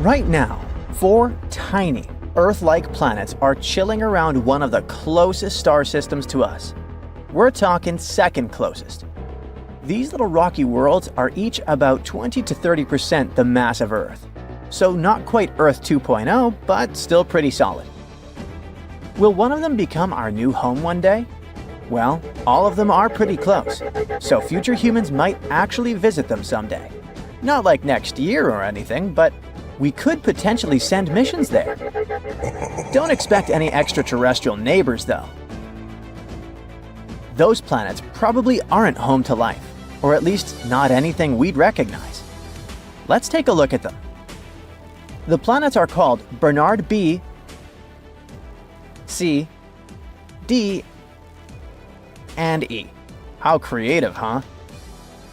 Right now, 4 tiny, Earth-like planets are chilling around one of the closest star systems to us. We're talking second closest. These little rocky worlds are each about 20 to 30% the mass of Earth. So not quite Earth 2.0, but still pretty solid. Will one of them become our new home one day? Well, all of them are pretty close, so future humans might actually visit them someday. Not like next year or anything, but we could potentially send missions there. Don't expect any extraterrestrial neighbors, though. Those planets probably aren't home to life, or at least not anything we'd recognize. Let's take a look at them. The planets are called Bernard B, C, D, and E. How creative, huh?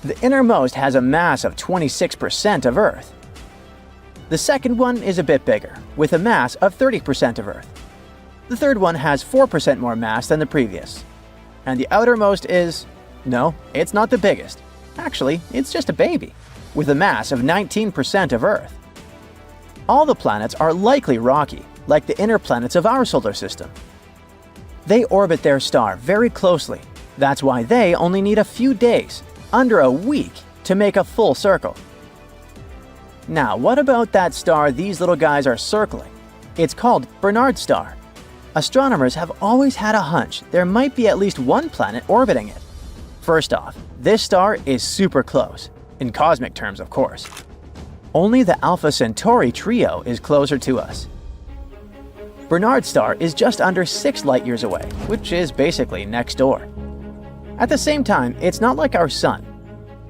The innermost has a mass of 26% of Earth. The second one is a bit bigger, with a mass of 30% of Earth. The third one has 4% more mass than the previous. And the outermost is… no, it's not the biggest. Actually, it's just a baby, with a mass of 19% of Earth. All the planets are likely rocky, like the inner planets of our solar system. They orbit their star very closely. That's why they only need a few days, under a week, to make a full circle. Now, what about that star these little guys are circling? It's called Bernard's star. Astronomers have always had a hunch there might be at least one planet orbiting it. First off, this star is super close, in cosmic terms, of course. Only the Alpha Centauri trio is closer to us. Bernard's star is just under 6 light-years away, which is basically next door. At the same time, it's not like our Sun.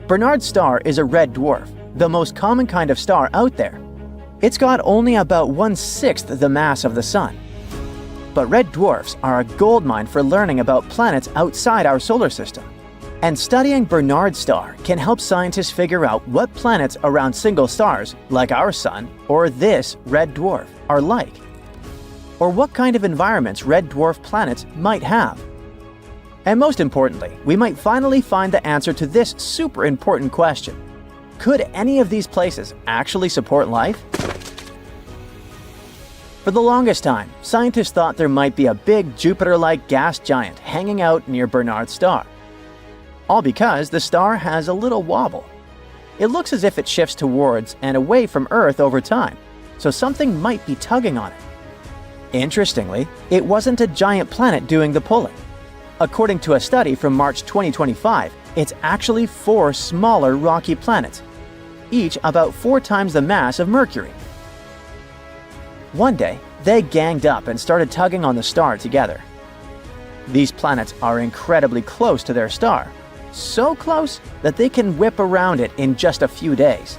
Bernard's star is a red dwarf, the most common kind of star out there. It's got only about 1/6 the mass of the Sun. But red dwarfs are a goldmine for learning about planets outside our solar system. And studying Bernard's star can help scientists figure out what planets around single stars, like our Sun or this red dwarf, are like. Or what kind of environments red dwarf planets might have. And most importantly, we might finally find the answer to this super important question. Could any of these places actually support life? For the longest time, scientists thought there might be a big Jupiter-like gas giant hanging out near Bernard's star. All because the star has a little wobble. It looks as if it shifts towards and away from Earth over time, so something might be tugging on it. Interestingly, it wasn't a giant planet doing the pulling. According to a study from March 2025, it's actually 4 smaller rocky planets, each about 4 times the mass of Mercury. One day, they ganged up and started tugging on the star together. These planets are incredibly close to their star, so close that they can whip around it in just a few days.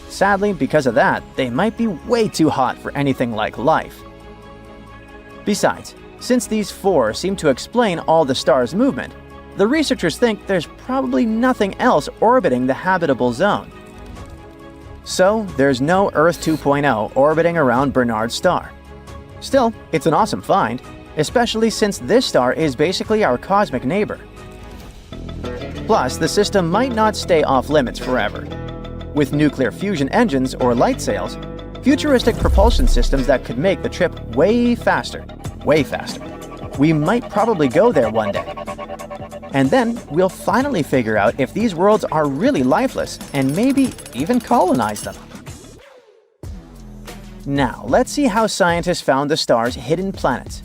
Sadly, because of that, they might be way too hot for anything like life. Besides, since these 4 seem to explain all the star's movement, the researchers think there's probably nothing else orbiting the habitable zone. So, there's no Earth 2.0 orbiting around Bernard's star. Still, it's an awesome find, especially since this star is basically our cosmic neighbor. Plus, the system might not stay off limits forever. With nuclear fusion engines or light sails, futuristic propulsion systems that could make the trip way faster. We might probably go there one day. And then we'll finally figure out if these worlds are really lifeless and maybe even colonize them. Now, let's see how scientists found the star's hidden planets.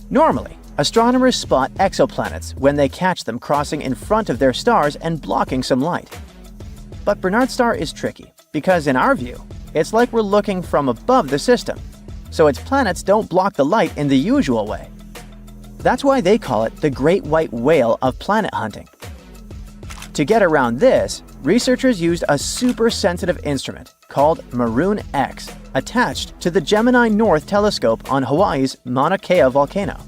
Normally, astronomers spot exoplanets when they catch them crossing in front of their stars and blocking some light. But Bernard's star is tricky, because in our view, it's like we're looking from above the system, so its planets don't block the light in the usual way. That's why they call it the Great White Whale of planet hunting. To get around this, researchers used a super sensitive instrument called Maroon X attached to the Gemini North telescope on Hawaii's Mauna Kea volcano.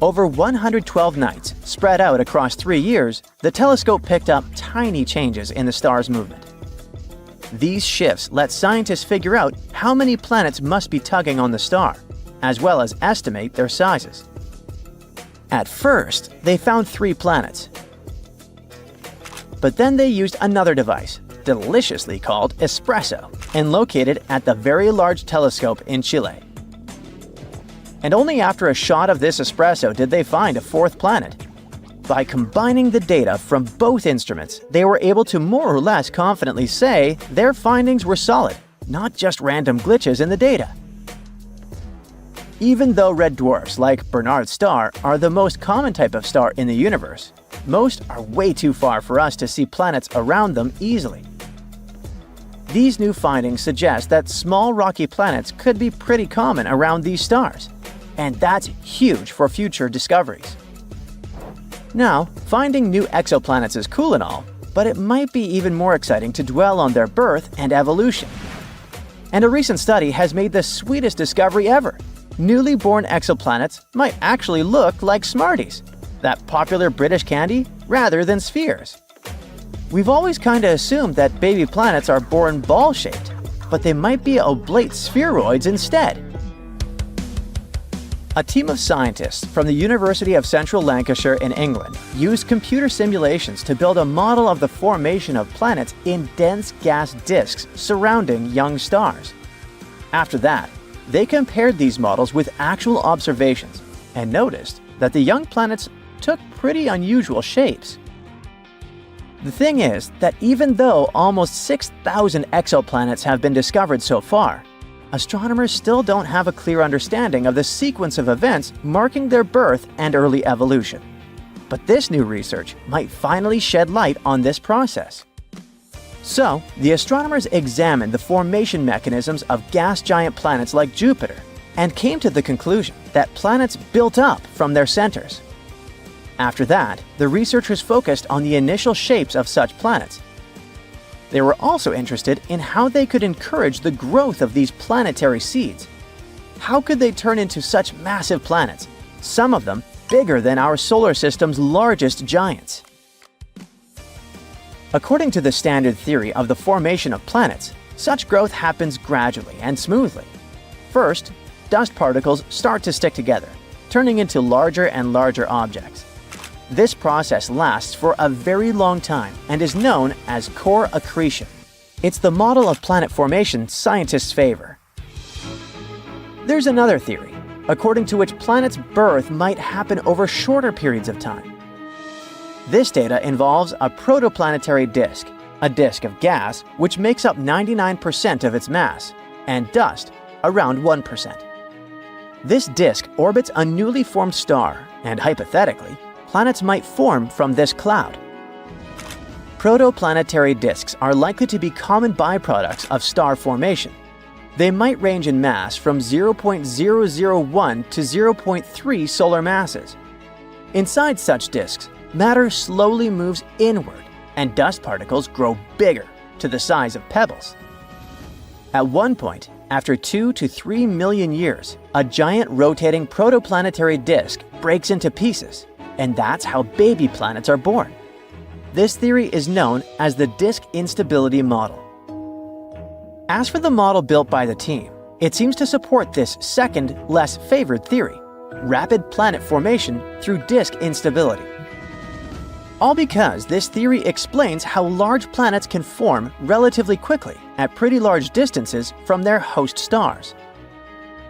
Over 112 nights, spread out across 3 years, the telescope picked up tiny changes in the star's movement. These shifts let scientists figure out how many planets must be tugging on the star, as well as estimate their sizes. At first, they found 3 planets. But then they used another device, deliciously called espresso and located at the Very Large Telescope in Chile. And only after a shot of this espresso did they find a fourth planet. By combining the data from both instruments, they were able to more or less confidently say their findings were solid, not just random glitches in the data. Even though red dwarfs, like Barnard's star, are the most common type of star in the universe, most are way too far for us to see planets around them easily. These new findings suggest that small rocky planets could be pretty common around these stars, and that's huge for future discoveries. Now, finding new exoplanets is cool and all, but it might be even more exciting to dwell on their birth and evolution. And a recent study has made the sweetest discovery ever. Newly born exoplanets might actually look like Smarties, that popular British candy, rather than spheres. We've always kinda assumed that baby planets are born ball-shaped, but they might be oblate spheroids instead. A team of scientists from the University of Central Lancashire in England used computer simulations to build a model of the formation of planets in dense gas disks surrounding young stars. After that, they compared these models with actual observations and noticed that the young planets took pretty unusual shapes. The thing is that even though almost 6,000 exoplanets have been discovered so far, astronomers still don't have a clear understanding of the sequence of events marking their birth and early evolution. But this new research might finally shed light on this process. So, the astronomers examined the formation mechanisms of gas giant planets like Jupiter and came to the conclusion that planets built up from their centers. After that, the researchers focused on the initial shapes of such planets. They were also interested in how they could encourage the growth of these planetary seeds. How could they turn into such massive planets, some of them bigger than our solar system's largest giants? According to the standard theory of the formation of planets, such growth happens gradually and smoothly. First, dust particles start to stick together, turning into larger and larger objects. This process lasts for a very long time and is known as core accretion. It's the model of planet formation scientists favor. There's another theory, according to which planets' birth might happen over shorter periods of time. This data involves a protoplanetary disk, a disk of gas which makes up 99% of its mass, and dust, around 1%. This disk orbits a newly formed star, and hypothetically, planets might form from this cloud. Protoplanetary disks are likely to be common byproducts of star formation. They might range in mass from 0.001 to 0.3 solar masses. Inside such disks, matter slowly moves inward, and dust particles grow bigger, to the size of pebbles. At one point, after 2 to 3 million years, a giant rotating protoplanetary disk breaks into pieces, and that's how baby planets are born. This theory is known as the disk instability model. As for the model built by the team, it seems to support this second, less favored theory, rapid planet formation through disk instability. All because this theory explains how large planets can form relatively quickly at pretty large distances from their host stars.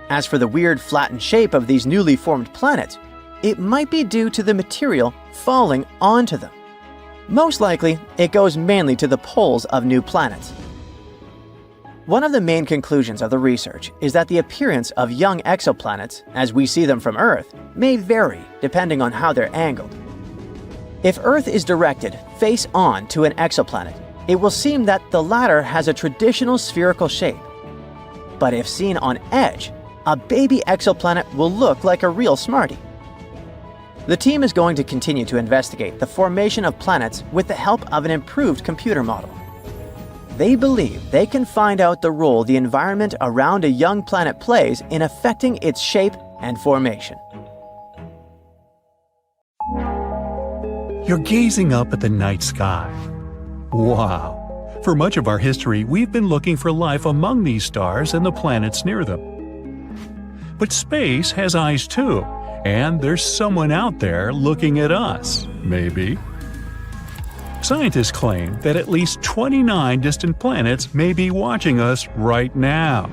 As for the weird flattened shape of these newly formed planets, it might be due to the material falling onto them. Most likely, it goes mainly to the poles of new planets. One of the main conclusions of the research is that the appearance of young exoplanets, as we see them from Earth, may vary depending on how they're angled. If Earth is directed face on to an exoplanet, it will seem that the latter has a traditional spherical shape. But if seen on edge, a baby exoplanet will look like a real Smartie. The team is going to continue to investigate the formation of planets with the help of an improved computer model. They believe they can find out the role the environment around a young planet plays in affecting its shape and formation. You're gazing up at the night sky. Wow! For much of our history, we've been looking for life among these stars and the planets near them. But space has eyes too, and there's someone out there looking at us, maybe. Scientists claim that at least 29 distant planets may be watching us right now.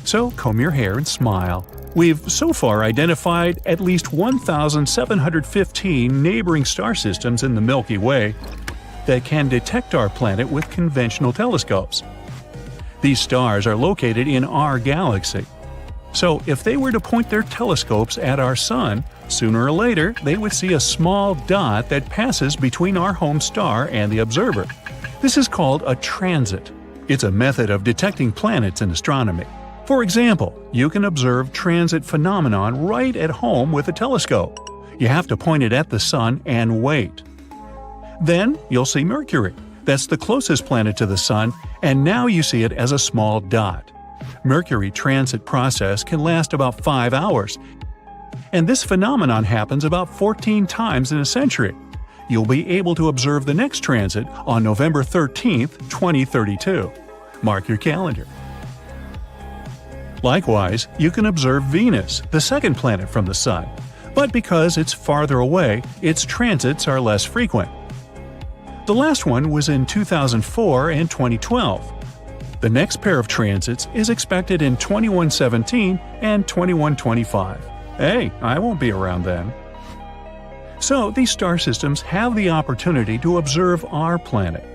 So comb your hair and smile. We've so far identified at least 1,715 neighboring star systems in the Milky Way that can detect our planet with conventional telescopes. These stars are located in our galaxy. So if they were to point their telescopes at our Sun, sooner or later they would see a small dot that passes between our home star and the observer. This is called a transit. It's a method of detecting planets in astronomy. For example, you can observe transit phenomenon right at home with a telescope. You have to point it at the Sun and wait. Then you'll see Mercury. That's the closest planet to the Sun, and now you see it as a small dot. Mercury transit process can last about 5 hours, and this phenomenon happens about 14 times in a century. You'll be able to observe the next transit on November 13, 2032. Mark your calendar. Likewise, you can observe Venus, the second planet from the Sun, but because it's farther away, its transits are less frequent. The last one was in 2004 and 2012. The next pair of transits is expected in 2117 and 2125. Hey, I won't be around then. So these star systems have the opportunity to observe our planet.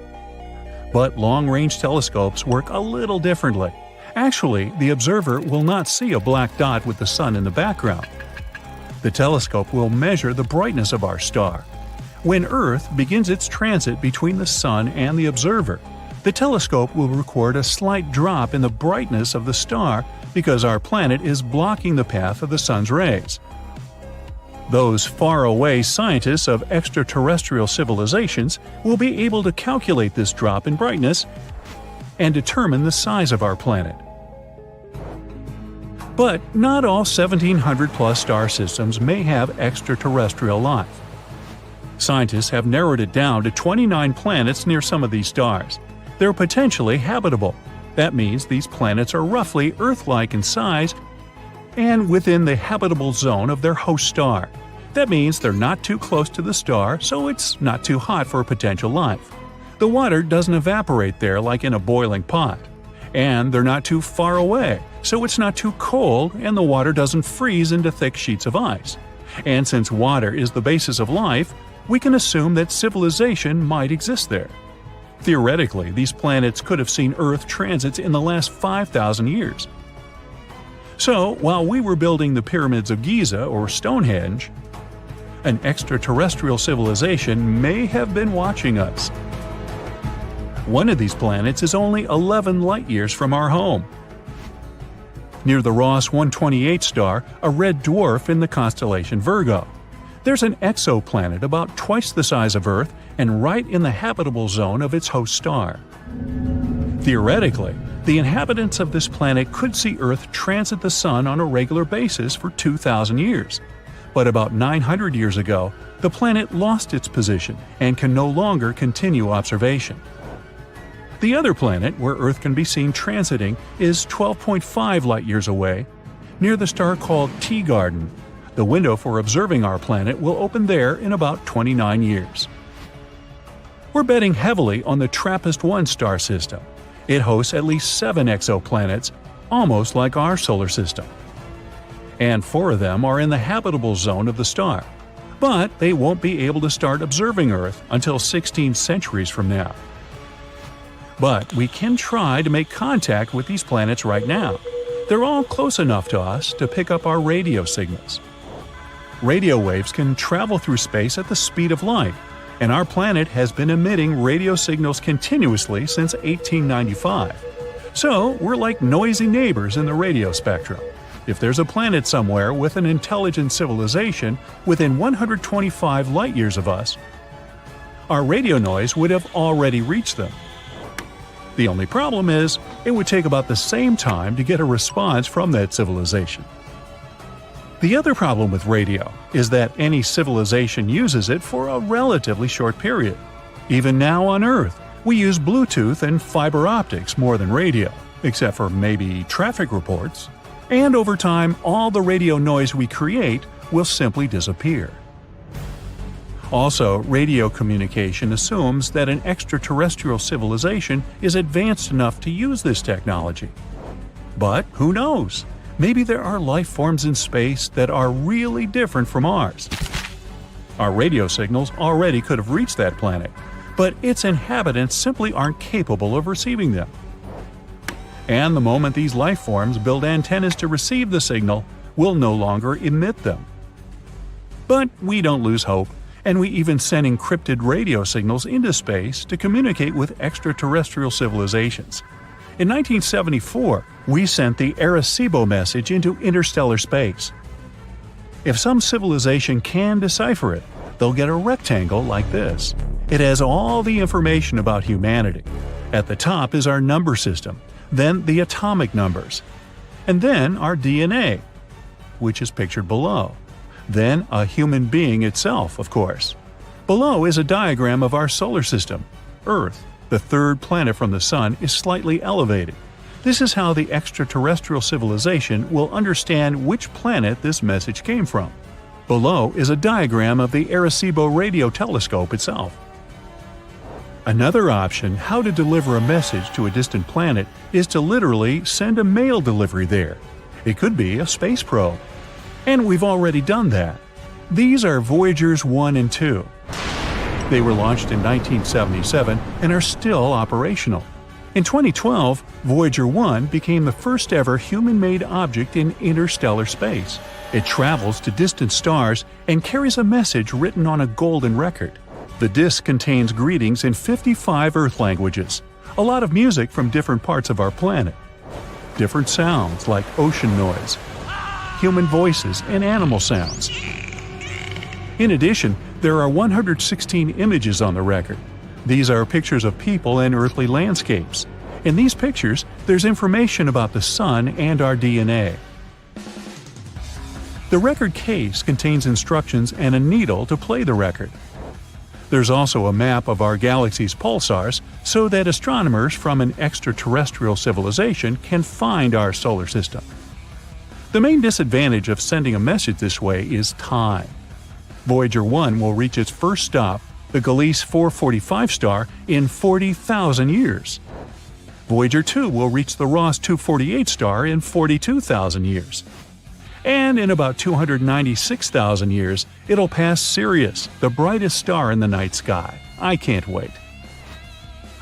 But long-range telescopes work a little differently. Actually, the observer will not see a black dot with the Sun in the background. The telescope will measure the brightness of our star. When Earth begins its transit between the Sun and the observer, the telescope will record a slight drop in the brightness of the star because our planet is blocking the path of the Sun's rays. Those faraway scientists of extraterrestrial civilizations will be able to calculate this drop in brightness and determine the size of our planet. But not all 1,700-plus star systems may have extraterrestrial life. Scientists have narrowed it down to 29 planets near some of these stars. They're potentially habitable. That means these planets are roughly Earth-like in size and within the habitable zone of their host star. That means they're not too close to the star, so it's not too hot for potential life. The water doesn't evaporate there like in a boiling pot. And they're not too far away, so it's not too cold and the water doesn't freeze into thick sheets of ice. And since water is the basis of life, we can assume that civilization might exist there. Theoretically, these planets could have seen Earth transits in the last 5,000 years. So, while we were building the pyramids of Giza or Stonehenge, an extraterrestrial civilization may have been watching us. One of these planets is only 11 light-years from our home. Near the Ross 128 star, a red dwarf in the constellation Virgo. There's an exoplanet about twice the size of Earth and right in the habitable zone of its host star. Theoretically, the inhabitants of this planet could see Earth transit the Sun on a regular basis for 2,000 years. But about 900 years ago, the planet lost its position and can no longer continue observation. The other planet where Earth can be seen transiting is 12.5 light-years away, near the star called Teegarden. The window for observing our planet will open there in about 29 years. We're betting heavily on the TRAPPIST-1 star system. It hosts at least 7 exoplanets, almost like our solar system. And 4 of them are in the habitable zone of the star. But they won't be able to start observing Earth until 16 centuries from now. But we can try to make contact with these planets right now. They're all close enough to us to pick up our radio signals. Radio waves can travel through space at the speed of light, and our planet has been emitting radio signals continuously since 1895. So we're like noisy neighbors in the radio spectrum. If there's a planet somewhere with an intelligent civilization within 125 light-years of us, our radio noise would have already reached them. The only problem is, it would take about the same time to get a response from that civilization. The other problem with radio is that any civilization uses it for a relatively short period. Even now on Earth, we use Bluetooth and fiber optics more than radio, except for maybe traffic reports. And over time, all the radio noise we create will simply disappear. Also, radio communication assumes that an extraterrestrial civilization is advanced enough to use this technology. But who knows? Maybe there are life forms in space that are really different from ours. Our radio signals already could have reached that planet, but its inhabitants simply aren't capable of receiving them. And the moment these life forms build antennas to receive the signal, we'll no longer emit them. But we don't lose hope, and we even send encrypted radio signals into space to communicate with extraterrestrial civilizations. In 1974, we sent the Arecibo message into interstellar space. If some civilization can decipher it, they'll get a rectangle like this. It has all the information about humanity. At the top is our number system, then the atomic numbers, and then our DNA, which is pictured below. Then a human being itself, of course. Below is a diagram of our solar system. Earth, the third planet from the Sun, is slightly elevated. This is how the extraterrestrial civilization will understand which planet this message came from. Below is a diagram of the Arecibo radio telescope itself. Another option how to deliver a message to a distant planet is to literally send a mail delivery there. It could be a space probe. And we've already done that. These are Voyagers 1 and 2. They were launched in 1977 and are still operational. In 2012, Voyager 1 became the first ever human-made object in interstellar space. It travels to distant stars and carries a message written on a golden record. The disk contains greetings in 55 Earth languages, a lot of music from different parts of our planet, different sounds like ocean noise, human voices, and animal sounds. In addition, there are 116 images on the record. These are pictures of people and earthly landscapes. In these pictures, there's information about the Sun and our DNA. The record case contains instructions and a needle to play the record. There's also a map of our galaxy's pulsars so that astronomers from an extraterrestrial civilization can find our solar system. The main disadvantage of sending a message this way is time. Voyager 1 will reach its first stop, the Gliese 445 star, in 40,000 years. Voyager 2 will reach the Ross 248 star in 42,000 years. And in about 296,000 years, it'll pass Sirius, the brightest star in the night sky. I can't wait.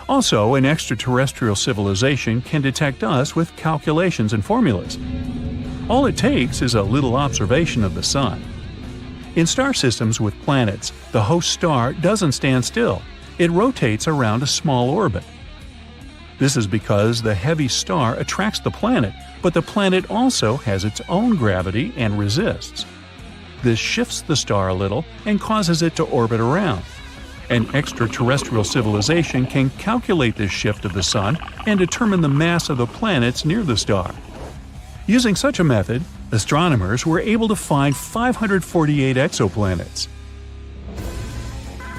Also, an extraterrestrial civilization can detect us with calculations and formulas. All it takes is a little observation of the Sun. In star systems with planets, the host star doesn't stand still. It rotates around a small orbit. This is because the heavy star attracts the planet, but the planet also has its own gravity and resists. This shifts the star a little and causes it to orbit around. An extraterrestrial civilization can calculate this shift of the Sun and determine the mass of the planets near the star. Using such a method, astronomers were able to find 548 exoplanets.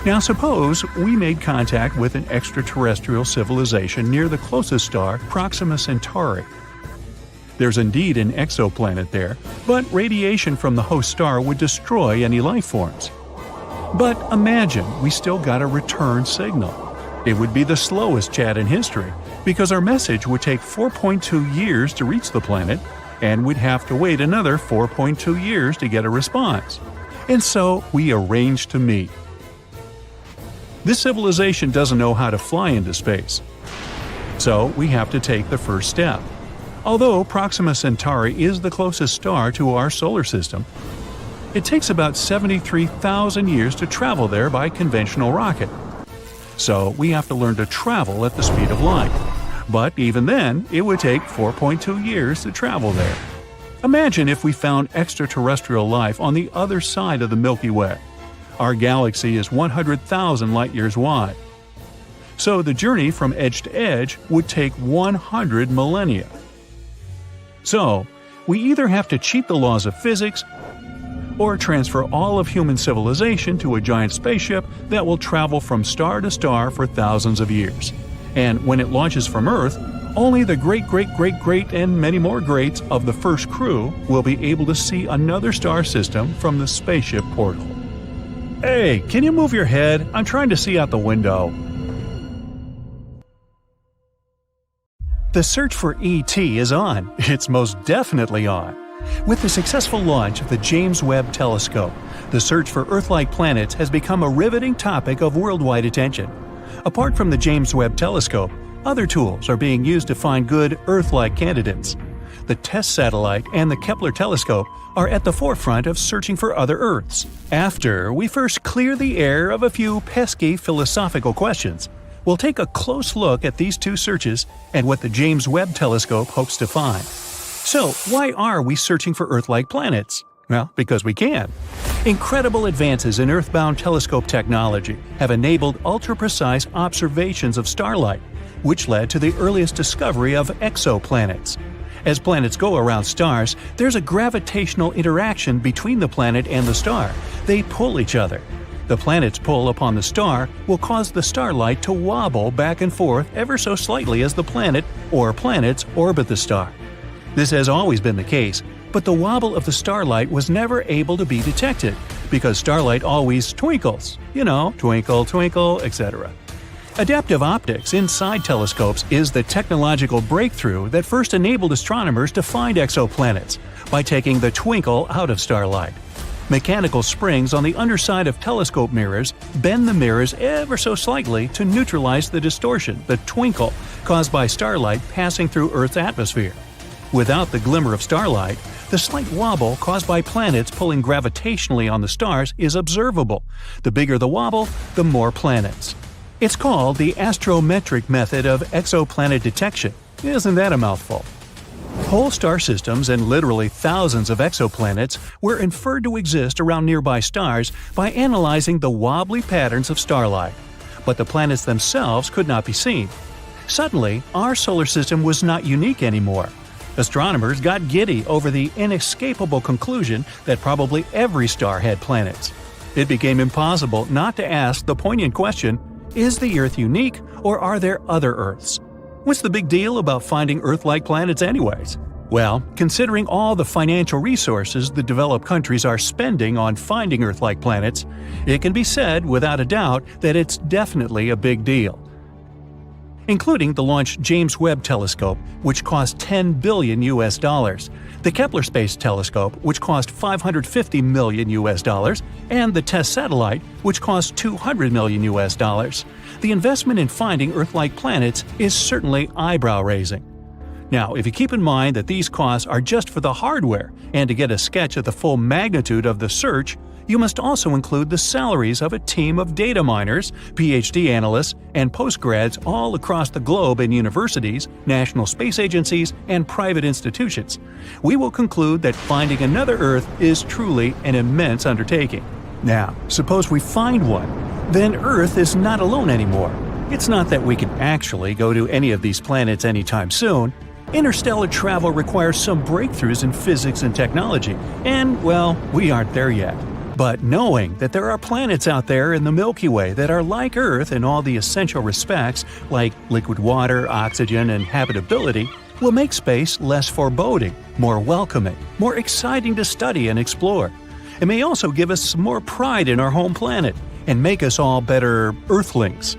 Now suppose we made contact with an extraterrestrial civilization near the closest star, Proxima Centauri. There's indeed an exoplanet there, but radiation from the host star would destroy any life forms. But imagine we still got a return signal. It would be the slowest chat in history, because our message would take 4.2 years to reach the planet, and we'd have to wait another 4.2 years to get a response. And so we arranged to meet. This civilization doesn't know how to fly into space. So we have to take the first step. Although Proxima Centauri is the closest star to our solar system, it takes about 73,000 years to travel there by conventional rocket. So we have to learn to travel at the speed of light. But even then, it would take 4.2 years to travel there. Imagine if we found extraterrestrial life on the other side of the Milky Way. Our galaxy is 100,000 light-years wide. So the journey from edge to edge would take 100 millennia. So, we either have to cheat the laws of physics or transfer all of human civilization to a giant spaceship that will travel from star to star for thousands of years. And when it launches from Earth, only the great and many more greats of the first crew will be able to see another star system from the spaceship portal. Hey, can you move your head? I'm trying to see out the window. The search for ET is on. It's most definitely on. With the successful launch of the James Webb Telescope, the search for Earth-like planets has become a riveting topic of worldwide attention. Apart from the James Webb Telescope, other tools are being used to find good Earth-like candidates. The TESS satellite and the Kepler telescope are at the forefront of searching for other Earths. After we first clear the air of a few pesky philosophical questions, we'll take a close look at these two searches and what the James Webb Telescope hopes to find. So, why are we searching for Earth-like planets? Well, because we can. Incredible advances in Earth-bound telescope technology have enabled ultra-precise observations of starlight, which led to the earliest discovery of exoplanets. As planets go around stars, there's a gravitational interaction between the planet and the star. They pull each other. The planet's pull upon the star will cause the starlight to wobble back and forth ever so slightly as the planet or planets orbit the star. This has always been the case, but the wobble of the starlight was never able to be detected because starlight always twinkles. You know, twinkle, twinkle, etc. Adaptive optics inside telescopes is the technological breakthrough that first enabled astronomers to find exoplanets by taking the twinkle out of starlight. Mechanical springs on the underside of telescope mirrors bend the mirrors ever so slightly to neutralize the distortion, the twinkle, caused by starlight passing through Earth's atmosphere. Without the glimmer of starlight, the slight wobble caused by planets pulling gravitationally on the stars is observable. The bigger the wobble, the more planets. It's called the astrometric method of exoplanet detection. Isn't that a mouthful? Whole star systems and literally thousands of exoplanets were inferred to exist around nearby stars by analyzing the wobbly patterns of starlight. But the planets themselves could not be seen. Suddenly, our solar system was not unique anymore. Astronomers got giddy over the inescapable conclusion that probably every star had planets. It became impossible not to ask the poignant question, is the Earth unique, or are there other Earths? What's the big deal about finding Earth-like planets anyways? Well, considering all the financial resources the developed countries are spending on finding Earth-like planets, it can be said without a doubt that it's definitely a big deal. Including the launched James Webb Telescope, which cost $10 billion, the Kepler Space Telescope, which cost $550 million, and the TESS satellite, which cost $200 million. The investment in finding Earth-like planets is certainly eyebrow-raising. Now, if you keep in mind that these costs are just for the hardware, and to get a sketch of the full magnitude of the search, you must also include the salaries of a team of data miners, PhD analysts, and postgrads all across the globe in universities, national space agencies, and private institutions. We will conclude that finding another Earth is truly an immense undertaking. Now, suppose we find one. Then Earth is not alone anymore. It's not that we can actually go to any of these planets anytime soon. Interstellar travel requires some breakthroughs in physics and technology, and, well, we aren't there yet. But knowing that there are planets out there in the Milky Way that are like Earth in all the essential respects, like liquid water, oxygen, and habitability, will make space less foreboding, more welcoming, more exciting to study and explore. It may also give us some more pride in our home planet and make us all better Earthlings.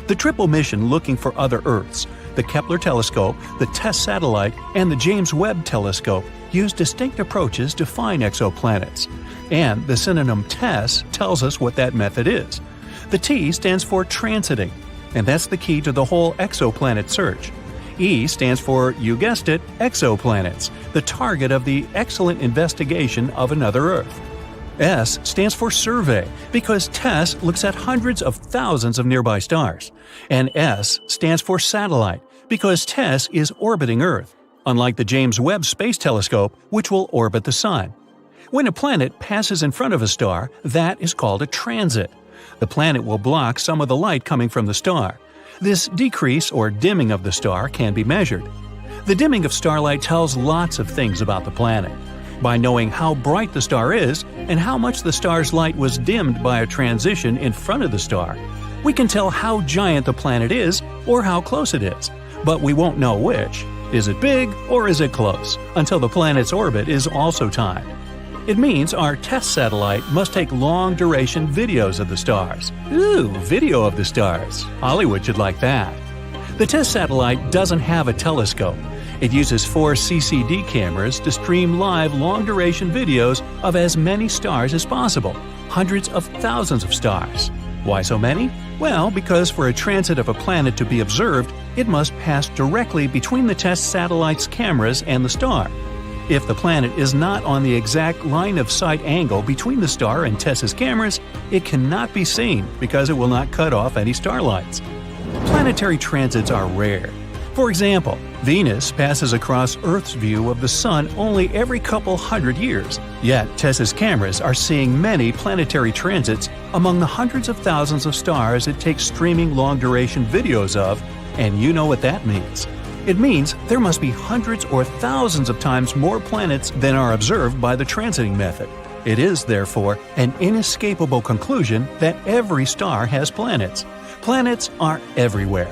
The triple mission looking for other Earths, the Kepler telescope, the TESS satellite, and the James Webb telescope use distinct approaches to find exoplanets. And the synonym TESS tells us what that method is. The T stands for transiting, and that's the key to the whole exoplanet search. E stands for, you guessed it, exoplanets, the target of the excellent investigation of another Earth. S stands for survey, because TESS looks at hundreds of thousands of nearby stars. And S stands for satellite, because TESS is orbiting Earth, unlike the James Webb Space Telescope, which will orbit the Sun. When a planet passes in front of a star, that is called a transit. The planet will block some of the light coming from the star. This decrease or dimming of the star can be measured. The dimming of starlight tells lots of things about the planet. By knowing how bright the star is and how much the star's light was dimmed by a transition in front of the star, we can tell how giant the planet is or how close it is, but we won't know which. Is it big or is it close? Until the planet's orbit is also timed. It means our test satellite must take long-duration videos of the stars. Ooh, video of the stars. Hollywood should like that. The test satellite doesn't have a telescope. It uses 4 CCD cameras to stream live long-duration videos of as many stars as possible, hundreds of thousands of stars. Why so many? Well, because for a transit of a planet to be observed, it must pass directly between the test satellite's cameras and the star. If the planet is not on the exact line-of-sight angle between the star and TESS's cameras, it cannot be seen because it will not cut off any starlights. Planetary transits are rare. For example, Venus passes across Earth's view of the Sun only every couple hundred years, yet TESS's cameras are seeing many planetary transits among the hundreds of thousands of stars it takes streaming long-duration videos of, and you know what that means. It means there must be hundreds or thousands of times more planets than are observed by the transiting method. It is, therefore, an inescapable conclusion that every star has planets. Planets are everywhere.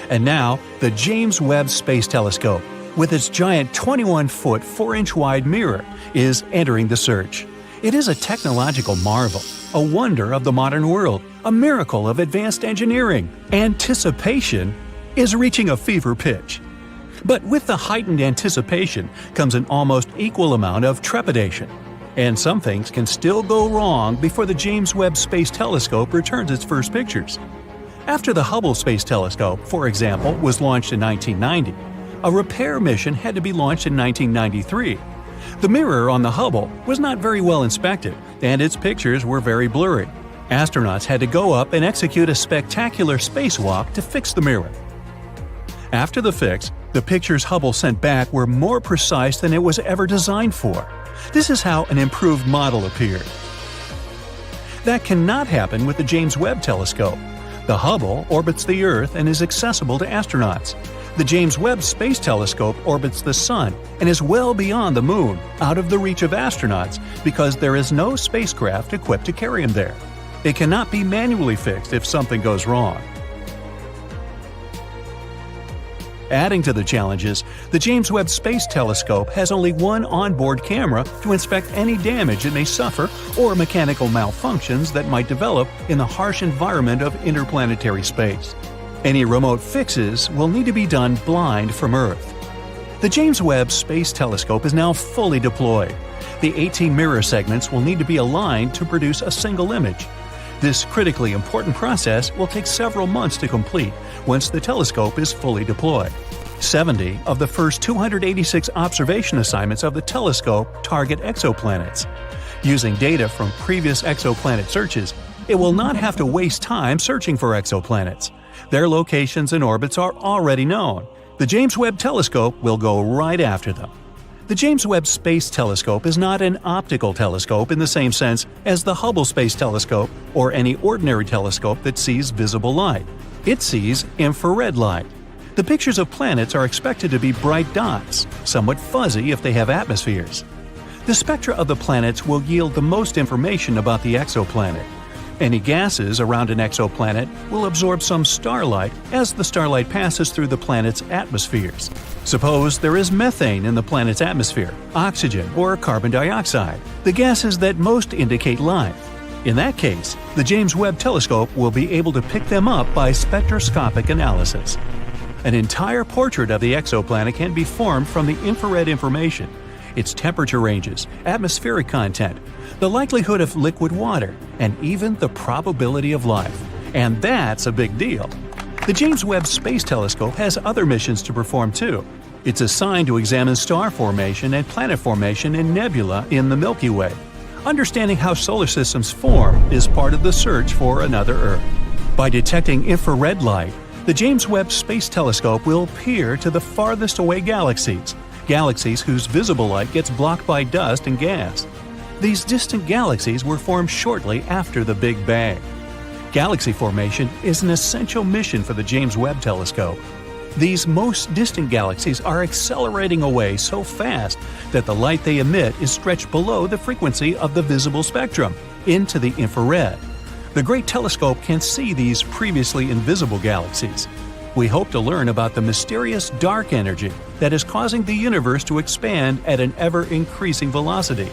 And now, the James Webb Space Telescope, with its giant 21-foot 4-inch wide mirror, is entering the search. It is a technological marvel, a wonder of the modern world, a miracle of advanced engineering. Anticipation is reaching a fever pitch. But with the heightened anticipation comes an almost equal amount of trepidation. And some things can still go wrong before the James Webb Space Telescope returns its first pictures. After the Hubble Space Telescope, for example, was launched in 1990, a repair mission had to be launched in 1993. The mirror on the Hubble was not very well inspected, and its pictures were very blurry. Astronauts had to go up and execute a spectacular spacewalk to fix the mirror. After the fix, the pictures Hubble sent back were more precise than it was ever designed for. This is how an improved model appeared. That cannot happen with the James Webb Telescope. The Hubble orbits the Earth and is accessible to astronauts. The James Webb Space Telescope orbits the Sun and is well beyond the Moon, out of the reach of astronauts, because there is no spacecraft equipped to carry him there. It cannot be manually fixed if something goes wrong. Adding to the challenges, the James Webb Space Telescope has only one onboard camera to inspect any damage it may suffer or mechanical malfunctions that might develop in the harsh environment of interplanetary space. Any remote fixes will need to be done blind from Earth. The James Webb Space Telescope is now fully deployed. The 18 mirror segments will need to be aligned to produce a single image. This critically important process will take several months to complete once the telescope is fully deployed. 70 of the first 286 observation assignments of the telescope target exoplanets. Using data from previous exoplanet searches, it will not have to waste time searching for exoplanets. Their locations and orbits are already known. The James Webb Telescope will go right after them. The James Webb Space Telescope is not an optical telescope in the same sense as the Hubble Space Telescope or any ordinary telescope that sees visible light. It sees infrared light. The pictures of planets are expected to be bright dots, somewhat fuzzy if they have atmospheres. The spectra of the planets will yield the most information about the exoplanet. Any gases around an exoplanet will absorb some starlight as the starlight passes through the planet's atmospheres. Suppose there is methane in the planet's atmosphere, oxygen, or carbon dioxide, the gases that most indicate life. In that case, the James Webb Telescope will be able to pick them up by spectroscopic analysis. An entire portrait of the exoplanet can be formed from the infrared information, its temperature ranges, atmospheric content, the likelihood of liquid water, and even the probability of life. And that's a big deal. The James Webb Space Telescope has other missions to perform too. It's assigned to examine star formation and planet formation in nebula in the Milky Way. Understanding how solar systems form is part of the search for another Earth. By detecting infrared light, the James Webb Space Telescope will peer to the farthest away galaxies whose visible light gets blocked by dust and gas. These distant galaxies were formed shortly after the Big Bang. Galaxy formation is an essential mission for the James Webb Telescope. These most distant galaxies are accelerating away so fast that the light they emit is stretched below the frequency of the visible spectrum, into the infrared. The Great Telescope can see these previously invisible galaxies. We hope to learn about the mysterious dark energy that is causing the universe to expand at an ever-increasing velocity.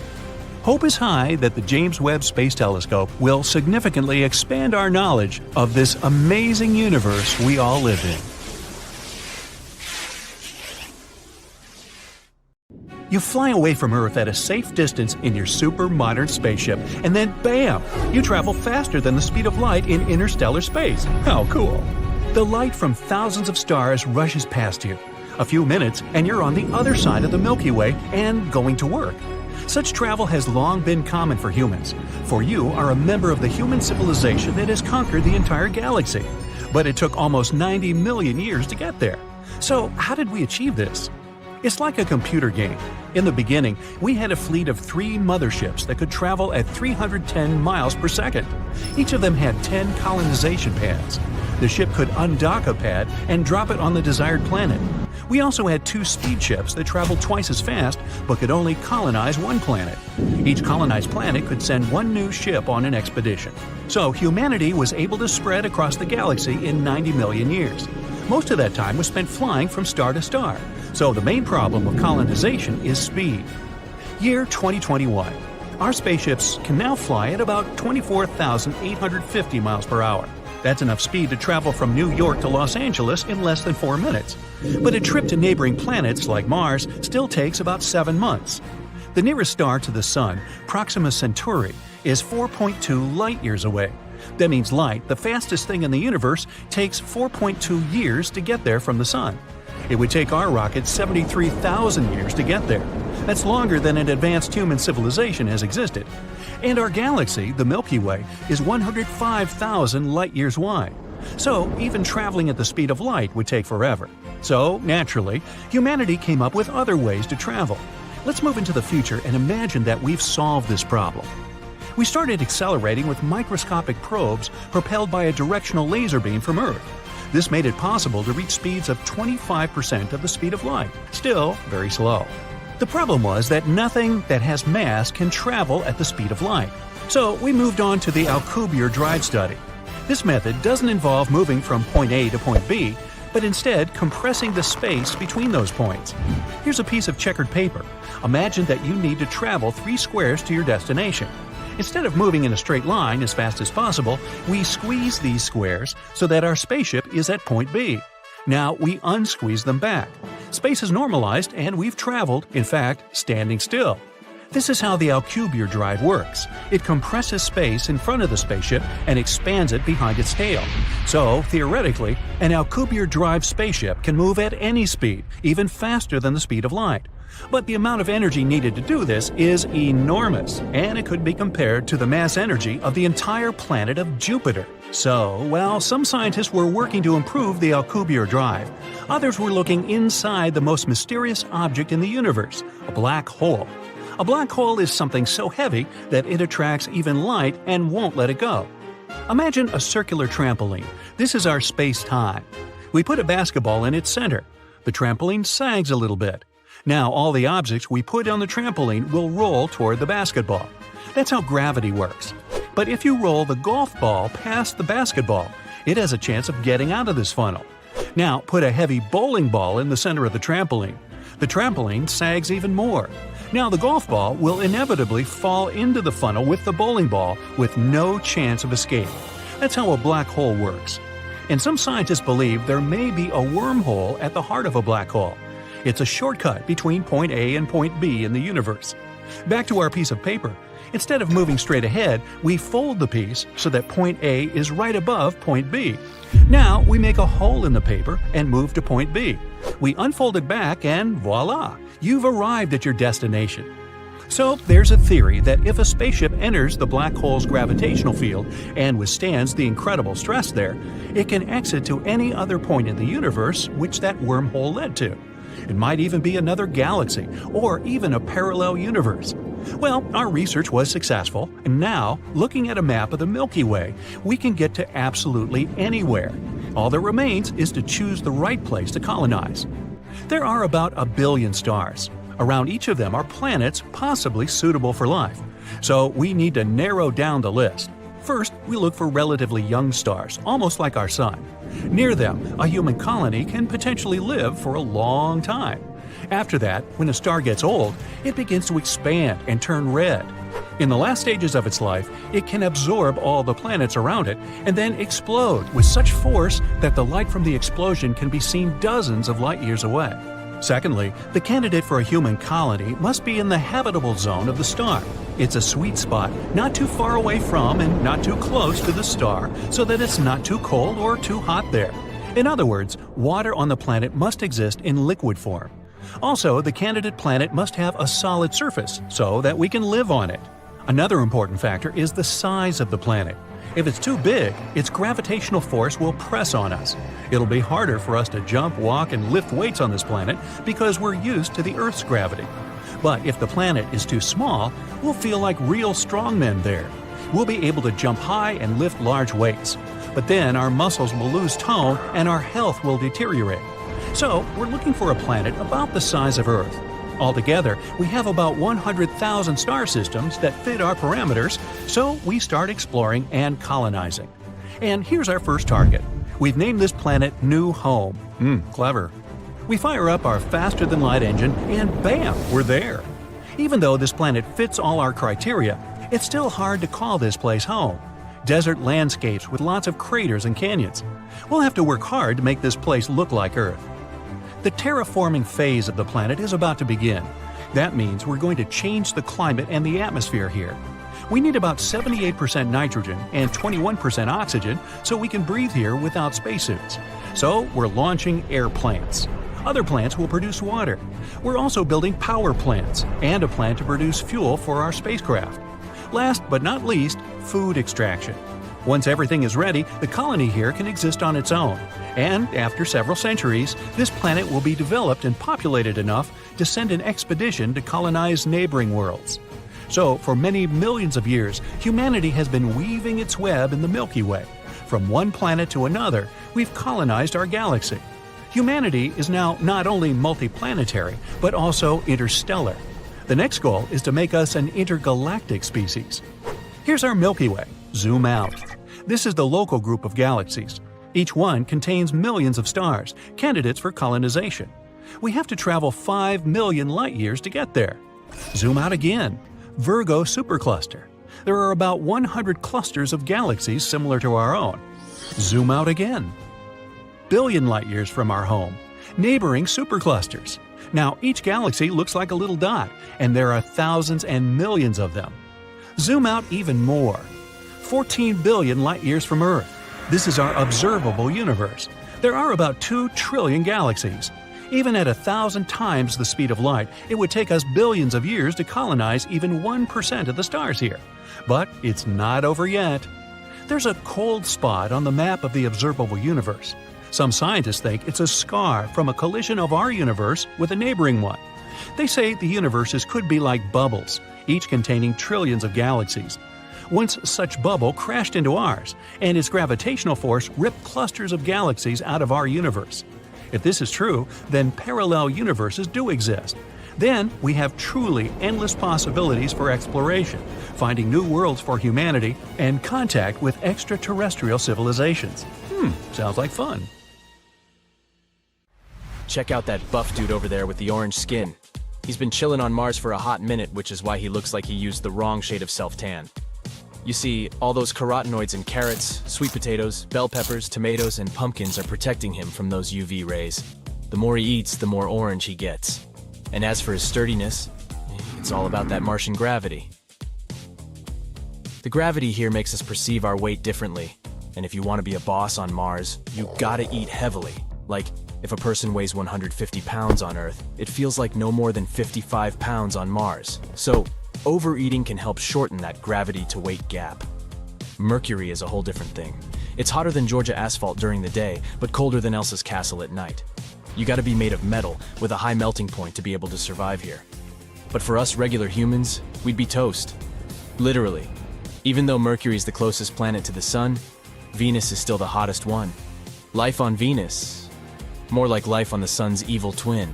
Hope is high that the James Webb Space Telescope will significantly expand our knowledge of this amazing universe we all live in. You fly away from Earth at a safe distance in your super modern spaceship, and then bam! You travel faster than the speed of light in interstellar space. How cool! The light from thousands of stars rushes past you. A few minutes, and you're on the other side of the Milky Way and going to work. Such travel has long been common for humans, for you are a member of the human civilization that has conquered the entire galaxy. But it took almost 90 million years to get there. So, how did we achieve this? It's like a computer game. In the beginning, we had a fleet of 3 motherships that could travel at 310 miles per second. Each of them had 10 colonization pads. The ship could undock a pad and drop it on the desired planet. We also had 2 speed ships that traveled twice as fast but could only colonize one planet. Each colonized planet could send 1 new ship on an expedition. So humanity was able to spread across the galaxy in 90 million years. Most of that time was spent flying from star to star. So the main problem of colonization is speed. Year 2021. Our spaceships can now fly at about 24,850 miles per hour. That's enough speed to travel from New York to Los Angeles in less than 4 minutes. But a trip to neighboring planets like Mars still takes about 7 months. The nearest star to the Sun, Proxima Centauri, is 4.2 light-years away. That means light, the fastest thing in the universe, takes 4.2 years to get there from the Sun. It would take our rocket 73,000 years to get there. That's longer than an advanced human civilization has existed. And our galaxy, the Milky Way, is 105,000 light-years wide. So even traveling at the speed of light would take forever. So, naturally, humanity came up with other ways to travel. Let's move into the future and imagine that we've solved this problem. We started accelerating with microscopic probes propelled by a directional laser beam from Earth. This made it possible to reach speeds of 25% of the speed of light, still very slow. The problem was that nothing that has mass can travel at the speed of light. So we moved on to the Alcubierre drive study. This method doesn't involve moving from point A to point B, but instead compressing the space between those points. Here's a piece of checkered paper. Imagine that you need to travel 3 squares to your destination. Instead of moving in a straight line as fast as possible, we squeeze these squares so that our spaceship is at point B. Now we unsqueeze them back. Space is normalized and we've traveled, in fact, standing still. This is how the Alcubierre drive works. It compresses space in front of the spaceship and expands it behind its tail. So, theoretically, an Alcubierre drive spaceship can move at any speed, even faster than the speed of light. But the amount of energy needed to do this is enormous, and it could be compared to the mass energy of the entire planet of Jupiter. So, while some scientists were working to improve the Alcubierre drive, others were looking inside the most mysterious object in the universe, a black hole. A black hole is something so heavy that it attracts even light and won't let it go. Imagine a circular trampoline. This is our space-time. We put a basketball in its center. The trampoline sags a little bit. Now all the objects we put on the trampoline will roll toward the basketball. That's how gravity works. But if you roll the golf ball past the basketball, it has a chance of getting out of this funnel. Now put a heavy bowling ball in the center of the trampoline. The trampoline sags even more. Now the golf ball will inevitably fall into the funnel with the bowling ball with no chance of escape. That's how a black hole works. And some scientists believe there may be a wormhole at the heart of a black hole. It's a shortcut between point A and point B in the universe. Back to our piece of paper. Instead of moving straight ahead, we fold the piece so that point A is right above point B. Now we make a hole in the paper and move to point B. We unfold it back and voila! You've arrived at your destination. So there's a theory that if a spaceship enters the black hole's gravitational field and withstands the incredible stress there, it can exit to any other point in the universe which that wormhole led to. It might even be another galaxy, or even a parallel universe. Well, our research was successful, and now, looking at a map of the Milky Way, we can get to absolutely anywhere. All that remains is to choose the right place to colonize. There are about 1 billion stars. Around each of them are planets possibly suitable for life. So we need to narrow down the list. First, we look for relatively young stars, almost like our Sun. Near them, a human colony can potentially live for a long time. After that, when a star gets old, it begins to expand and turn red. In the last stages of its life, it can absorb all the planets around it and then explode with such force that the light from the explosion can be seen dozens of light years away. Secondly, the candidate for a human colony must be in the habitable zone of the star. It's a sweet spot, not too far away from and not too close to the star, so that it's not too cold or too hot there. In other words, water on the planet must exist in liquid form. Also, the candidate planet must have a solid surface so that we can live on it. Another important factor is the size of the planet. If it's too big, its gravitational force will press on us. It'll be harder for us to jump, walk, and lift weights on this planet because we're used to the Earth's gravity. But if the planet is too small, we'll feel like real strongmen there. We'll be able to jump high and lift large weights. But then our muscles will lose tone and our health will deteriorate. So, we're looking for a planet about the size of Earth. Altogether, we have about 100,000 star systems that fit our parameters, so we start exploring and colonizing. And here's our first target. We've named this planet New Home. Clever. We fire up our faster-than-light engine, and bam, we're there. Even though this planet fits all our criteria, it's still hard to call this place home. Desert landscapes with lots of craters and canyons. We'll have to work hard to make this place look like Earth. The terraforming phase of the planet is about to begin. That means we're going to change the climate and the atmosphere here. We need about 78% nitrogen and 21% oxygen so we can breathe here without spacesuits. So we're launching air plants. Other plants will produce water. We're also building power plants and a plant to produce fuel for our spacecraft. Last but not least, food extraction. Once everything is ready, the colony here can exist on its own. And after several centuries, this planet will be developed and populated enough to send an expedition to colonize neighboring worlds. So, for many millions of years, humanity has been weaving its web in the Milky Way. From one planet to another, we've colonized our galaxy. Humanity is now not only multiplanetary, but also interstellar. The next goal is to make us an intergalactic species. Here's our Milky Way. Zoom out. This is the local group of galaxies. Each one contains millions of stars, candidates for colonization. We have to travel 5 million light-years to get there. Zoom out again. Virgo supercluster. There are about 100 clusters of galaxies similar to our own. Zoom out again. Billion light-years from our home. Neighboring superclusters. Now, each galaxy looks like a little dot, and there are thousands and millions of them. Zoom out even more. 14 billion light-years from Earth. This is our observable universe. There are about 2 trillion galaxies. Even at 1,000 times the speed of light, it would take us billions of years to colonize even 1% of the stars here. But it's not over yet. There's a cold spot on the map of the observable universe. Some scientists think it's a scar from a collision of our universe with a neighboring one. They say the universes could be like bubbles, each containing trillions of galaxies. Once such bubble crashed into ours, and its gravitational force ripped clusters of galaxies out of our universe. If this is true, then parallel universes do exist. Then we have truly endless possibilities for exploration, finding new worlds for humanity, and contact with extraterrestrial civilizations. Sounds like fun. Check out that buff dude over there with the orange skin. He's been chilling on Mars for a hot minute, which is why he looks like he used the wrong shade of self-tan. You see, all those carotenoids in carrots, sweet potatoes, bell peppers, tomatoes, and pumpkins are protecting him from those UV rays. The more he eats, the more orange he gets. And as for his sturdiness, it's all about that Martian gravity. The gravity here makes us perceive our weight differently. And if you want to be a boss on Mars, you gotta eat heavily. Like, if a person weighs 150 pounds on Earth, it feels like no more than 55 pounds on Mars. So, overeating can help shorten that gravity-to-weight gap. Mercury is a whole different thing. It's hotter than Georgia asphalt during the day, but colder than Elsa's castle at night. You gotta be made of metal, with a high melting point to be able to survive here. But for us regular humans, we'd be toast. Literally. Even though Mercury's the closest planet to the Sun, Venus is still the hottest one. Life on Venus, more like life on the Sun's evil twin.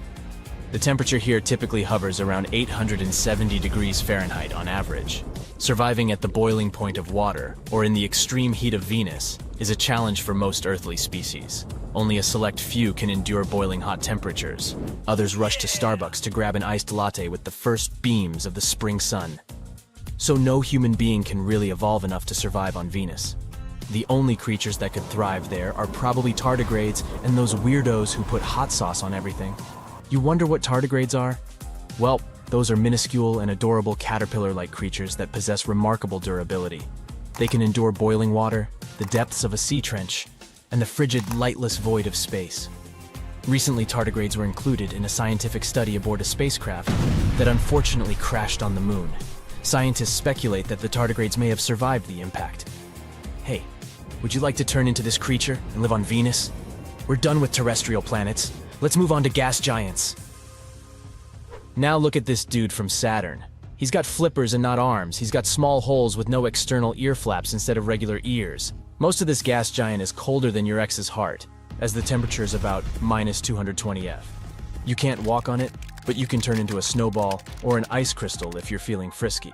The temperature here typically hovers around 870 degrees Fahrenheit on average. Surviving at the boiling point of water, or in the extreme heat of Venus, is a challenge for most earthly species. Only a select few can endure boiling hot temperatures. Others rush to Starbucks to grab an iced latte with the first beams of the spring sun. So no human being can really evolve enough to survive on Venus. The only creatures that could thrive there are probably tardigrades and those weirdos who put hot sauce on everything. You wonder what tardigrades are? Well, those are minuscule and adorable caterpillar-like creatures that possess remarkable durability. They can endure boiling water, the depths of a sea trench, and the frigid, lightless void of space. Recently, tardigrades were included in a scientific study aboard a spacecraft that unfortunately crashed on the moon. Scientists speculate that the tardigrades may have survived the impact. Hey, would you like to turn into this creature and live on Venus? We're done with terrestrial planets. Let's move on to gas giants. Now look at this dude from Saturn. He's got flippers and not arms. He's got small holes with no external ear flaps instead of regular ears. Most of this gas giant is colder than your ex's heart, as the temperature is about minus 220 F. You can't walk on it, but you can turn into a snowball or an ice crystal if you're feeling frisky.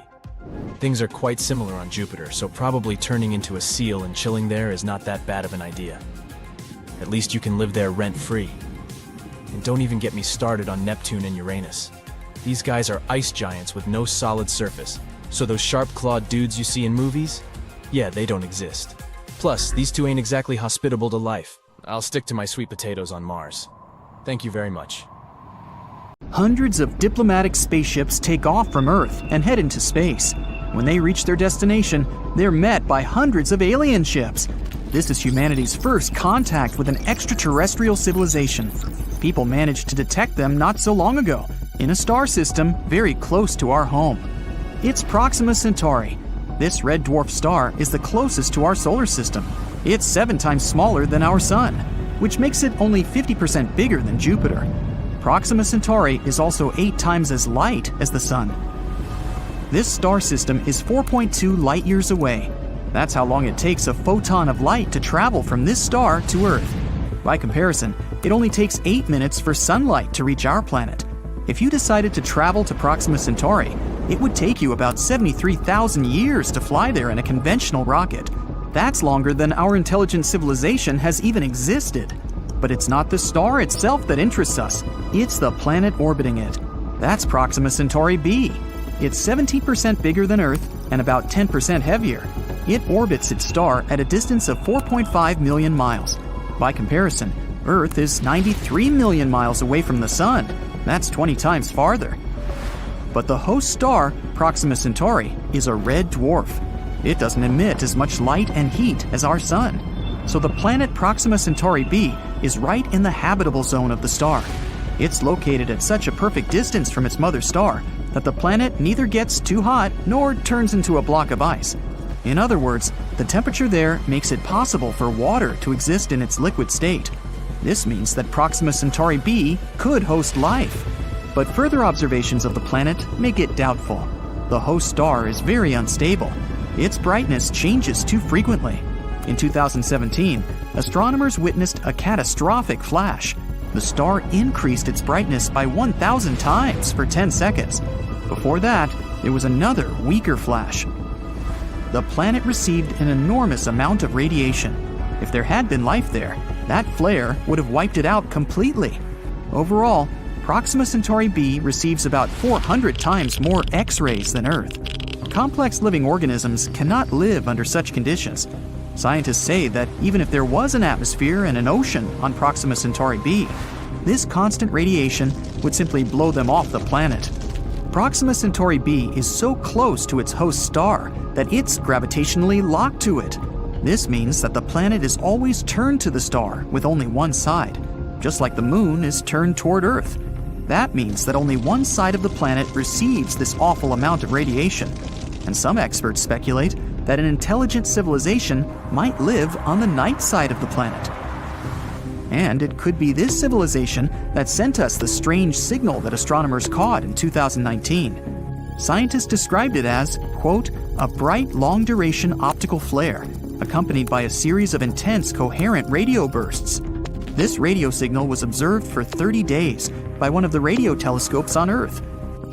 Things are quite similar on Jupiter, so probably turning into a seal and chilling there is not that bad of an idea. At least you can live there rent-free. And don't even get me started on Neptune and Uranus. These guys are ice giants with no solid surface, so those sharp-clawed dudes you see in movies? Yeah, they don't exist. Plus, these two ain't exactly hospitable to life. I'll stick to my sweet potatoes on Mars. Thank you very much. Hundreds of diplomatic spaceships take off from Earth and head into space. When they reach their destination, they're met by hundreds of alien ships. This is humanity's first contact with an extraterrestrial civilization. People managed to detect them not so long ago, in a star system very close to our home. It's Proxima Centauri. This red dwarf star is the closest to our solar system. It's 7 times smaller than our Sun, which makes it only 50% bigger than Jupiter. Proxima Centauri is also 8 times as light as the Sun. This star system is 4.2 light years away. That's how long it takes a photon of light to travel from this star to Earth. By comparison, it only takes 8 minutes for sunlight to reach our planet. If you decided to travel to Proxima Centauri, it would take you about 73,000 years to fly there in a conventional rocket. That's longer than our intelligent civilization has even existed. But it's not the star itself that interests us, it's the planet orbiting it. That's Proxima Centauri b. It's 17% bigger than Earth and about 10% heavier. It orbits its star at a distance of 4.5 million miles. By comparison, Earth is 93 million miles away from the Sun. That's 20 times farther. But the host star, Proxima Centauri, is a red dwarf. It doesn't emit as much light and heat as our Sun. So the planet Proxima Centauri b is right in the habitable zone of the star. It's located at such a perfect distance from its mother star that the planet neither gets too hot nor turns into a block of ice. In other words, the temperature there makes it possible for water to exist in its liquid state. This means that Proxima Centauri b could host life. But further observations of the planet make it doubtful. The host star is very unstable. Its brightness changes too frequently. In 2017, astronomers witnessed a catastrophic flash. The star increased its brightness by 1,000 times for 10 seconds. Before that, there was another weaker flash. The planet received an enormous amount of radiation. If there had been life there, that flare would have wiped it out completely. Overall, Proxima Centauri b receives about 400 times more X-rays than Earth. Complex living organisms cannot live under such conditions. Scientists say that even if there was an atmosphere and an ocean on Proxima Centauri b, this constant radiation would simply blow them off the planet. Proxima Centauri b is so close to its host star that it's gravitationally locked to it. This means that the planet is always turned to the star with only one side, just like the moon is turned toward Earth. That means that only one side of the planet receives this awful amount of radiation, and some experts speculate that an intelligent civilization might live on the night side of the planet. And it could be this civilization that sent us the strange signal that astronomers caught in 2019. Scientists described it as, quote, a bright long-duration optical flare, accompanied by a series of intense coherent radio bursts. This radio signal was observed for 30 days by one of the radio telescopes on Earth.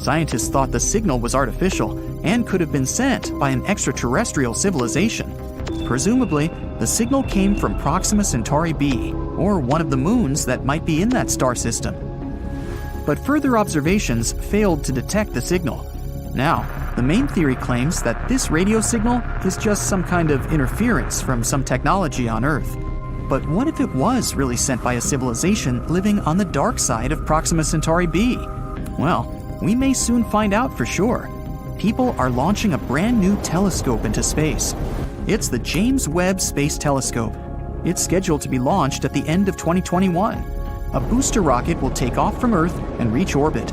Scientists thought the signal was artificial and could have been sent by an extraterrestrial civilization. Presumably, the signal came from Proxima Centauri b, or one of the moons that might be in that star system. But further observations failed to detect the signal. Now, the main theory claims that this radio signal is just some kind of interference from some technology on Earth. But what if it was really sent by a civilization living on the dark side of Proxima Centauri b? Well, we may soon find out for sure. People are launching a brand new telescope into space. It's the James Webb Space Telescope. It's scheduled to be launched at the end of 2021. A booster rocket will take off from Earth and reach orbit.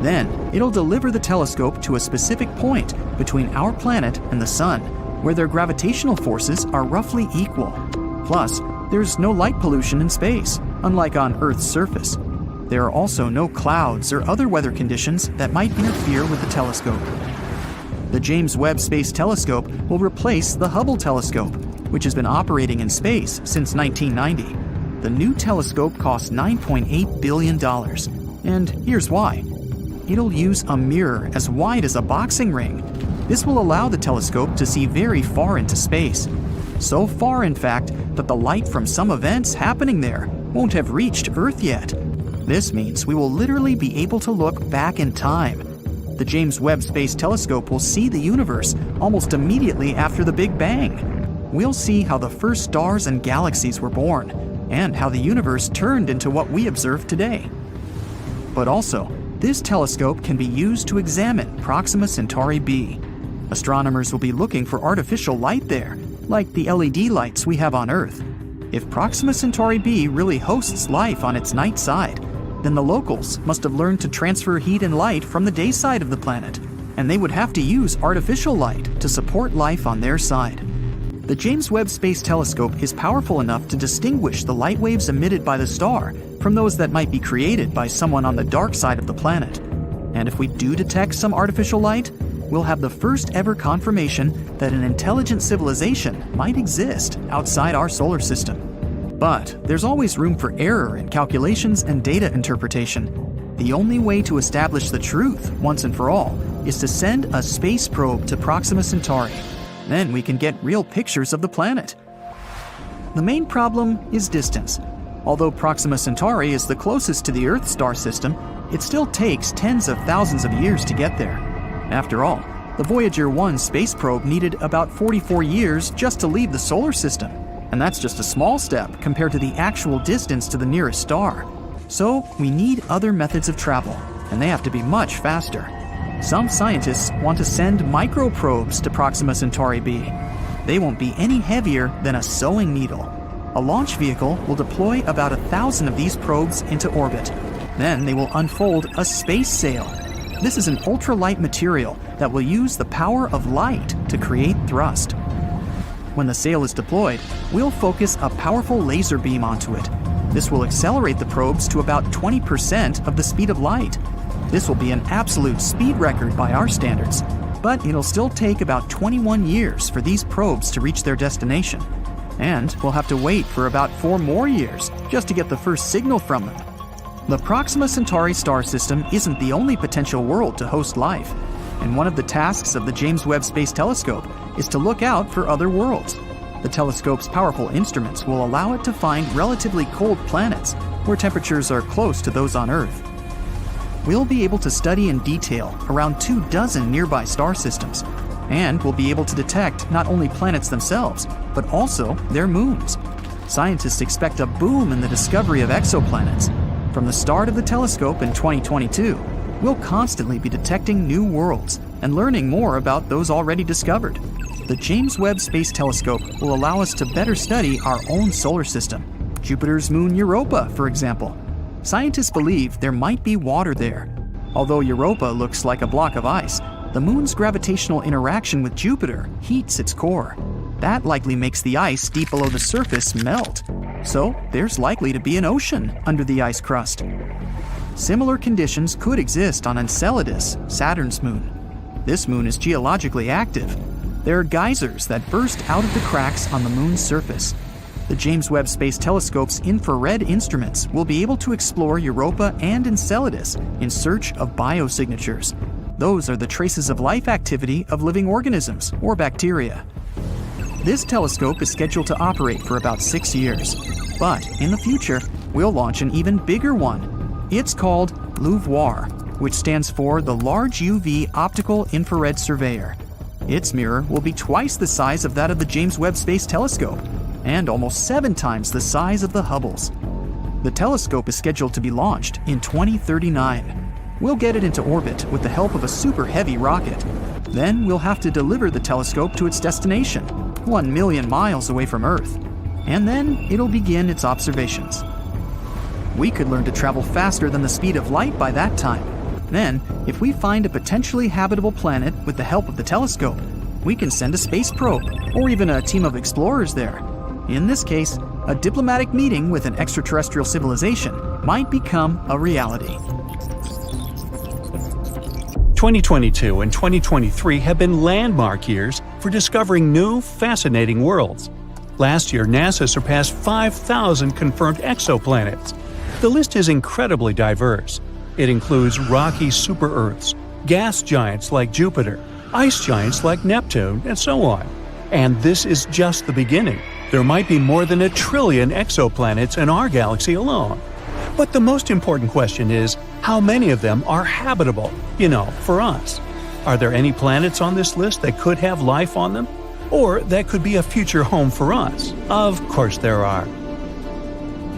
Then, it'll deliver the telescope to a specific point between our planet and the Sun, where their gravitational forces are roughly equal. Plus, there's no light pollution in space, unlike on Earth's surface. There are also no clouds or other weather conditions that might interfere with the telescope. The James Webb Space Telescope will replace the Hubble telescope, which has been operating in space since 1990. The new telescope costs $9.8 billion. And here's why. It'll use a mirror as wide as a boxing ring. This will allow the telescope to see very far into space. So far, in fact, that the light from some events happening there won't have reached Earth yet. This means we will literally be able to look back in time. The James Webb Space Telescope will see the universe almost immediately after the Big Bang. We'll see how the first stars and galaxies were born, and how the universe turned into what we observe today. But also, this telescope can be used to examine Proxima Centauri b. Astronomers will be looking for artificial light there, like the LED lights we have on Earth. If Proxima Centauri b really hosts life on its night side, then the locals must have learned to transfer heat and light from the day side of the planet, and they would have to use artificial light to support life on their side. The James Webb Space Telescope is powerful enough to distinguish the light waves emitted by the star from those that might be created by someone on the dark side of the planet. And if we do detect some artificial light, we'll have the first ever confirmation that an intelligent civilization might exist outside our solar system. But there's always room for error in calculations and data interpretation. The only way to establish the truth once and for all is to send a space probe to Proxima Centauri. Then we can get real pictures of the planet. The main problem is distance. Although Proxima Centauri is the closest to the Earth star system, it still takes tens of thousands of years to get there. After all, the Voyager 1 space probe needed about 44 years just to leave the solar system. And that's just a small step compared to the actual distance to the nearest star. So we need other methods of travel, and they have to be much faster. Some scientists want to send microprobes to Proxima Centauri b. They won't be any heavier than a sewing needle. A launch vehicle will deploy about 1,000 of these probes into orbit. Then they will unfold a space sail. This is an ultralight material that will use the power of light to create thrust. When the sail is deployed, we'll focus a powerful laser beam onto it. This will accelerate the probes to about 20% of the speed of light. This will be an absolute speed record by our standards, but it'll still take about 21 years for these probes to reach their destination. And we'll have to wait for about 4 more years just to get the first signal from them. The Proxima Centauri star system isn't the only potential world to host life, and one of the tasks of the James Webb Space Telescope is to look out for other worlds. The telescope's powerful instruments will allow it to find relatively cold planets where temperatures are close to those on Earth. We'll be able to study in detail around 24 nearby star systems, and we'll be able to detect not only planets themselves, but also their moons. Scientists expect a boom in the discovery of exoplanets. From the start of the telescope in 2022, we'll constantly be detecting new worlds and learning more about those already discovered. The James Webb Space Telescope will allow us to better study our own solar system. Jupiter's moon Europa, for example. Scientists believe there might be water there. Although Europa looks like a block of ice, the moon's gravitational interaction with Jupiter heats its core. That likely makes the ice deep below the surface melt. So there's likely to be an ocean under the ice crust. Similar conditions could exist on Enceladus, Saturn's moon. This moon is geologically active. There are geysers that burst out of the cracks on the moon's surface. The James Webb Space Telescope's infrared instruments will be able to explore Europa and Enceladus in search of biosignatures. Those are the traces of life activity of living organisms or bacteria. This telescope is scheduled to operate for about 6 years, but in the future, we'll launch an even bigger one. It's called LUVOIR, which stands for the Large UV Optical Infrared Surveyor. Its mirror will be twice the size of that of the James Webb Space Telescope, and almost 7 times the size of the Hubble's. The telescope is scheduled to be launched in 2039. We'll get it into orbit with the help of a super heavy rocket. Then we'll have to deliver the telescope to its destination, 1 million miles away from Earth. And then it'll begin its observations. We could learn to travel faster than the speed of light by that time. Then, if we find a potentially habitable planet with the help of the telescope, we can send a space probe, or even a team of explorers there. In this case, a diplomatic meeting with an extraterrestrial civilization might become a reality. 2022 and 2023 have been landmark years for discovering new, fascinating worlds. Last year, NASA surpassed 5,000 confirmed exoplanets. The list is incredibly diverse. It includes rocky super-Earths, gas giants like Jupiter, ice giants like Neptune, and so on. And this is just the beginning. There might be more than 1 trillion exoplanets in our galaxy alone. But the most important question is, how many of them are habitable, for us? Are there any planets on this list that could have life on them? Or that could be a future home for us? Of course there are.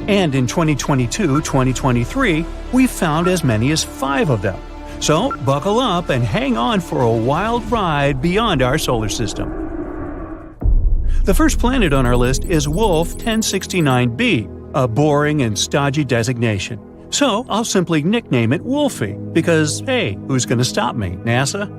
And in 2022-2023, we found as many as 5 of them. So buckle up and hang on for a wild ride beyond our solar system. The first planet on our list is Wolf 1069b, a boring and stodgy designation. So I'll simply nickname it Wolfie, because hey, who's going to stop me, NASA?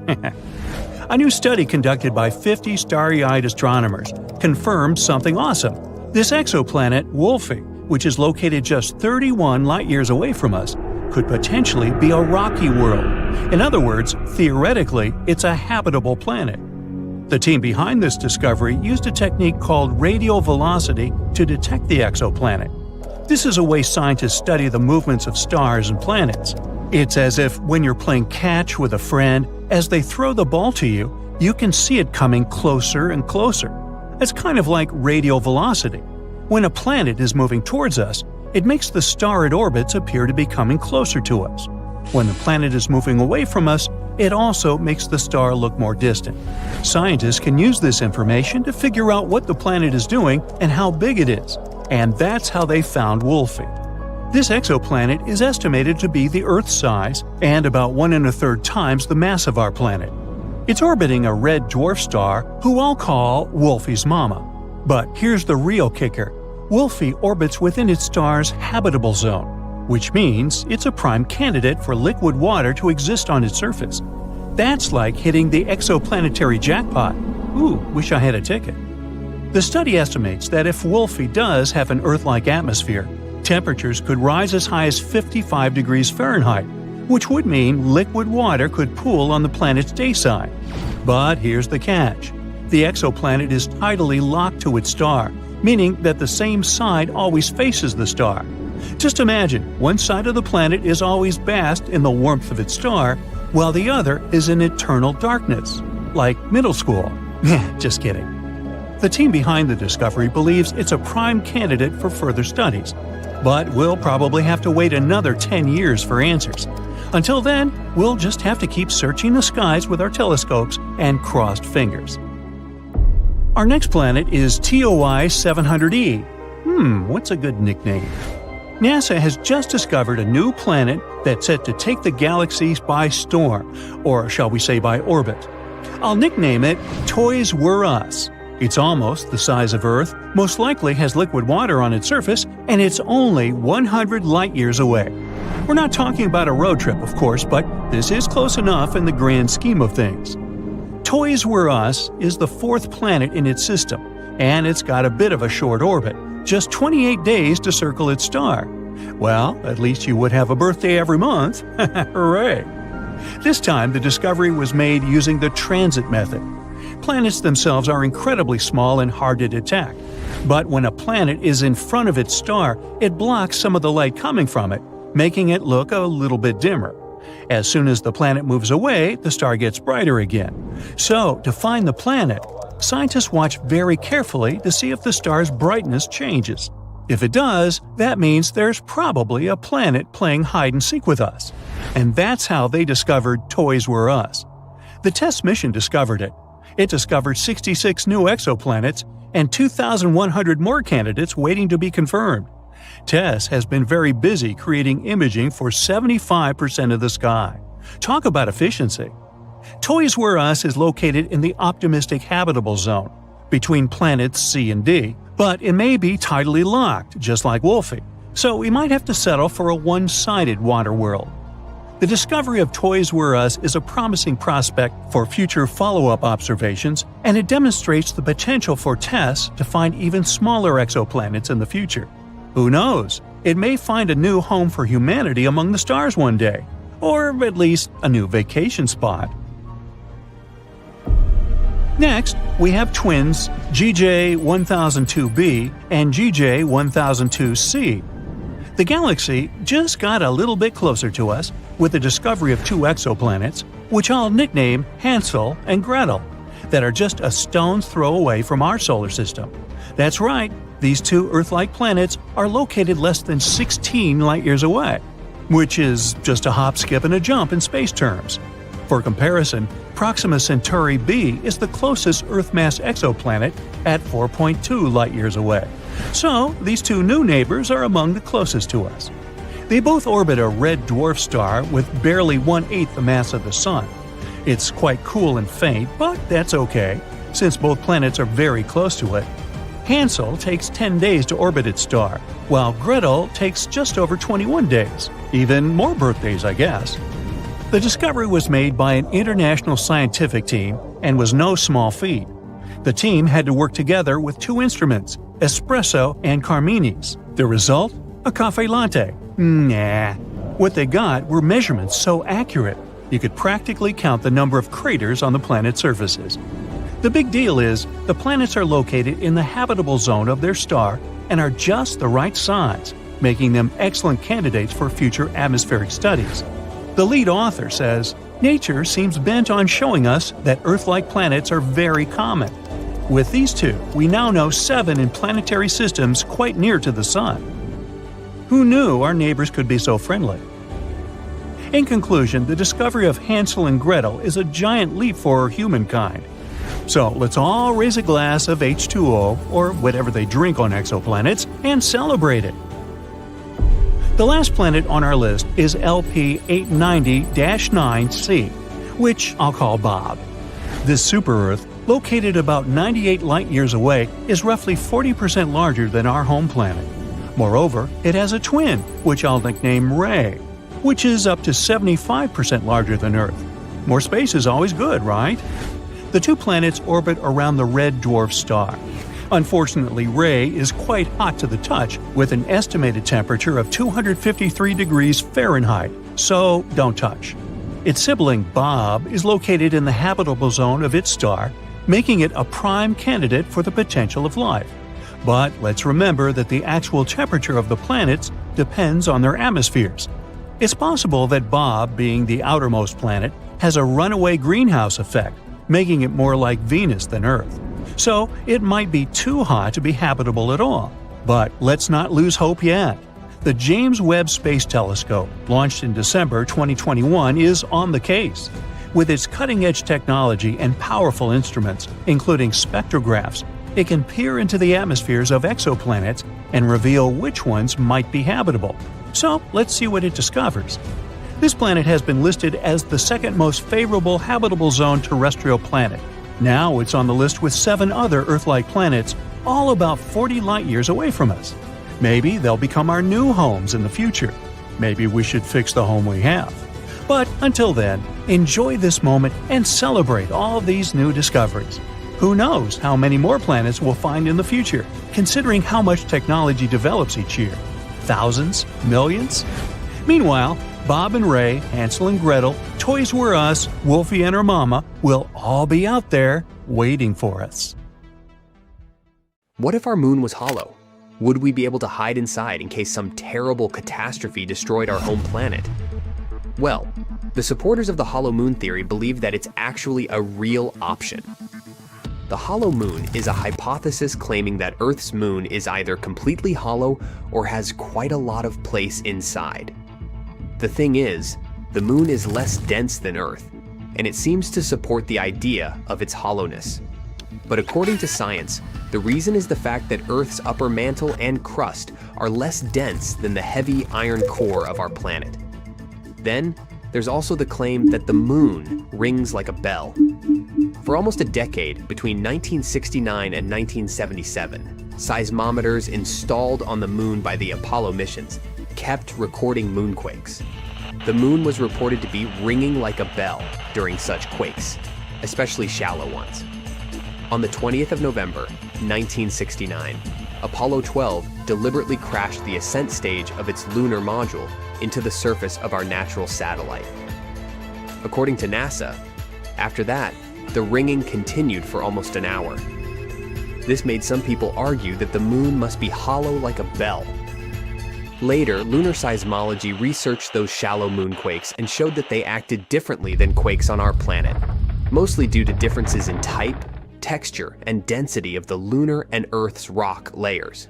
A new study conducted by 50 starry-eyed astronomers confirmed something awesome. This exoplanet, Wolfie, which is located just 31 light-years away from us, could potentially be a rocky world. In other words, theoretically, it's a habitable planet. The team behind this discovery used a technique called radial velocity to detect the exoplanet. This is a way scientists study the movements of stars and planets. It's as if when you're playing catch with a friend, as they throw the ball to you, you can see it coming closer and closer. It's kind of like radial velocity. When a planet is moving towards us, it makes the star it orbits appear to be coming closer to us. When the planet is moving away from us, it also makes the star look more distant. Scientists can use this information to figure out what the planet is doing and how big it is. And that's how they found Wolfie. This exoplanet is estimated to be the Earth's size and about 1 1/3 times the mass of our planet. It's orbiting a red dwarf star who I'll call Wolfie's mama. But here's the real kicker. Wolfie orbits within its star's habitable zone, which means it's a prime candidate for liquid water to exist on its surface. That's like hitting the exoplanetary jackpot. Ooh, wish I had a ticket. The study estimates that if Wolfie does have an Earth-like atmosphere, temperatures could rise as high as 55 degrees Fahrenheit, which would mean liquid water could pool on the planet's day side. But here's the catch. The exoplanet is tidally locked to its star, meaning that the same side always faces the star. Just imagine, one side of the planet is always basked in the warmth of its star, while the other is in eternal darkness. Like middle school. Just kidding. The team behind the discovery believes it's a prime candidate for further studies, but we'll probably have to wait another 10 years for answers. Until then, we'll just have to keep searching the skies with our telescopes and crossed fingers. Our next planet is TOI 700e. What's a good nickname? NASA has just discovered a new planet that's set to take the galaxies by storm, or shall we say by orbit. I'll nickname it Toys Were Us. It's almost the size of Earth, most likely has liquid water on its surface, and it's only 100 light-years away. We're not talking about a road trip, of course, but this is close enough in the grand scheme of things. Toys Were Us is the 4th planet in its system, and it's got a bit of a short orbit, just 28 days to circle its star. Well, at least you would have a birthday every month. Hooray! This time, the discovery was made using the transit method. Planets themselves are incredibly small and hard to detect, but when a planet is in front of its star, it blocks some of the light coming from it, making it look a little bit dimmer. As soon as the planet moves away, the star gets brighter again. So, to find the planet, scientists watch very carefully to see if the star's brightness changes. If it does, that means there's probably a planet playing hide-and-seek with us. And that's how they discovered Toys Were Us. The TESS mission discovered it. It discovered 66 new exoplanets and 2,100 more candidates waiting to be confirmed. TESS has been very busy creating imaging for 75% of the sky. Talk about efficiency. Toys Were Us is located in the optimistic habitable zone, between planets C and D, but it may be tidally locked, just like Wolfie, so we might have to settle for a one-sided water world. The discovery of Toys Were Us is a promising prospect for future follow-up observations, and it demonstrates the potential for TESS to find even smaller exoplanets in the future. Who knows? It may find a new home for humanity among the stars one day, or at least a new vacation spot. Next, we have twins GJ1002b and GJ1002c. The galaxy just got a little bit closer to us with the discovery of two exoplanets, which I'll nickname Hansel and Gretel, that are just a stone's throw away from our solar system. That's right, these two Earth-like planets are located less than 16 light-years away, which is just a hop, skip, and a jump in space terms. For comparison, Proxima Centauri b is the closest Earth-mass exoplanet at 4.2 light-years away. So, these two new neighbors are among the closest to us. They both orbit a red dwarf star with barely 1/8 the mass of the Sun. It's quite cool and faint, but that's okay, since both planets are very close to it. Hansel takes 10 days to orbit its star, while Gretel takes just over 21 days. Even more birthdays, I guess. The discovery was made by an international scientific team and was no small feat. The team had to work together with two instruments, espresso and Carmini's. The result? A cafe latte. Nah. What they got were measurements so accurate, you could practically count the number of craters on the planet's surfaces. The big deal is, the planets are located in the habitable zone of their star and are just the right size, making them excellent candidates for future atmospheric studies. The lead author says, "Nature seems bent on showing us that Earth-like planets are very common. With these two, we now know 7 in planetary systems quite near to the Sun." Who knew our neighbors could be so friendly? In conclusion, the discovery of Hansel and Gretel is a giant leap for humankind. So let's all raise a glass of H2O, or whatever they drink on exoplanets, and celebrate it. The last planet on our list is LP890-9c, which I'll call Bob. This super-Earth, located about 98 light-years away, is roughly 40% larger than our home planet. Moreover, it has a twin, which I'll nickname Ray, which is up to 75% larger than Earth. More space is always good, right? The two planets orbit around the red dwarf star. Unfortunately, Ray is quite hot to the touch, with an estimated temperature of 253 degrees Fahrenheit, so don't touch. Its sibling, Bob, is located in the habitable zone of its star, making it a prime candidate for the potential of life. But let's remember that the actual temperature of the planets depends on their atmospheres. It's possible that Bob, being the outermost planet, has a runaway greenhouse effect, making it more like Venus than Earth. So it might be too hot to be habitable at all. But let's not lose hope yet. The James Webb Space Telescope, launched in December 2021, is on the case. With its cutting-edge technology and powerful instruments, including spectrographs, it can peer into the atmospheres of exoplanets and reveal which ones might be habitable. So let's see what it discovers. This planet has been listed as the second most favorable habitable zone terrestrial planet. Now it's on the list with 7 other Earth-like planets, all about 40 light-years away from us. Maybe they'll become our new homes in the future. Maybe we should fix the home we have. But until then, enjoy this moment and celebrate all these new discoveries. Who knows how many more planets we'll find in the future, considering how much technology develops each year? Thousands? Millions? Meanwhile, Bob and Ray, Hansel and Gretel, Toys Were Us, Wolfie and her mama will all be out there waiting for us. What if our moon was hollow? Would we be able to hide inside in case some terrible catastrophe destroyed our home planet? Well, The supporters of the hollow moon theory believe that it's actually a real option. The hollow moon is a hypothesis claiming that Earth's moon is either completely hollow or has quite a lot of place inside. The thing is, the moon is less dense than Earth, and it seems to support the idea of its hollowness. But according to science, the reason is the fact that Earth's upper mantle and crust are less dense than the heavy iron core of our planet. Then, there's also the claim that the moon rings like a bell. For almost a decade, between 1969 and 1977, seismometers installed on the moon by the Apollo missions kept recording moonquakes. The moon was reported to be ringing like a bell during such quakes, especially shallow ones. On the 20th of November, 1969, Apollo 12 deliberately crashed the ascent stage of its lunar module into the surface of our natural satellite. According to NASA, after that, the ringing continued for almost an hour. This made some people argue that the moon must be hollow like a bell. Later, lunar seismology researched those shallow moonquakes and showed that they acted differently than quakes on our planet, mostly due to differences in type, texture, and density of the lunar and Earth's rock layers.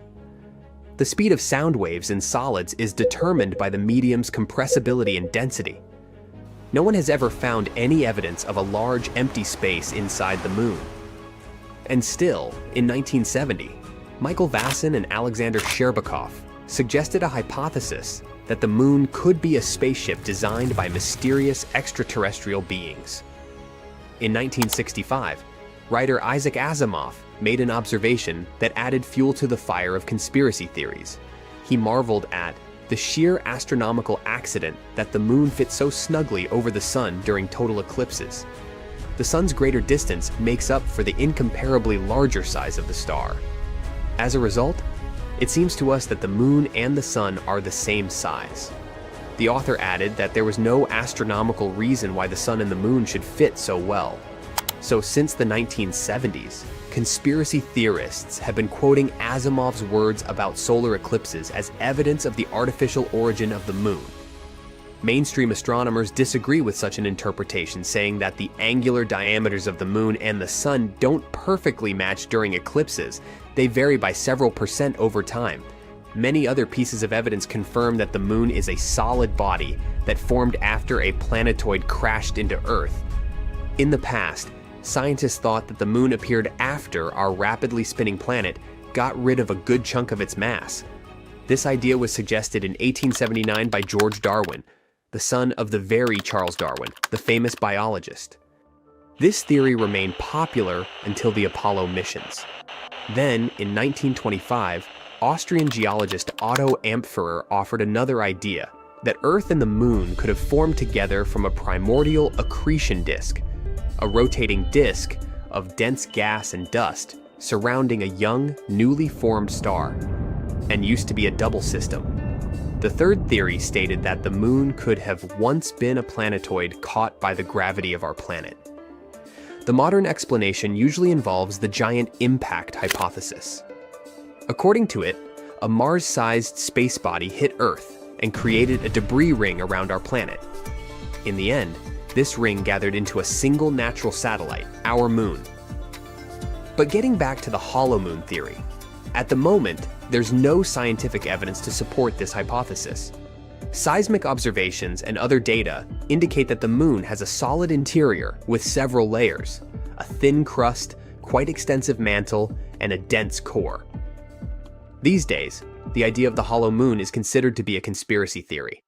The speed of sound waves in solids is determined by the medium's compressibility and density. No one has ever found any evidence of a large empty space inside the moon. And still, in 1970, Michael Vasson and Alexander Sherbakov suggested a hypothesis that the moon could be a spaceship designed by mysterious extraterrestrial beings. In 1965, writer Isaac Asimov made an observation that added fuel to the fire of conspiracy theories. He marveled at the sheer astronomical accident that the moon fits so snugly over the sun during total eclipses. The sun's greater distance makes up for the incomparably larger size of the star. As a result, it seems to us that the moon and the sun are the same size. The author added that there was no astronomical reason why the sun and the moon should fit so well. So since the 1970s, conspiracy theorists have been quoting Asimov's words about solar eclipses as evidence of the artificial origin of the moon. Mainstream astronomers disagree with such an interpretation, saying that the angular diameters of the moon and the sun don't perfectly match during eclipses. They vary by several percent over time. Many other pieces of evidence confirm that the moon is a solid body that formed after a planetoid crashed into Earth. In the past, scientists thought that the moon appeared after our rapidly spinning planet got rid of a good chunk of its mass. This idea was suggested in 1879 by George Darwin, the son of the very Charles Darwin, the famous biologist. This theory remained popular until the Apollo missions. Then, in 1925, Austrian geologist Otto Ampferer offered another idea, that Earth and the moon could have formed together from a primordial accretion disk, a rotating disk of dense gas and dust surrounding a young, newly formed star, and used to be a double system. The third theory stated that the moon could have once been a planetoid caught by the gravity of our planet. The modern explanation usually involves the giant impact hypothesis. According to it, a Mars-sized space body hit Earth and created a debris ring around our planet. In the end, this ring gathered into a single natural satellite, our moon. But getting back to the hollow moon theory, at the moment, there's no scientific evidence to support this hypothesis. Seismic observations and other data indicate that the moon has a solid interior with several layers, a thin crust, quite extensive mantle, and a dense core. These days, the idea of the hollow moon is considered to be a conspiracy theory.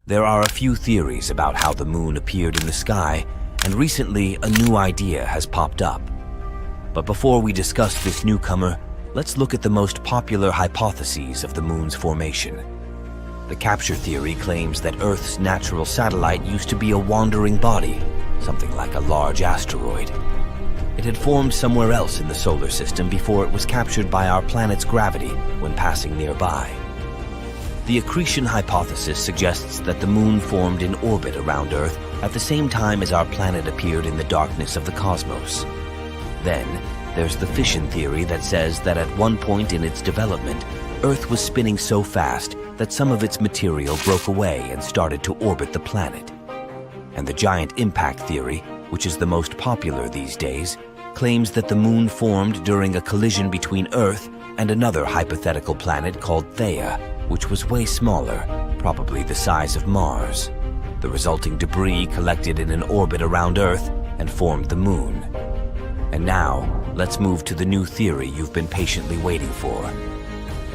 There are a few theories about how the moon appeared in the sky, and recently a new idea has popped up. But before we discuss this newcomer, let's look at the most popular hypotheses of the moon's formation. The capture theory claims that Earth's natural satellite used to be a wandering body, something like a large asteroid. It had formed somewhere else in the solar system before it was captured by our planet's gravity when passing nearby. The accretion hypothesis suggests that the moon formed in orbit around Earth at the same time as our planet appeared in the darkness of the cosmos. Then, there's the fission theory that says that at one point in its development, Earth was spinning so fast that some of its material broke away and started to orbit the planet. And the giant impact theory, which is the most popular these days, claims that the moon formed during a collision between Earth and another hypothetical planet called Theia, which was way smaller, probably the size of Mars. The resulting debris collected in an orbit around Earth and formed the moon. And now, let's move to the new theory you've been patiently waiting for.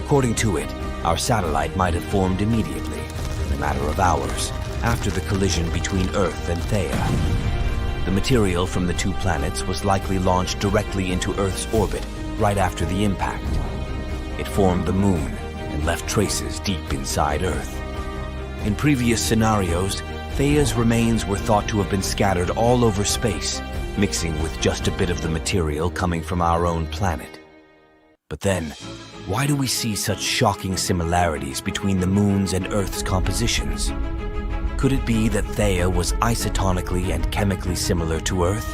According to it, our satellite might have formed immediately, in a matter of hours, after the collision between Earth and Theia. The material from the two planets was likely launched directly into Earth's orbit right after the impact. It formed the moon and left traces deep inside Earth. In previous scenarios, Theia's remains were thought to have been scattered all over space, mixing with just a bit of the material coming from our own planet. But then, why do we see such shocking similarities between the moon's and Earth's compositions? Could it be that Theia was isotonically and chemically similar to Earth?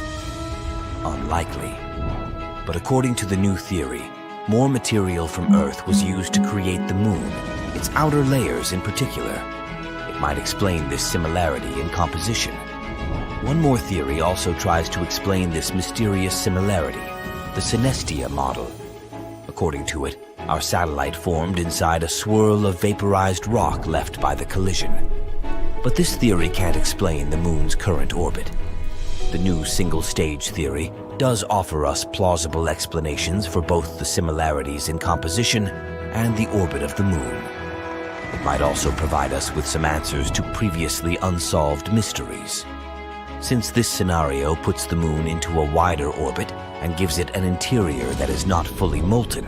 Unlikely. But according to the new theory, more material from Earth was used to create the moon, its outer layers in particular. It might explain this similarity in composition. One more theory also tries to explain this mysterious similarity, the synestia model. According to it, our satellite formed inside a swirl of vaporized rock left by the collision. But this theory can't explain the moon's current orbit. The new single-stage theory does offer us plausible explanations for both the similarities in composition and the orbit of the moon. It might also provide us with some answers to previously unsolved mysteries. Since this scenario puts the moon into a wider orbit and gives it an interior that is not fully molten,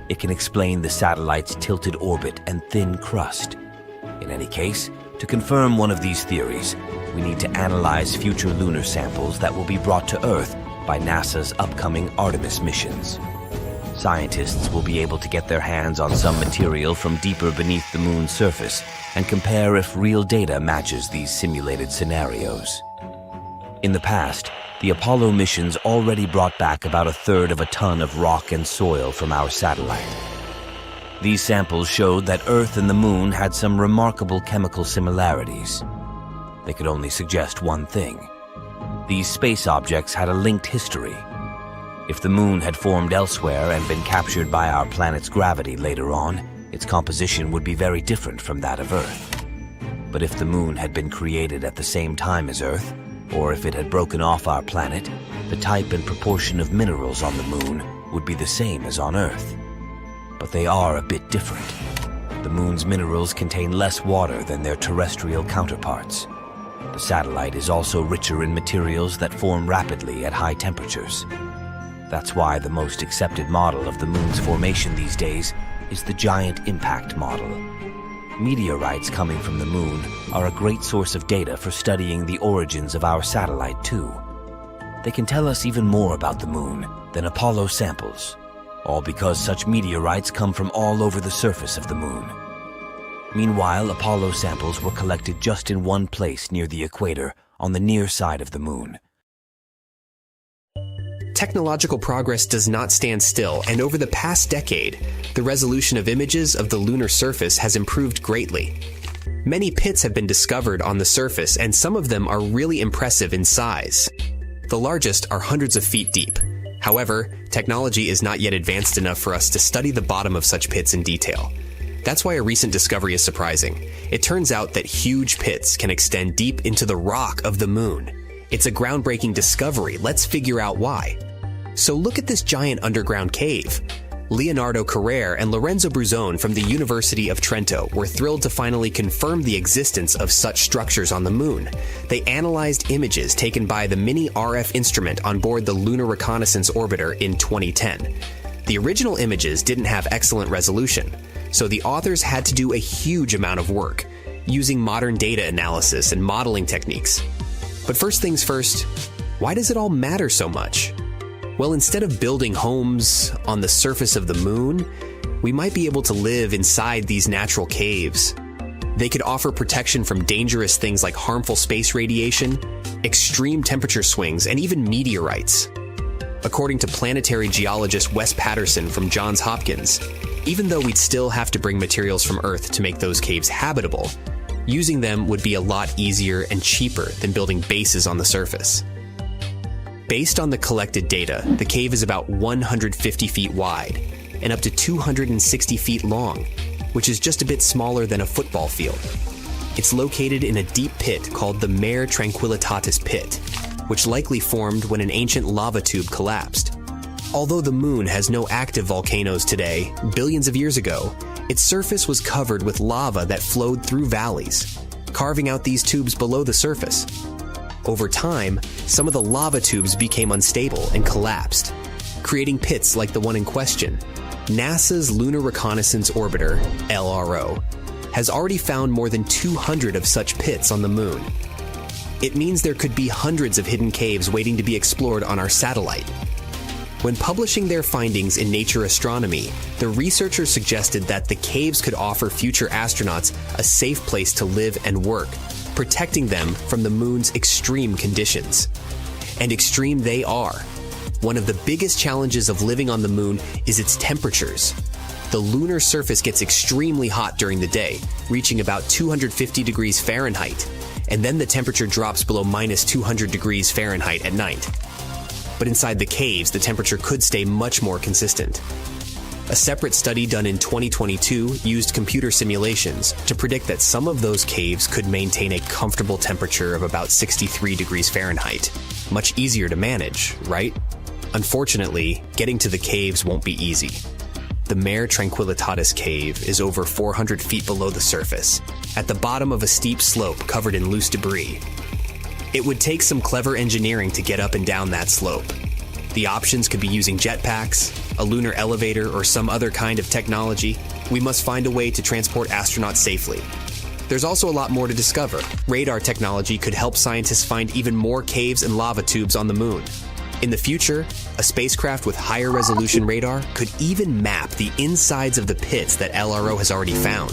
it can explain the satellite's tilted orbit and thin crust. In any case, to confirm one of these theories, we need to analyze future lunar samples that will be brought to Earth by NASA's upcoming Artemis missions. Scientists will be able to get their hands on some material from deeper beneath the moon's surface and compare if real data matches these simulated scenarios. In the past, the Apollo missions already brought back about 1/3 of a ton of rock and soil from our satellite. These samples showed that Earth and the moon had some remarkable chemical similarities. They could only suggest one thing. These space objects had a linked history. If the moon had formed elsewhere and been captured by our planet's gravity later on, its composition would be very different from that of Earth. But if the moon had been created at the same time as Earth, or if it had broken off our planet, the type and proportion of minerals on the moon would be the same as on Earth. But they are a bit different. The moon's minerals contain less water than their terrestrial counterparts. The satellite is also richer in materials that form rapidly at high temperatures. That's why the most accepted model of the moon's formation these days is the giant impact model. Meteorites coming from the moon are a great source of data for studying the origins of our satellite too. They can tell us even more about the moon than Apollo samples, all because such meteorites come from all over the surface of the moon. Meanwhile, Apollo samples were collected just in one place near the equator, on the near side of the moon. Technological progress does not stand still, and over the past decade, the resolution of images of the lunar surface has improved greatly. Many pits have been discovered on the surface, and some of them are really impressive in size. The largest are hundreds of feet deep. However, technology is not yet advanced enough for us to study the bottom of such pits in detail. That's why a recent discovery is surprising. It turns out that huge pits can extend deep into the rock of the moon. It's a groundbreaking discovery. Let's figure out why. So look at this giant underground cave. Leonardo Carrere and Lorenzo Bruzone from the University of Trento were thrilled to finally confirm the existence of such structures on the moon. They analyzed images taken by the mini RF instrument on board the Lunar Reconnaissance Orbiter in 2010. The original images didn't have excellent resolution, so the authors had to do a huge amount of work, using modern data analysis and modeling techniques. But first things first, why does it all matter so much? Well, instead of building homes on the surface of the moon, we might be able to live inside these natural caves. They could offer protection from dangerous things like harmful space radiation, extreme temperature swings, and even meteorites. According to planetary geologist Wes Patterson from Johns Hopkins, even though we'd still have to bring materials from Earth to make those caves habitable, Using them would be a lot easier and cheaper than building bases on the surface. Based on the collected data, the cave is about 150 feet wide and up to 260 feet long, which is just a bit smaller than a football field. It's located in a deep pit called the Mare Tranquillitatis Pit, which likely formed when an ancient lava tube collapsed. Although the moon has no active volcanoes today, billions of years ago, its surface was covered with lava that flowed through valleys, carving out these tubes below the surface. Over time, some of the lava tubes became unstable and collapsed, creating pits like the one in question. NASA's Lunar Reconnaissance Orbiter, LRO, has already found more than 200 of such pits on the moon. It means there could be hundreds of hidden caves waiting to be explored on our satellite. When publishing their findings in Nature Astronomy, the researchers suggested that the caves could offer future astronauts a safe place to live and work, protecting them from the moon's extreme conditions. And extreme they are. One of the biggest challenges of living on the moon is its temperatures. The lunar surface gets extremely hot during the day, reaching about 250 degrees Fahrenheit, and then the temperature drops below minus 200 degrees Fahrenheit at night. But inside the caves, the temperature could stay much more consistent. A separate study done in 2022 used computer simulations to predict that some of those caves could maintain a comfortable temperature of about 63 degrees Fahrenheit. Much easier to manage, right? Unfortunately, getting to the caves won't be easy. The Mare Tranquillitatis Cave is over 400 feet below the surface, at the bottom of a steep slope covered in loose debris. It would take some clever engineering to get up and down that slope. The options could be using jetpacks, a lunar elevator, or some other kind of technology. We must find a way to transport astronauts safely. There's also a lot more to discover. Radar technology could help scientists find even more caves and lava tubes on the moon. In the future, a spacecraft with higher resolution radar could even map the insides of the pits that LRO has already found.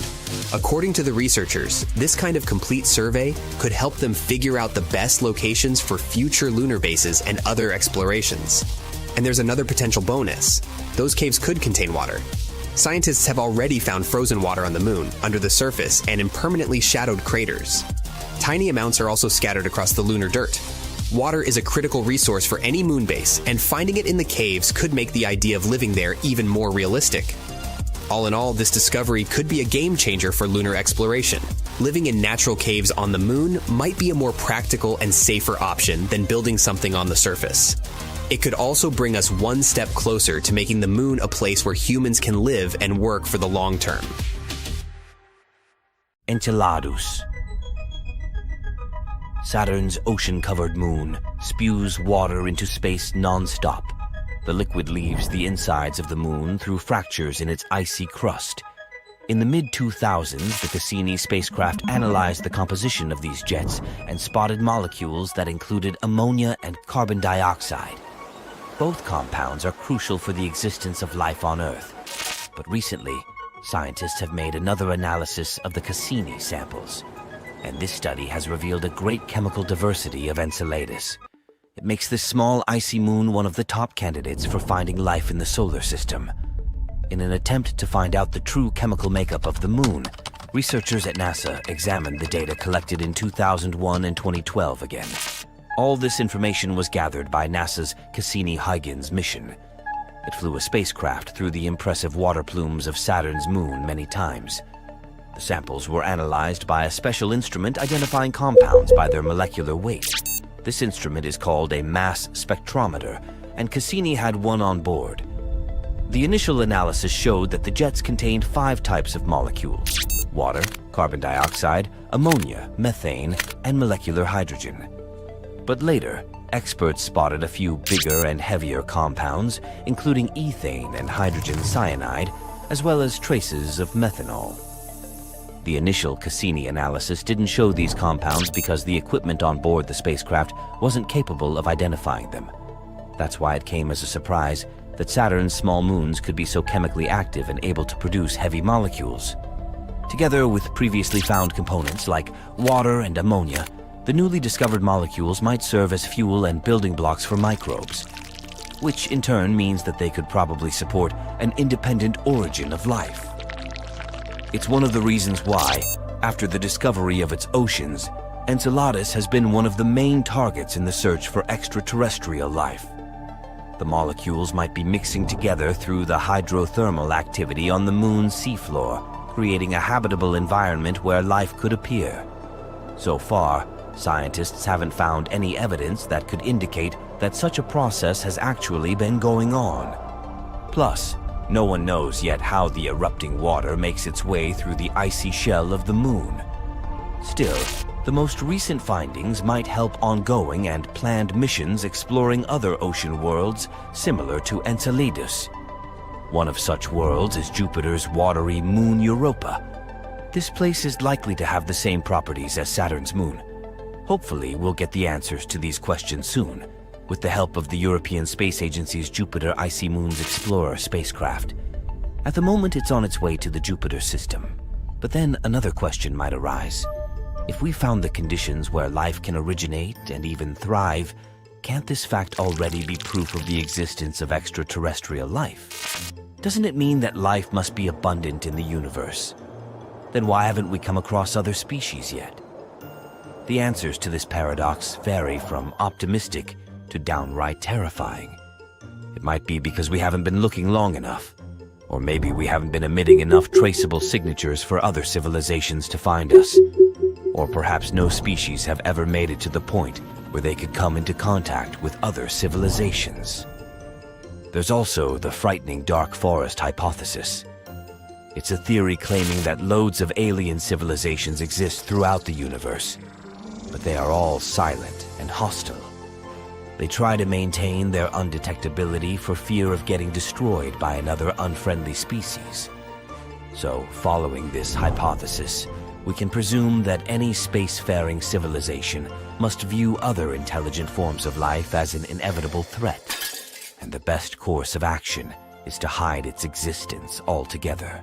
According to the researchers, this kind of complete survey could help them figure out the best locations for future lunar bases and other explorations. And there's another potential bonus. Those caves could contain water. Scientists have already found frozen water on the moon, under the surface, and in permanently shadowed craters. Tiny amounts are also scattered across the lunar dirt. Water is a critical resource for any moon base, and finding it in the caves could make the idea of living there even more realistic. All in all, this discovery could be a game changer for lunar exploration. Living in natural caves on the moon might be a more practical and safer option than building something on the surface. It could also bring us one step closer to making the moon a place where humans can live and work for the long term. Enceladus. Saturn's ocean-covered moon spews water into space non-stop. The liquid leaves the insides of the moon through fractures in its icy crust. In the mid-2000s, the Cassini spacecraft analyzed the composition of these jets and spotted molecules that included ammonia and carbon dioxide. Both compounds are crucial for the existence of life on Earth. But recently, scientists have made another analysis of the Cassini samples. And this study has revealed a great chemical diversity of Enceladus. It makes this small icy moon one of the top candidates for finding life in the solar system. In an attempt to find out the true chemical makeup of the moon, researchers at NASA examined the data collected in 2001 and 2012 again. All this information was gathered by NASA's Cassini-Huygens mission. It flew a spacecraft through the impressive water plumes of Saturn's moon many times. The samples were analyzed by a special instrument identifying compounds by their molecular weight. This instrument is called a mass spectrometer, and Cassini had one on board. The initial analysis showed that the jets contained 5 types of molecules: water, carbon dioxide, ammonia, methane, and molecular hydrogen. But later, experts spotted a few bigger and heavier compounds, including ethane and hydrogen cyanide, as well as traces of methanol. The initial Cassini analysis didn't show these compounds because the equipment on board the spacecraft wasn't capable of identifying them. That's why it came as a surprise that Saturn's small moons could be so chemically active and able to produce heavy molecules. Together with previously found components like water and ammonia, the newly discovered molecules might serve as fuel and building blocks for microbes, which in turn means that they could probably support an independent origin of life. It's one of the reasons why, After the discovery of its oceans, Enceladus has been one of the main targets in the search for extraterrestrial life. The molecules might be mixing together through the hydrothermal activity on the moon's seafloor, creating a habitable environment where life could appear. So far, scientists haven't found any evidence that could indicate that such a process has actually been going on. Plus, no one knows yet how the erupting water makes its way through the icy shell of the moon. Still, the most recent findings might help ongoing and planned missions exploring other ocean worlds similar to Enceladus. One of such worlds is Jupiter's watery moon Europa. This place is likely to have the same properties as Saturn's moon. Hopefully, we'll get the answers to these questions soon, with the help of the European Space Agency's Jupiter Icy Moons Explorer spacecraft. At the moment, it's on its way to the Jupiter system. But then another question might arise. If we found the conditions where life can originate and even thrive, can't this fact already be proof of the existence of extraterrestrial life? Doesn't it mean that life must be abundant in the universe? Then why haven't we come across other species yet? The answers to this paradox vary from optimistic to downright terrifying. It might be because we haven't been looking long enough, or maybe we haven't been emitting enough traceable signatures for other civilizations to find us. Or perhaps no species have ever made it to the point where they could come into contact with other civilizations. There's also the frightening dark forest hypothesis. It's a theory claiming that loads of alien civilizations exist throughout the universe, but they are all silent and hostile. They try to maintain their undetectability for fear of getting destroyed by another unfriendly species. So, following this hypothesis, we can presume that any spacefaring civilization must view other intelligent forms of life as an inevitable threat, and the best course of action is to hide its existence altogether.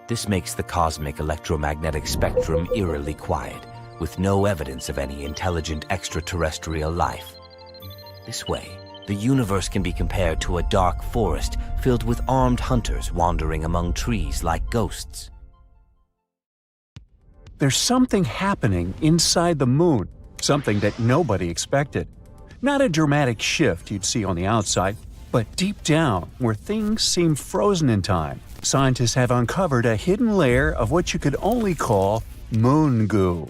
This makes the cosmic electromagnetic spectrum eerily quiet, with no evidence of any intelligent extraterrestrial life. This way, the universe can be compared to a dark forest filled with armed hunters wandering among trees like ghosts. There's something happening inside the moon, something that nobody expected. Not a dramatic shift you'd see on the outside, but deep down, where things seem frozen in time, scientists have uncovered a hidden layer of what you could only call moon goo.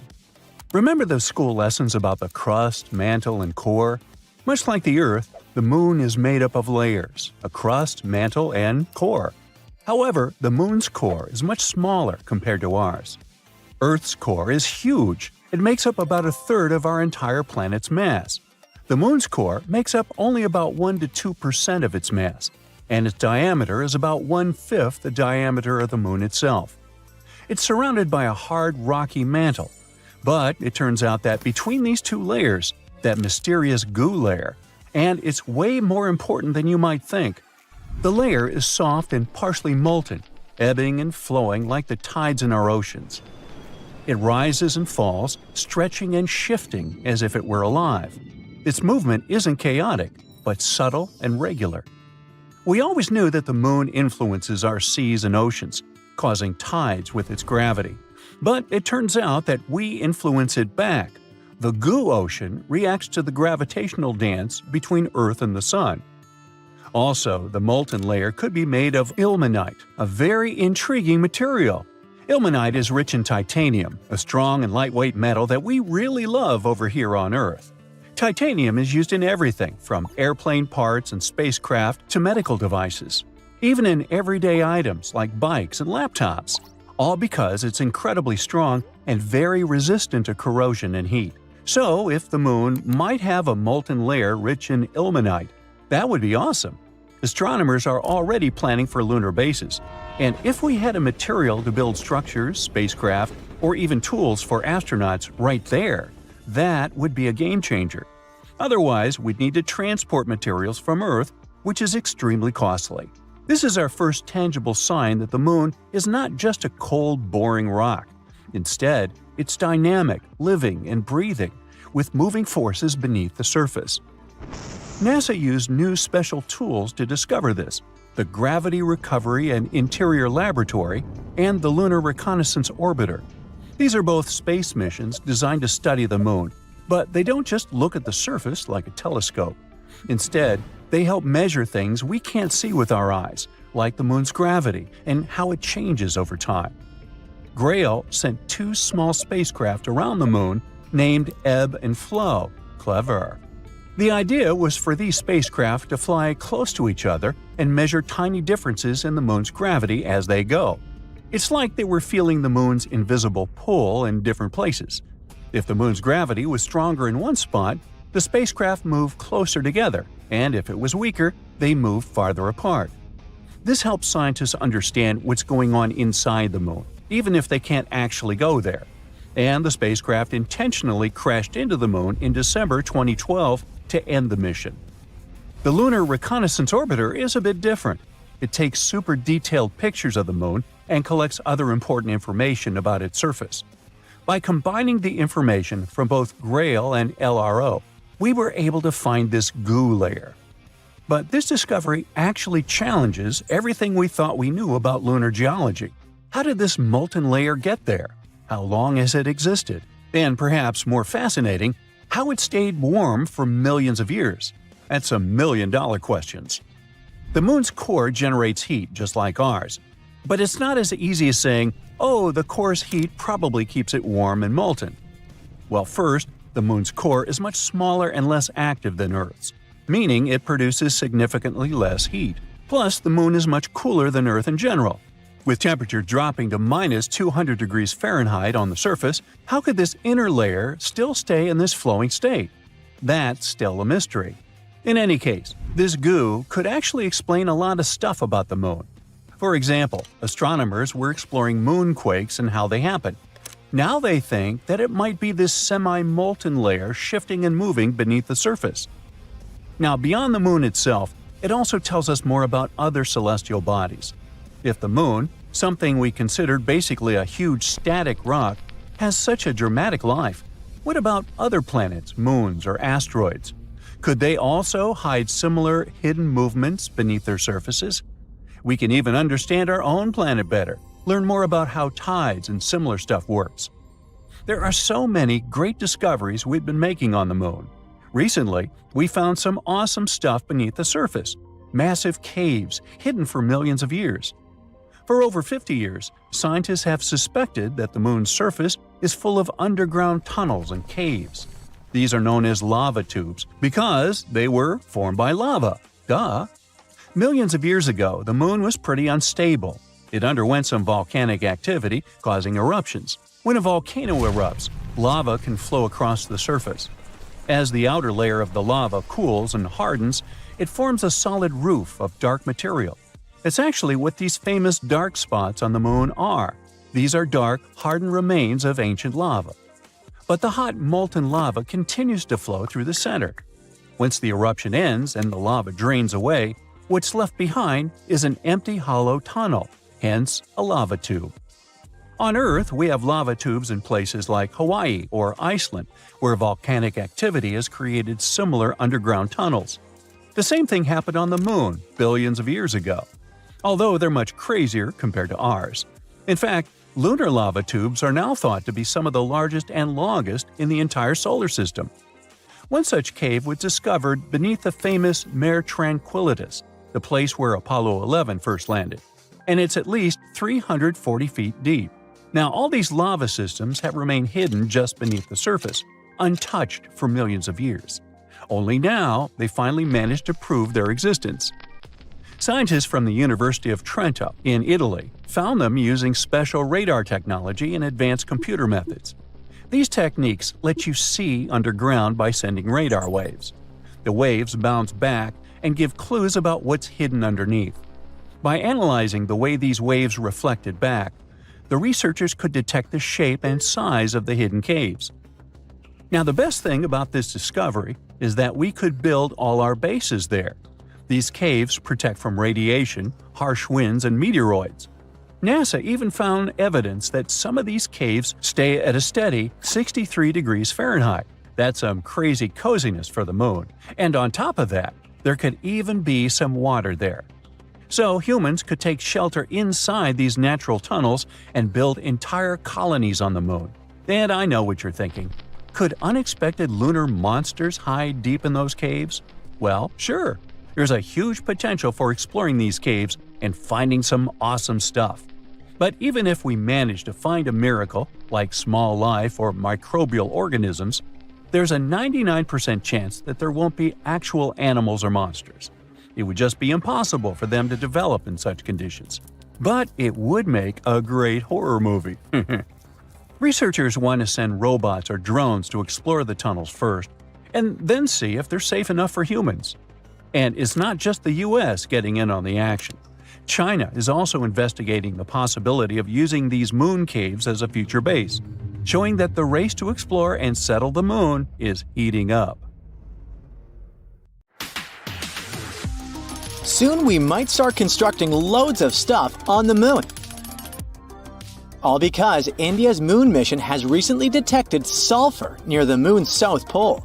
Remember those school lessons about the crust, mantle, and core? Much like the Earth, the moon is made up of layers, a crust, mantle, and core. However, the moon's core is much smaller compared to ours. Earth's core is huge. It makes up about a third of our entire planet's mass. The moon's core makes up only about 1 to 2% of its mass, and its diameter is about 1/5 the diameter of the moon itself. It's surrounded by a hard, rocky mantle, but it turns out that between these two layers, that mysterious goo layer, and it's way more important than you might think. The layer is soft and partially molten, ebbing and flowing like the tides in our oceans. It rises and falls, stretching and shifting as if it were alive. Its movement isn't chaotic, but subtle and regular. We always knew that the moon influences our seas and oceans, causing tides with its gravity. But it turns out that we influence it back. The goo ocean reacts to the gravitational dance between Earth and the Sun. Also, the molten layer could be made of ilmenite, a very intriguing material. Ilmenite is rich in titanium, a strong and lightweight metal that we really love over here on Earth. Titanium is used in everything from airplane parts and spacecraft to medical devices, even in everyday items like bikes and laptops, all because it's incredibly strong and very resistant to corrosion and heat. So, if the moon might have a molten layer rich in ilmenite, that would be awesome. Astronomers are already planning for lunar bases, and if we had a material to build structures, spacecraft, or even tools for astronauts right there, that would be a game changer. Otherwise, we'd need to transport materials from Earth, which is extremely costly. This is our first tangible sign that the moon is not just a cold, boring rock. Instead, it's dynamic, living, and breathing, with moving forces beneath the surface. NASA used new special tools to discover this. the Gravity Recovery and Interior Laboratory, and the Lunar Reconnaissance Orbiter. These are both space missions designed to study the Moon, but they don't just look at the surface like a telescope. Instead, they help measure things we can't see with our eyes, like the Moon's gravity and how it changes over time. Grail sent 2 small spacecraft around the Moon named Ebb and Flow. Clever. The idea was for these spacecraft to fly close to each other and measure tiny differences in the Moon's gravity as they go. It's like they were feeling the Moon's invisible pull in different places. If the Moon's gravity was stronger in one spot, the spacecraft moved closer together, and if it was weaker, they moved farther apart. This helps scientists understand what's going on inside the Moon, even if they can't actually go there. And the spacecraft intentionally crashed into the Moon in December 2012 to end the mission. The Lunar Reconnaissance Orbiter is a bit different. It takes super detailed pictures of the Moon and collects other important information about its surface. By combining the information from both Grail and LRO, we were able to find this goo layer. But this discovery actually challenges everything we thought we knew about lunar geology. How did this molten layer get there? How long has it existed? And perhaps more fascinating, how it stayed warm for millions of years? That's some million-dollar questions. The Moon's core generates heat just like ours. But it's not as easy as saying, oh, the core's heat probably keeps it warm and molten. Well, first, the Moon's core is much smaller and less active than Earth's, meaning it produces significantly less heat. Plus, the Moon is much cooler than Earth in general. With temperature dropping to minus 200 degrees Fahrenheit on the surface, how could this inner layer still stay in this flowing state? That's still a mystery. In any case, this goo could actually explain a lot of stuff about the Moon. For example, astronomers were exploring moonquakes and how they happen. Now they think that it might be this semi-molten layer shifting and moving beneath the surface. Now, beyond the Moon itself, it also tells us more about other celestial bodies. If the Moon, something we considered basically a huge static rock, has such a dramatic life, what about other planets, moons, or asteroids? Could they also hide similar hidden movements beneath their surfaces? We can even understand our own planet better, learn more about how tides and similar stuff works. There are so many great discoveries we've been making on the Moon. Recently, we found some awesome stuff beneath the surface, massive caves hidden for millions of years. For over 50 years, scientists have suspected that the Moon's surface is full of underground tunnels and caves. These are known as lava tubes because they were formed by lava. Duh! Millions of years ago, the Moon was pretty unstable. It underwent some volcanic activity, causing eruptions. When a volcano erupts, lava can flow across the surface. As the outer layer of the lava cools and hardens, it forms a solid roof of dark material. It's actually what these famous dark spots on the Moon are. These are dark, hardened remains of ancient lava. But the hot, molten lava continues to flow through the center. Once the eruption ends and the lava drains away, what's left behind is an empty hollow tunnel, hence a lava tube. On Earth, we have lava tubes in places like Hawaii or Iceland, where volcanic activity has created similar underground tunnels. The same thing happened on the Moon billions of years ago, although they're much crazier compared to ours. In fact, lunar lava tubes are now thought to be some of the largest and longest in the entire solar system. One such cave was discovered beneath the famous Mare Tranquillitatis, the place where Apollo 11 first landed, and it's at least 340 feet deep. Now, all these lava systems have remained hidden just beneath the surface, untouched for millions of years. Only now, they finally managed to prove their existence. Scientists from the University of Trento in Italy found them using special radar technology and advanced computer methods. These techniques let you see underground by sending radar waves. The waves bounce back and give clues about what's hidden underneath. By analyzing the way these waves reflected back, the researchers could detect the shape and size of the hidden caves. Now, the best thing about this discovery is that we could build all our bases there. These caves protect from radiation, harsh winds, and meteoroids. NASA even found evidence that some of these caves stay at a steady 63 degrees Fahrenheit. That's some crazy coziness for the Moon. And on top of that, there could even be some water there. So humans could take shelter inside these natural tunnels and build entire colonies on the moon. And I know what you're thinking. Could unexpected lunar monsters hide deep in those caves? Well, sure. There's a huge potential for exploring these caves and finding some awesome stuff. But even if we manage to find a miracle, like small life or microbial organisms, there's a 99% chance that there won't be actual animals or monsters. It would just be impossible for them to develop in such conditions. But it would make a great horror movie. Researchers want to send robots or drones to explore the tunnels first, and then see if they're safe enough for humans. And it's not just the US getting in on the action. China is also investigating the possibility of using these moon caves as a future base, showing that the race to explore and settle the moon is heating up. Soon we might start constructing loads of stuff on the moon. All because India's moon mission has recently detected sulfur near the moon's south pole.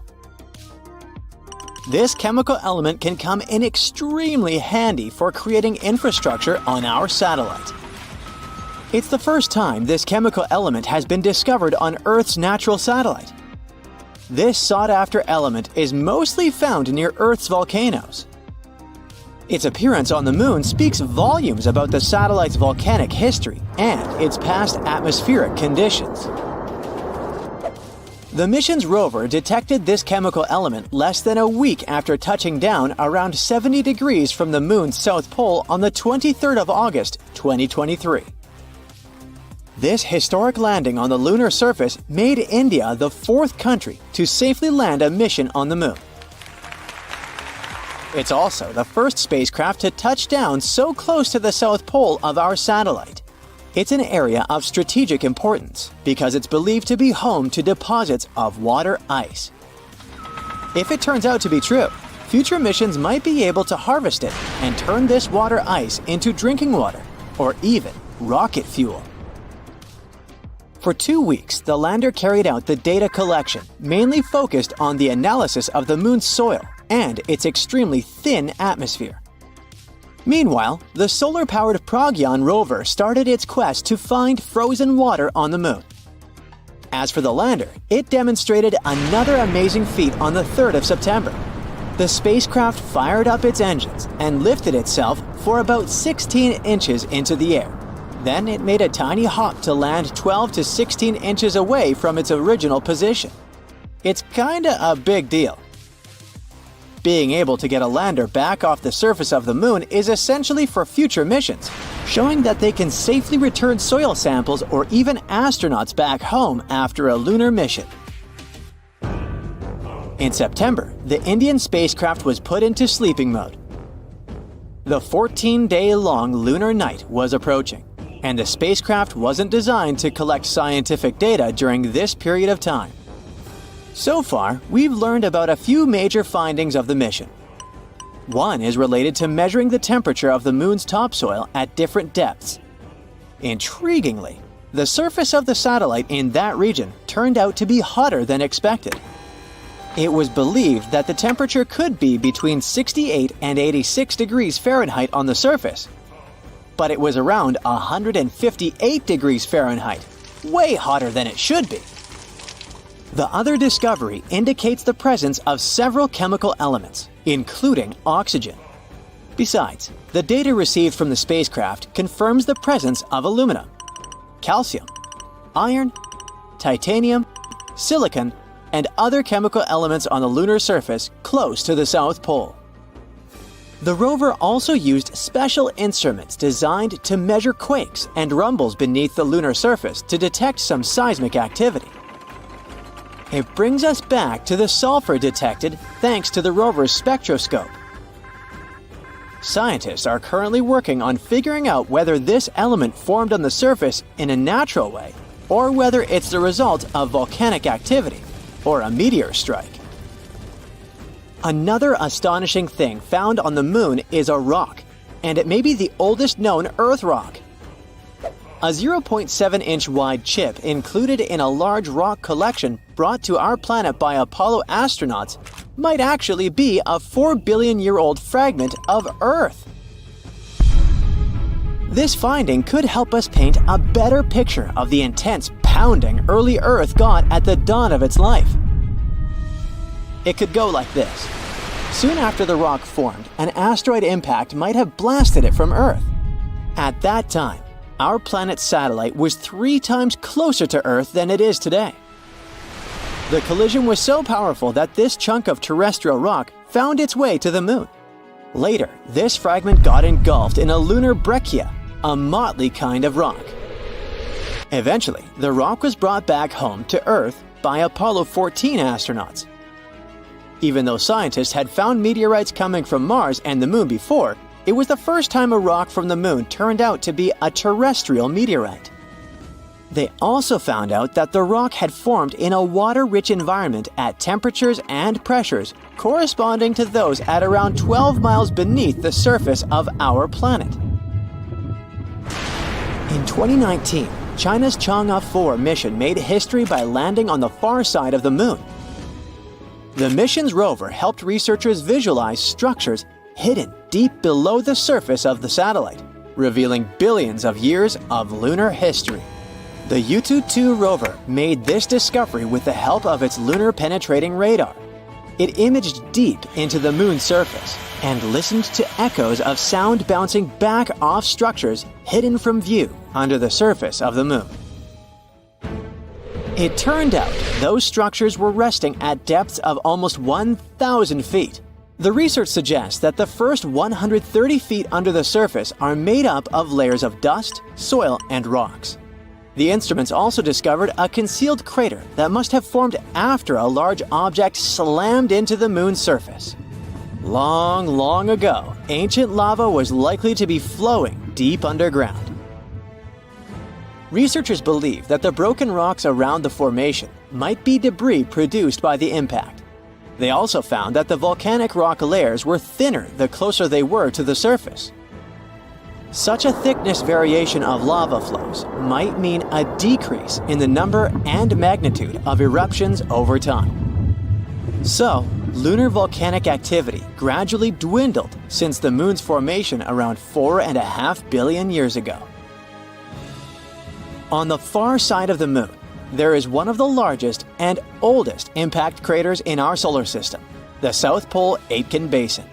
This chemical element can come in extremely handy for creating infrastructure on our satellite. It's the first time this chemical element has been discovered on Earth's natural satellite. This sought-after element is mostly found near Earth's volcanoes. Its appearance on the moon speaks volumes about the satellite's volcanic history and its past atmospheric conditions. The mission's rover detected this chemical element less than a week after touching down around 70 degrees from the moon's south pole on the 23rd of August, 2023. This historic landing on the lunar surface made India the fourth country to safely land a mission on the moon. It's also the first spacecraft to touch down so close to the south pole of our satellite. It's an area of strategic importance because it's believed to be home to deposits of water ice. If it turns out to be true, future missions might be able to harvest it and turn this water ice into drinking water or even rocket fuel. For 2 weeks, the lander carried out the data collection, mainly focused on the analysis of the moon's soil and its extremely thin atmosphere. Meanwhile, the solar-powered Pragyan rover started its quest to find frozen water on the moon. As for the lander, it demonstrated another amazing feat on the 3rd of September. The spacecraft fired up its engines and lifted itself for about 16 inches into the air. Then it made a tiny hop to land 12 to 16 inches away from its original position. It's kinda a big deal. Being able to get a lander back off the surface of the moon is essentially for future missions, showing that they can safely return soil samples or even astronauts back home after a lunar mission. In September, the Indian spacecraft was put into sleeping mode. The 14-day-long lunar night was approaching, and the spacecraft wasn't designed to collect scientific data during this period of time. So far, we've learned about a few major findings of the mission. One is related to measuring the temperature of the moon's topsoil at different depths. Intriguingly, the surface of the satellite in that region turned out to be hotter than expected. It was believed that the temperature could be between 68 and 86 degrees Fahrenheit on the surface, but it was around 158 degrees Fahrenheit, way hotter than it should be. The other discovery indicates the presence of several chemical elements, including oxygen. Besides, the data received from the spacecraft confirms the presence of aluminum, calcium, iron, titanium, silicon, and other chemical elements on the lunar surface close to the South Pole. The rover also used special instruments designed to measure quakes and rumbles beneath the lunar surface to detect some seismic activity. It brings us back to the sulfur detected thanks to the rover's spectroscope. Scientists are currently working on figuring out whether this element formed on the surface in a natural way or whether it's the result of volcanic activity or a meteor strike. Another astonishing thing found on the moon is a rock, and it may be the oldest known Earth rock. A 0.7-inch wide chip included in a large rock collection brought to our planet by Apollo astronauts might actually be a 4 billion-year-old fragment of Earth. This finding could help us paint a better picture of the intense pounding early Earth got at the dawn of its life. It could go like this. Soon after the rock formed, an asteroid impact might have blasted it from Earth. At that time, our planet's satellite was 3 times closer to Earth than it is today. The collision was so powerful that this chunk of terrestrial rock found its way to the moon. Later, this fragment got engulfed in a lunar breccia, a motley kind of rock. Eventually, the rock was brought back home to Earth by Apollo 14 astronauts. Even though scientists had found meteorites coming from Mars and the moon before, it was the first time a rock from the moon turned out to be a terrestrial meteorite. They also found out that the rock had formed in a water-rich environment at temperatures and pressures corresponding to those at around 12 miles beneath the surface of our planet. In 2019, China's Chang'e 4 mission made history by landing on the far side of the moon. The mission's rover helped researchers visualize structures hidden deep below the surface of the satellite, revealing billions of years of lunar history. The Yutu-2 rover made this discovery with the help of its lunar penetrating radar. It imaged deep into the moon's surface and listened to echoes of sound bouncing back off structures hidden from view under the surface of the moon. It turned out those structures were resting at depths of almost 1,000 feet. The research suggests that the first 130 feet under the surface are made up of layers of dust, soil, and rocks. The instruments also discovered a concealed crater that must have formed after a large object slammed into the moon's surface. Long, long ago, ancient lava was likely to be flowing deep underground. Researchers believe that the broken rocks around the formation might be debris produced by the impact. They also found that the volcanic rock layers were thinner the closer they were to the surface. Such a thickness variation of lava flows might mean a decrease in the number and magnitude of eruptions over time. So, lunar volcanic activity gradually dwindled since the moon's formation around 4.5 billion years ago. On the far side of the moon, there is one of the largest and oldest impact craters in our solar system, the South Pole Aitken Basin.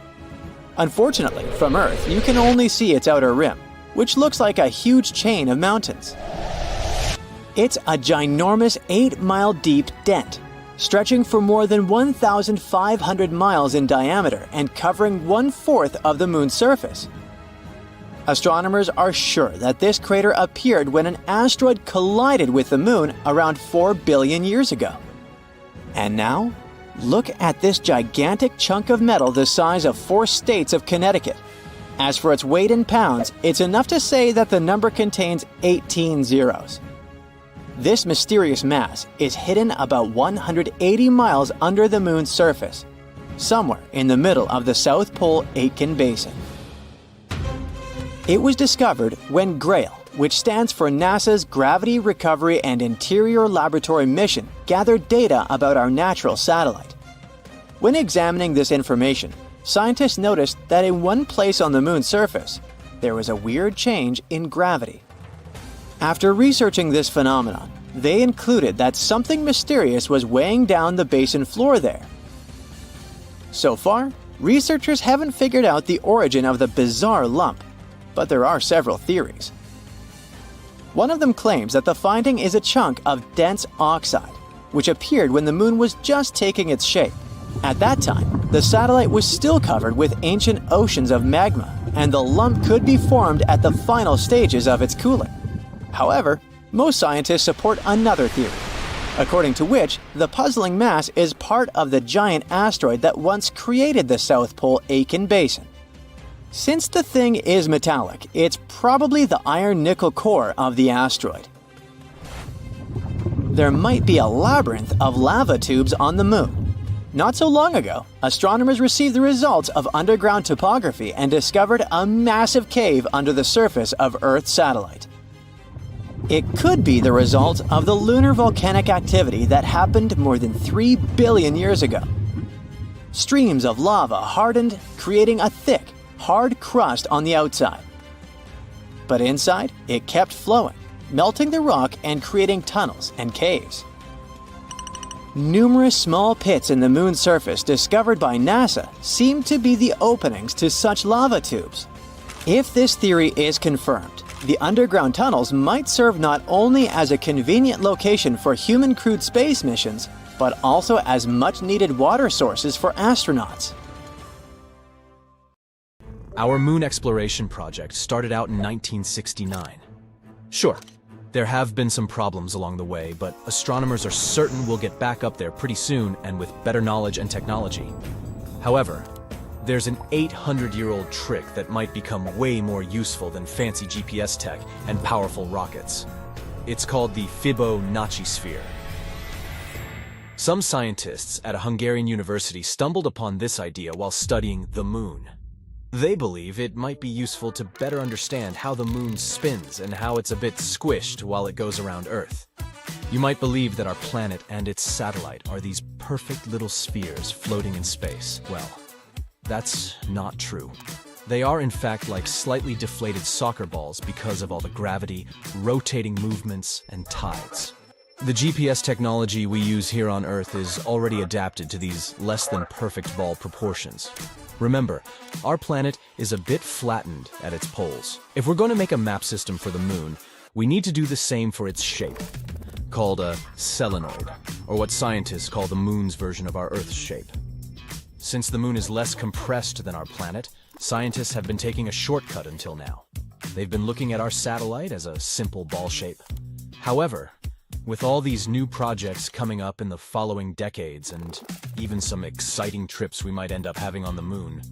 Unfortunately, from Earth, you can only see its outer rim, which looks like a huge chain of mountains. It's a ginormous 8-mile deep dent, stretching for more than 1,500 miles in diameter and covering 1/4 of the moon's surface. Astronomers are sure that this crater appeared when an asteroid collided with the moon around 4 billion years ago. And now, look at this gigantic chunk of metal the size of 4 states of Connecticut. As for its weight in pounds, it's enough to say that the number contains 18 zeros. This mysterious mass is hidden about 180 miles under the moon's surface, somewhere in the middle of the South Pole Aitken Basin. It was discovered when GRAIL, which stands for NASA's Gravity Recovery and Interior Laboratory Mission, gathered data about our natural satellite. When examining this information, scientists noticed that in one place on the moon's surface, there was a weird change in gravity. After researching this phenomenon, they concluded that something mysterious was weighing down the basin floor there. So far, researchers haven't figured out the origin of the bizarre lump, but there are several theories. One of them claims that the finding is a chunk of dense oxide, which appeared when the moon was just taking its shape. At that time, the satellite was still covered with ancient oceans of magma, and the lump could be formed at the final stages of its cooling. However, most scientists support another theory, according to which the puzzling mass is part of the giant asteroid that once created the South Pole Aitken Basin. Since the thing is metallic, it's probably the iron-nickel core of the asteroid. There might be a labyrinth of lava tubes on the moon. Not so long ago, astronomers received the results of underground topography and discovered a massive cave under the surface of Earth's satellite. It could be the result of the lunar volcanic activity that happened more than 3 billion years ago. Streams of lava hardened, creating a thick, hard crust on the outside. But inside, it kept flowing, melting the rock and creating tunnels and caves. Numerous small pits in the moon's surface discovered by NASA seem to be the openings to such lava tubes. If this theory is confirmed, the underground tunnels might serve not only as a convenient location for human-crewed space missions, but also as much-needed water sources for astronauts. Our moon exploration project started out in 1969. Sure, there have been some problems along the way, but astronomers are certain we'll get back up there pretty soon and with better knowledge and technology. However, there's an 800-year-old trick that might become way more useful than fancy GPS tech and powerful rockets. It's called the Fibonacci sphere. Some scientists at a Hungarian university stumbled upon this idea while studying the moon. They believe it might be useful to better understand how the moon spins and how it's a bit squished while it goes around Earth. You might believe that our planet and its satellite are these perfect little spheres floating in space. Well, that's not true. They are in fact like slightly deflated soccer balls because of all the gravity, rotating movements, and tides. The GPS technology we use here on Earth is already adapted to these less than perfect ball proportions. Remember, our planet is a bit flattened at its poles. If we're going to make a map system for the moon, we need to do the same for its shape, called a solenoid, or what scientists call the moon's version of our Earth's shape. Since the moon is less compressed than our planet, scientists have been taking a shortcut until now. They've been looking at our satellite as a simple ball shape. However, with all these new projects coming up in the following decades and even some exciting trips we might end up having on the moon,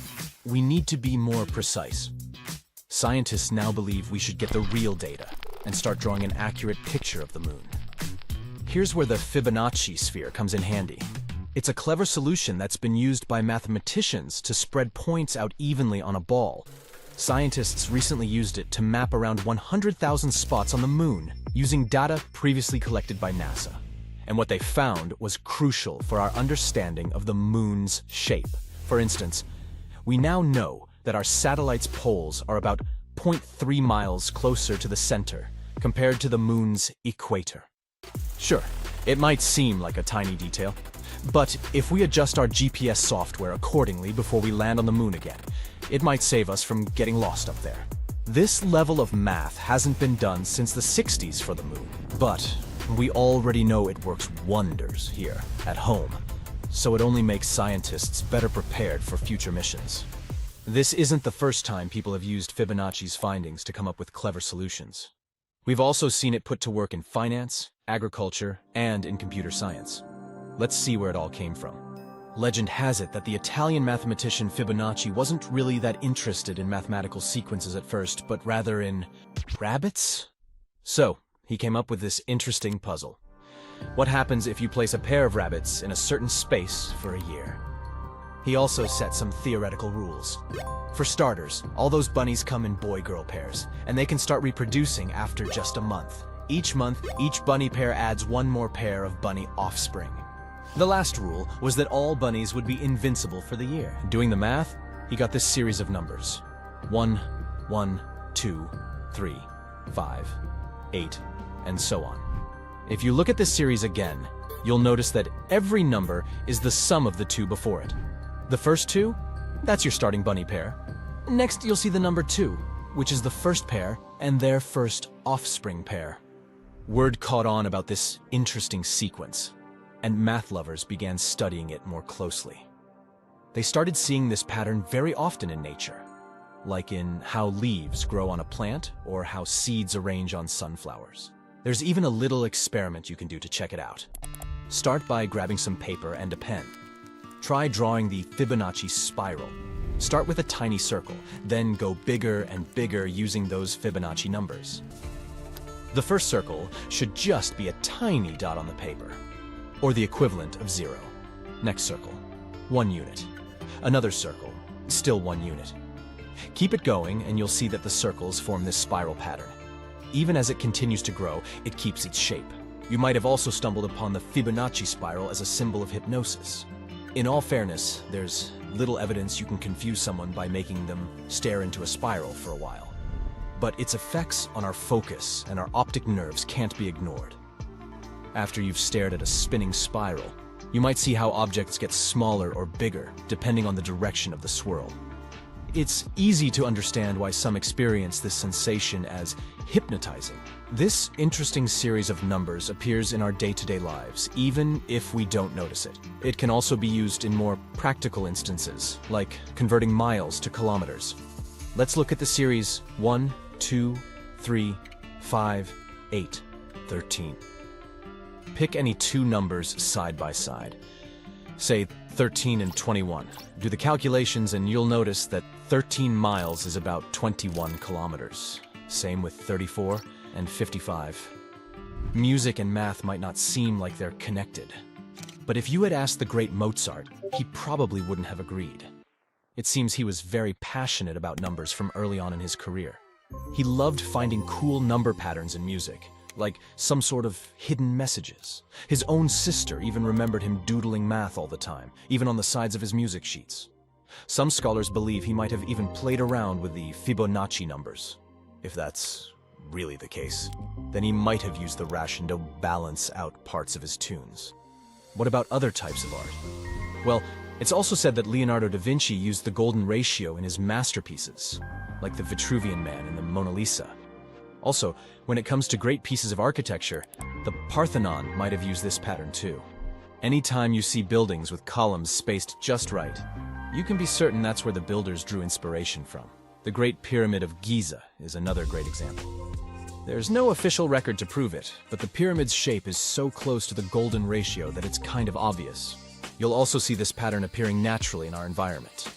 we need to be more precise. Scientists now believe we should get the real data and start drawing an accurate picture of the moon. Here's where the Fibonacci sphere comes in handy. It's a clever solution that's been used by mathematicians to spread points out evenly on a ball. Scientists recently used it to map around 100,000 spots on the moon using data previously collected by NASA. And what they found was crucial for our understanding of the moon's shape. For instance, we now know that our satellite's poles are about 0.3 miles closer to the center compared to the moon's equator. Sure, it might seem like a tiny detail, but if we adjust our GPS software accordingly before we land on the moon again, it might save us from getting lost up there. This level of math hasn't been done since the 60s for the moon, but we already know it works wonders here at home, so it only makes scientists better prepared for future missions. This isn't the first time people have used Fibonacci's findings to come up with clever solutions. We've also seen it put to work in finance, agriculture, and in computer science. Let's see where it all came from. Legend has it that the Italian mathematician Fibonacci wasn't really that interested in mathematical sequences at first, but rather in rabbits? So, he came up with this interesting puzzle. What happens if you place a pair of rabbits in a certain space for a year? He also set some theoretical rules. For starters, all those bunnies come in boy-girl pairs, and they can start reproducing after just a month. Each month, each bunny pair adds one more pair of bunny offspring. The last rule was that all bunnies would be invincible for the year. Doing the math, he got this series of numbers. 1, 1, 2, 3, 5, 8, and so on. If you look at this series again, you'll notice that every number is the sum of the two before it. The first two, that's your starting bunny pair. Next, you'll see the number 2, which is the first pair and their first offspring pair. Word caught on about this interesting sequence, and math lovers began studying it more closely. They started seeing this pattern very often in nature, like in how leaves grow on a plant or how seeds arrange on sunflowers. There's even a little experiment you can do to check it out. Start by grabbing some paper and a pen. Try drawing the Fibonacci spiral. Start with a tiny circle, then go bigger and bigger using those Fibonacci numbers. The first circle should just be a tiny dot on the paper, or the equivalent of 0. Next circle, 1 unit. Another circle, still 1 unit. Keep it going and you'll see that the circles form this spiral pattern. Even as it continues to grow, it keeps its shape. You might have also stumbled upon the Fibonacci spiral as a symbol of hypnosis. In all fairness, there's little evidence you can confuse someone by making them stare into a spiral for a while. but its effects on our focus and our optic nerves can't be ignored. After you've stared at a spinning spiral, you might see how objects get smaller or bigger depending on the direction of the swirl. It's easy to understand why some experience this sensation as hypnotizing. This interesting series of numbers appears in our day-to-day lives, even if we don't notice it. It can also be used in more practical instances, like converting miles to kilometers. Let's look at the series 1, 2, 3, 5, 8, 13. Pick any two numbers side by side. Say 13 and 21. Do the calculations and you'll notice that 13 miles is about 21 kilometers. Same with 34 and 55. Music and math might not seem like they're connected. But if you had asked the great Mozart, he probably wouldn't have agreed. It seems he was very passionate about numbers from early on in his career. He loved finding cool number patterns in music, like some sort of hidden messages. His own sister even remembered him doodling math all the time, even on the sides of his music sheets. Some scholars believe he might have even played around with the Fibonacci numbers. If that's really the case, then he might have used the ration to balance out parts of his tunes. What about other types of art? Well, it's also said that Leonardo da Vinci used the golden ratio in his masterpieces, like the Vitruvian Man and the Mona Lisa. Also, when it comes to great pieces of architecture, the Parthenon might have used this pattern too. Anytime you see buildings with columns spaced just right, you can be certain that's where the builders drew inspiration from. The Great Pyramid of Giza is another great example. There's no official record to prove it, but the pyramid's shape is so close to the golden ratio that it's kind of obvious. You'll also see this pattern appearing naturally in our environment.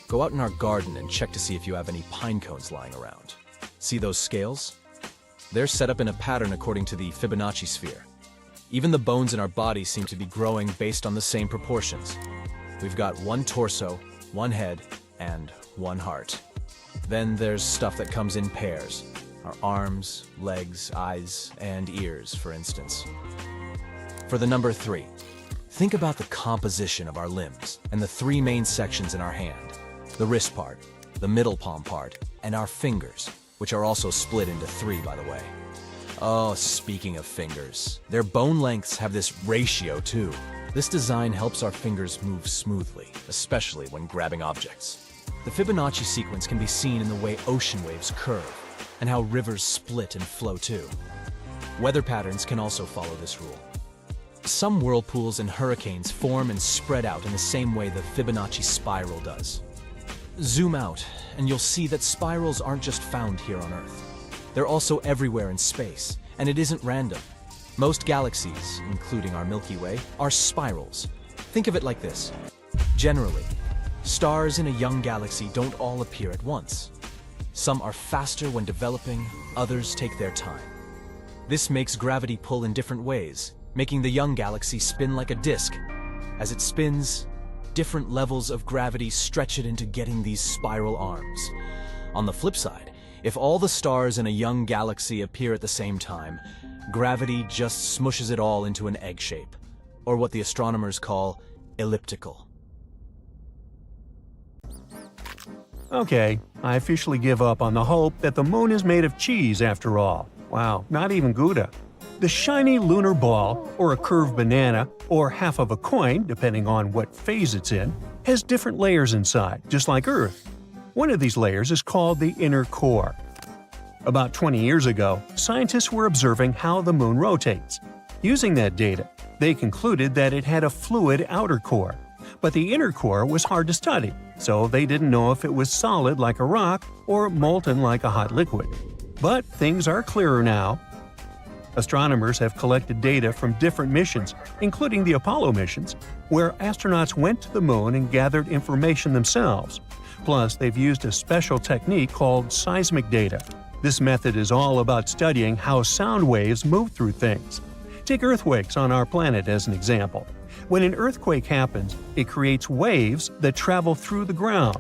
Go out in our garden and check to see if you have any pine cones lying around. See those scales? They're set up in a pattern according to the Fibonacci sphere. Even the bones in our body seem to be growing based on the same proportions. We've got one torso, one head, and one heart. Then there's stuff that comes in pairs. Our arms, legs, eyes, and ears, for instance. For the number 3, think about the composition of our limbs and the 3 main sections in our hand. The wrist part, the middle palm part, and our fingers, which are also split into 3, by the way. Oh, speaking of fingers, their bone lengths have this ratio too. This design helps our fingers move smoothly, especially when grabbing objects. The Fibonacci sequence can be seen in the way ocean waves curve, and how rivers split and flow too. Weather patterns can also follow this rule. Some whirlpools and hurricanes form and spread out in the same way the Fibonacci spiral does. Zoom out, and you'll see that spirals aren't just found here on Earth. They're also everywhere in space, and it isn't random. Most galaxies, including our Milky Way, are spirals. Think of it like this. Generally, stars in a young galaxy don't all appear at once. Some are faster when developing, others take their time. This makes gravity pull in different ways, making the young galaxy spin like a disk. As it spins, different levels of gravity stretch it into getting these spiral arms. On the flip side, if all the stars in a young galaxy appear at the same time, gravity just smushes it all into an egg shape, or what the astronomers call elliptical. Okay, I officially give up on the hope that the moon is made of cheese after all. Wow, not even Gouda. The shiny lunar ball, or a curved banana, or half of a coin, depending on what phase it's in, has different layers inside, just like Earth. One of these layers is called the inner core. About 20 years ago, scientists were observing how the moon rotates. Using that data, they concluded that it had a fluid outer core. But the inner core was hard to study, so they didn't know if it was solid like a rock or molten like a hot liquid. But things are clearer now. Astronomers have collected data from different missions, including the Apollo missions, where astronauts went to the moon and gathered information themselves. Plus, they've used a special technique called seismic data. This method is all about studying how sound waves move through things. Take earthquakes on our planet as an example. When an earthquake happens, it creates waves that travel through the ground.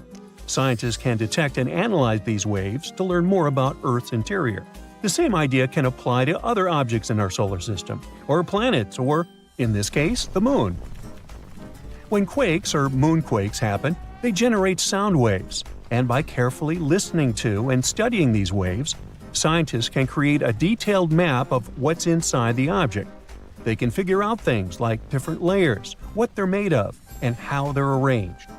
Scientists can detect and analyze these waves to learn more about Earth's interior. The same idea can apply to other objects in our solar system, or planets, or, in this case, the moon. When quakes or moonquakes happen, they generate sound waves, And by carefully listening to and studying these waves, scientists can create a detailed map of what's inside the object. They can figure out things like different layers, what they're made of, and how they're arranged.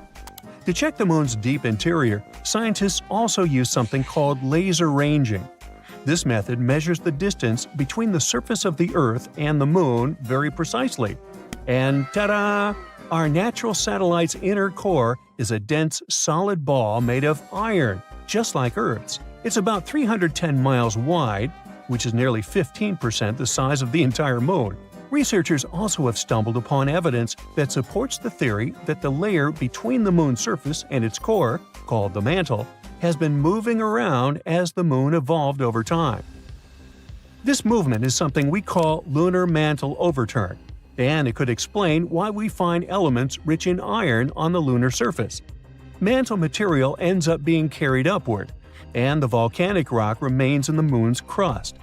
To check the moon's deep interior, scientists also use something called laser ranging. This method measures the distance between the surface of the Earth and the moon very precisely. And ta-da! Our natural satellite's inner core is a dense, solid ball made of iron, just like Earth's. It's about 310 miles wide, which is nearly 15% the size of the entire moon. Researchers also have stumbled upon evidence that supports the theory that the layer between the moon's surface and its core, called the mantle, has been moving around as the moon evolved over time. This movement is something we call lunar mantle overturn, and it could explain why we find elements rich in iron on the lunar surface. Mantle material ends up being carried upward, and the volcanic rock remains in the moon's crust.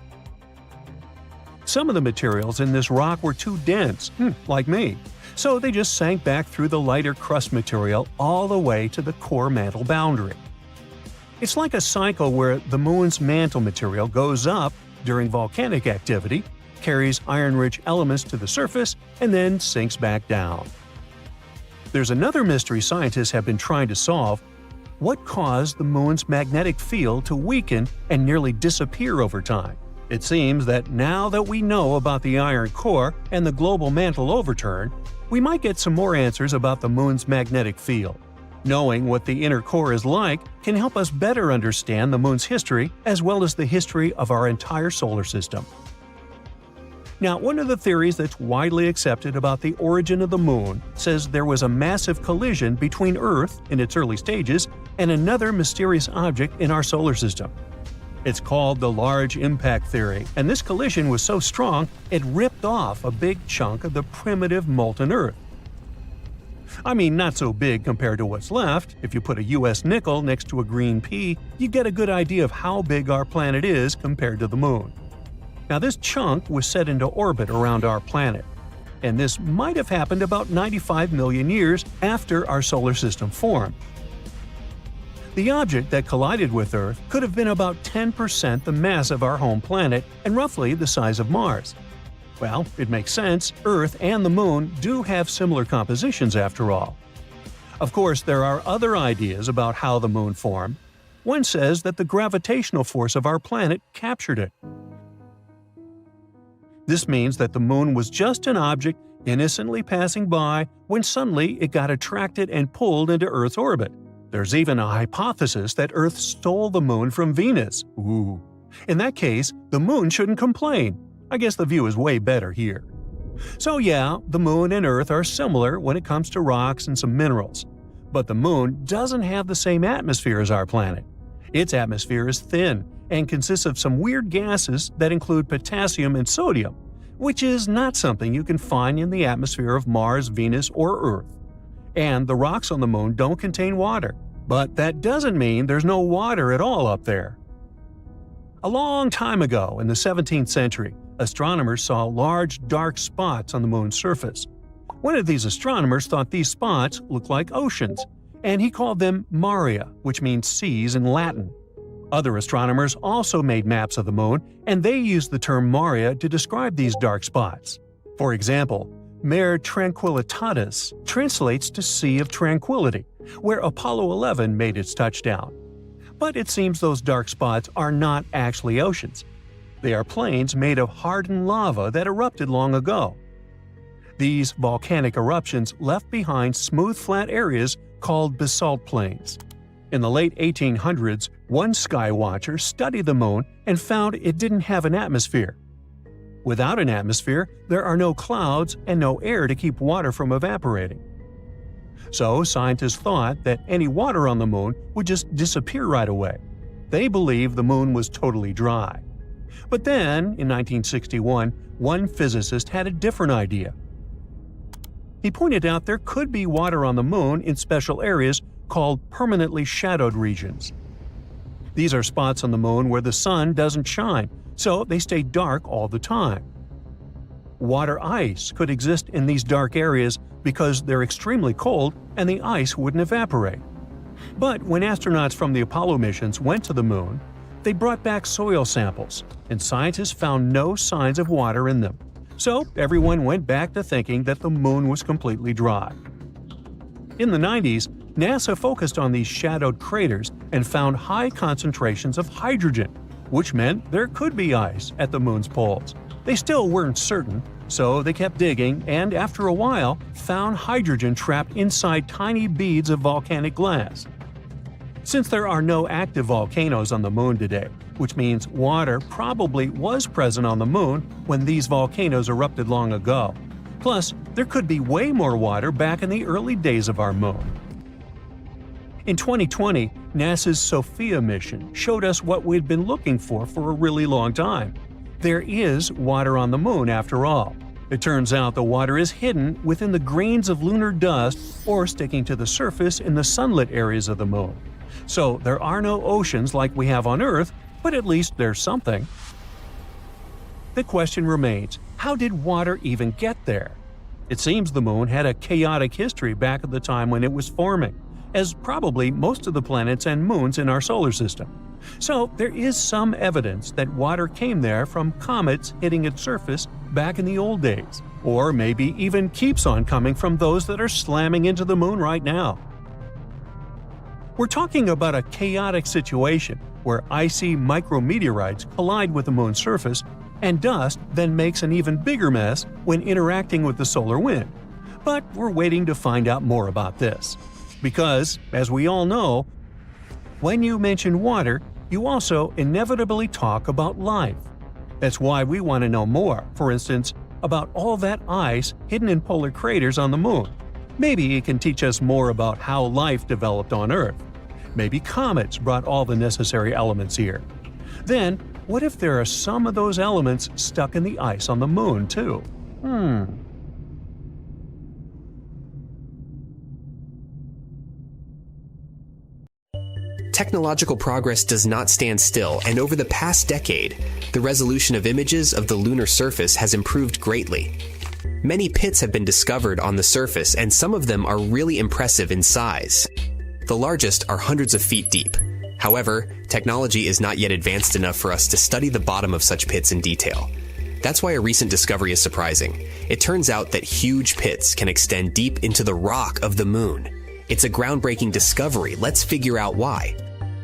Some of the materials in this rock were too dense, like me, so they just sank back through the lighter crust material all the way to the core mantle boundary. It's like a cycle where the moon's mantle material goes up during volcanic activity, carries iron-rich elements to the surface, and then sinks back down. There's another mystery scientists have been trying to solve. What caused the moon's magnetic field to weaken and nearly disappear over time? It seems that now that we know about the iron core and the global mantle overturn, we might get some more answers about the moon's magnetic field. Knowing what the inner core is like can help us better understand the moon's history as well as the history of our entire solar system. Now, one of the theories that's widely accepted about the origin of the moon says there was a massive collision between Earth in its early stages and another mysterious object in our solar system. It's called the Large Impact Theory, and this collision was so strong it ripped off a big chunk of the primitive molten Earth. I mean, not so big compared to what's left. If you put a US nickel next to a green pea, you get a good idea of how big our planet is compared to the moon. Now, this chunk was set into orbit around our planet, and this might have happened about 95 million years after our solar system formed. The object that collided with Earth could have been about 10% the mass of our home planet and roughly the size of Mars. Well, it makes sense. Earth and the Moon do have similar compositions after all. Of course, there are other ideas about how the Moon formed. One says that the gravitational force of our planet captured it. This means that the Moon was just an object innocently passing by when suddenly it got attracted and pulled into Earth's orbit. There's even a hypothesis that Earth stole the Moon from Venus. Ooh. In that case, the Moon shouldn't complain. I guess the view is way better here. So yeah, the Moon and Earth are similar when it comes to rocks and some minerals. But the Moon doesn't have the same atmosphere as our planet. Its atmosphere is thin and consists of some weird gases that include potassium and sodium, which is not something you can find in the atmosphere of Mars, Venus, or Earth. And the rocks on the Moon don't contain water. But that doesn't mean there's no water at all up there. A long time ago, in the 17th century, astronomers saw large dark spots on the Moon's surface. One of these astronomers thought these spots looked like oceans, and he called them maria, which means seas in Latin. Other astronomers also made maps of the Moon, and they used the term maria to describe these dark spots. For example, Mare Tranquillitatis translates to Sea of Tranquility, where Apollo 11 made its touchdown. But it seems those dark spots are not actually oceans. They are plains made of hardened lava that erupted long ago. These volcanic eruptions left behind smooth flat areas called basalt plains. In the late 1800s, one sky watcher studied the Moon and found it didn't have an atmosphere. Without an atmosphere, there are no clouds and no air to keep water from evaporating. So scientists thought that any water on the Moon would just disappear right away. They believed the Moon was totally dry. But then, in 1961, one physicist had a different idea. He pointed out there could be water on the Moon in special areas called permanently shadowed regions. These are spots on the Moon where the sun doesn't shine, so they stay dark all the time. Water ice could exist in these dark areas because they're extremely cold and the ice wouldn't evaporate. But when astronauts from the Apollo missions went to the moon, they brought back soil samples, and scientists found no signs of water in them. So everyone went back to thinking that the moon was completely dry. In the 90s, NASA focused on these shadowed craters and found high concentrations of hydrogen, which meant there could be ice at the moon's poles. They still weren't certain, so they kept digging and, after a while, found hydrogen trapped inside tiny beads of volcanic glass. Since there are no active volcanoes on the moon today, which means water probably was present on the moon when these volcanoes erupted long ago. Plus, there could be way more water back in the early days of our moon. In 2020, NASA's SOFIA mission showed us what we'd been looking for a really long time. There is water on the moon after all. It turns out the water is hidden within the grains of lunar dust or sticking to the surface in the sunlit areas of the moon. So there are no oceans like we have on Earth, but at least there's something. The question remains, how did water even get there? It seems the moon had a chaotic history back at the time when it was forming, as probably most of the planets and moons in our solar system. So there is some evidence that water came there from comets hitting its surface back in the old days, or maybe even keeps on coming from those that are slamming into the moon right now. We're talking about a chaotic situation where icy micrometeorites collide with the moon's surface, and dust then makes an even bigger mess when interacting with the solar wind. But we're waiting to find out more about this. Because, as we all know, when you mention water, you also inevitably talk about life. That's why we want to know more, for instance, about all that ice hidden in polar craters on the moon. Maybe it can teach us more about how life developed on Earth. Maybe comets brought all the necessary elements here. Then, what if there are some of those elements stuck in the ice on the moon, too? Technological progress does not stand still, and over the past decade, the resolution of images of the lunar surface has improved greatly. Many pits have been discovered on the surface, and some of them are really impressive in size. The largest are hundreds of feet deep. However, technology is not yet advanced enough for us to study the bottom of such pits in detail. That's why a recent discovery is surprising. It turns out that huge pits can extend deep into the rock of the moon. It's a groundbreaking discovery. Let's figure out why.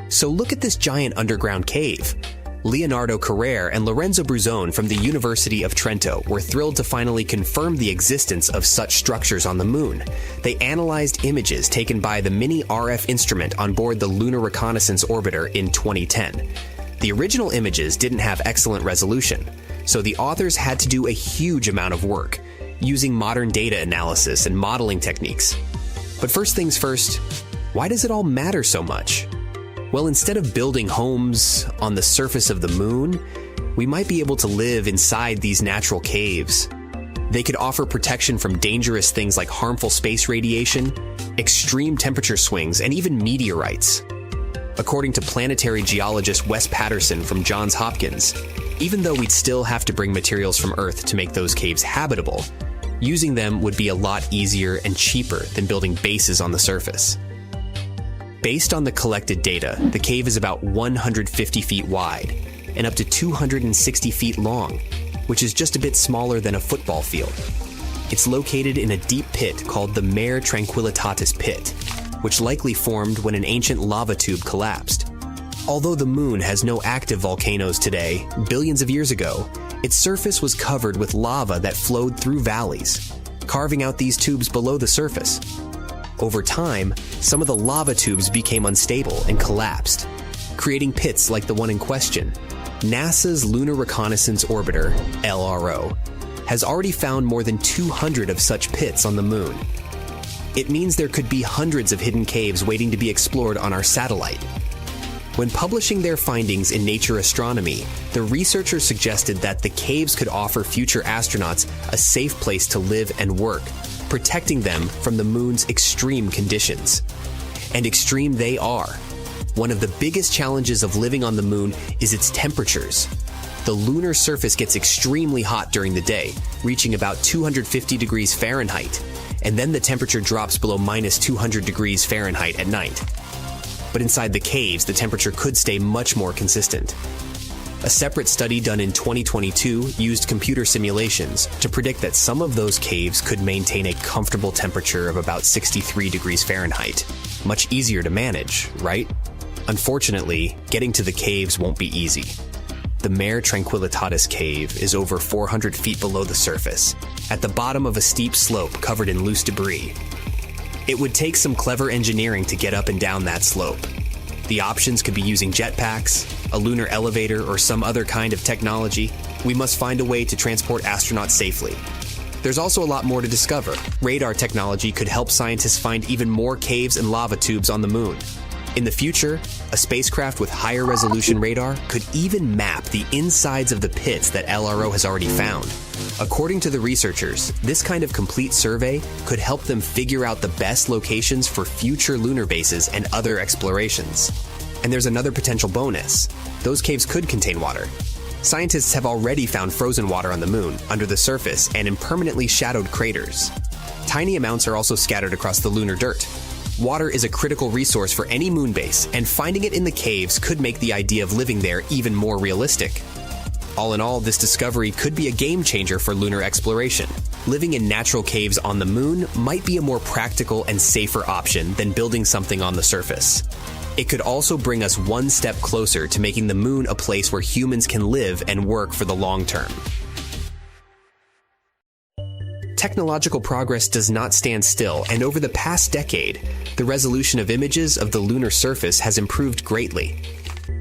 So look at this giant underground cave. Leonardo Carrere and Lorenzo Bruzone from the University of Trento were thrilled to finally confirm the existence of such structures on the moon. They analyzed images taken by the mini RF instrument on board the Lunar Reconnaissance Orbiter in 2010. The original images didn't have excellent resolution, so the authors had to do a huge amount of work, using modern data analysis and modeling techniques. But first things first, why does it all matter so much? Well, instead of building homes on the surface of the moon, we might be able to live inside these natural caves. They could offer protection from dangerous things like harmful space radiation, extreme temperature swings, and even meteorites. According to planetary geologist Wes Patterson from Johns Hopkins, even though we'd still have to bring materials from Earth to make those caves habitable, using them would be a lot easier and cheaper than building bases on the surface. Based on the collected data, the cave is about 150 feet wide and up to 260 feet long, which is just a bit smaller than a football field. It's located in a deep pit called the Mare Tranquillitatis Pit, which likely formed when an ancient lava tube collapsed. Although the moon has no active volcanoes today, billions of years ago, its surface was covered with lava that flowed through valleys, carving out these tubes below the surface. Over time, some of the lava tubes became unstable and collapsed, creating pits like the one in question. NASA's Lunar Reconnaissance Orbiter, LRO, has already found more than 200 of such pits on the moon. It means there could be hundreds of hidden caves waiting to be explored on our satellite. When publishing their findings in Nature Astronomy, the researchers suggested that the caves could offer future astronauts a safe place to live and work, protecting them from the moon's extreme conditions. And extreme they are. One of the biggest challenges of living on the moon is its temperatures. The lunar surface gets extremely hot during the day, reaching about 250 degrees Fahrenheit, and then the temperature drops below minus 200 degrees Fahrenheit at night. But inside the caves, the temperature could stay much more consistent. A separate study done in 2022 used computer simulations to predict that some of those caves could maintain a comfortable temperature of about 63 degrees Fahrenheit. Much easier to manage, right? Unfortunately, getting to the caves won't be easy. The Mare Tranquillitatis cave is over 400 feet below the surface, at the bottom of a steep slope covered in loose debris. It would take some clever engineering to get up and down that slope. The options could be using jetpacks, a lunar elevator, or some other kind of technology. We must find a way to transport astronauts safely. There's also a lot more to discover. Radar technology could help scientists find even more caves and lava tubes on the moon. In the future, a spacecraft with higher resolution radar could even map the insides of the pits that LRO has already found. According to the researchers, this kind of complete survey could help them figure out the best locations for future lunar bases and other explorations. And there's another potential bonus. Those caves could contain water. Scientists have already found frozen water on the moon, under the surface, and in permanently shadowed craters. Tiny amounts are also scattered across the lunar dirt. Water is a critical resource for any moon base, and finding it in the caves could make the idea of living there even more realistic. All in all, this discovery could be a game changer for lunar exploration. Living in natural caves on the moon might be a more practical and safer option than building something on the surface. It could also bring us one step closer to making the moon a place where humans can live and work for the long term. Technological progress does not stand still, and over the past decade, the resolution of images of the lunar surface has improved greatly.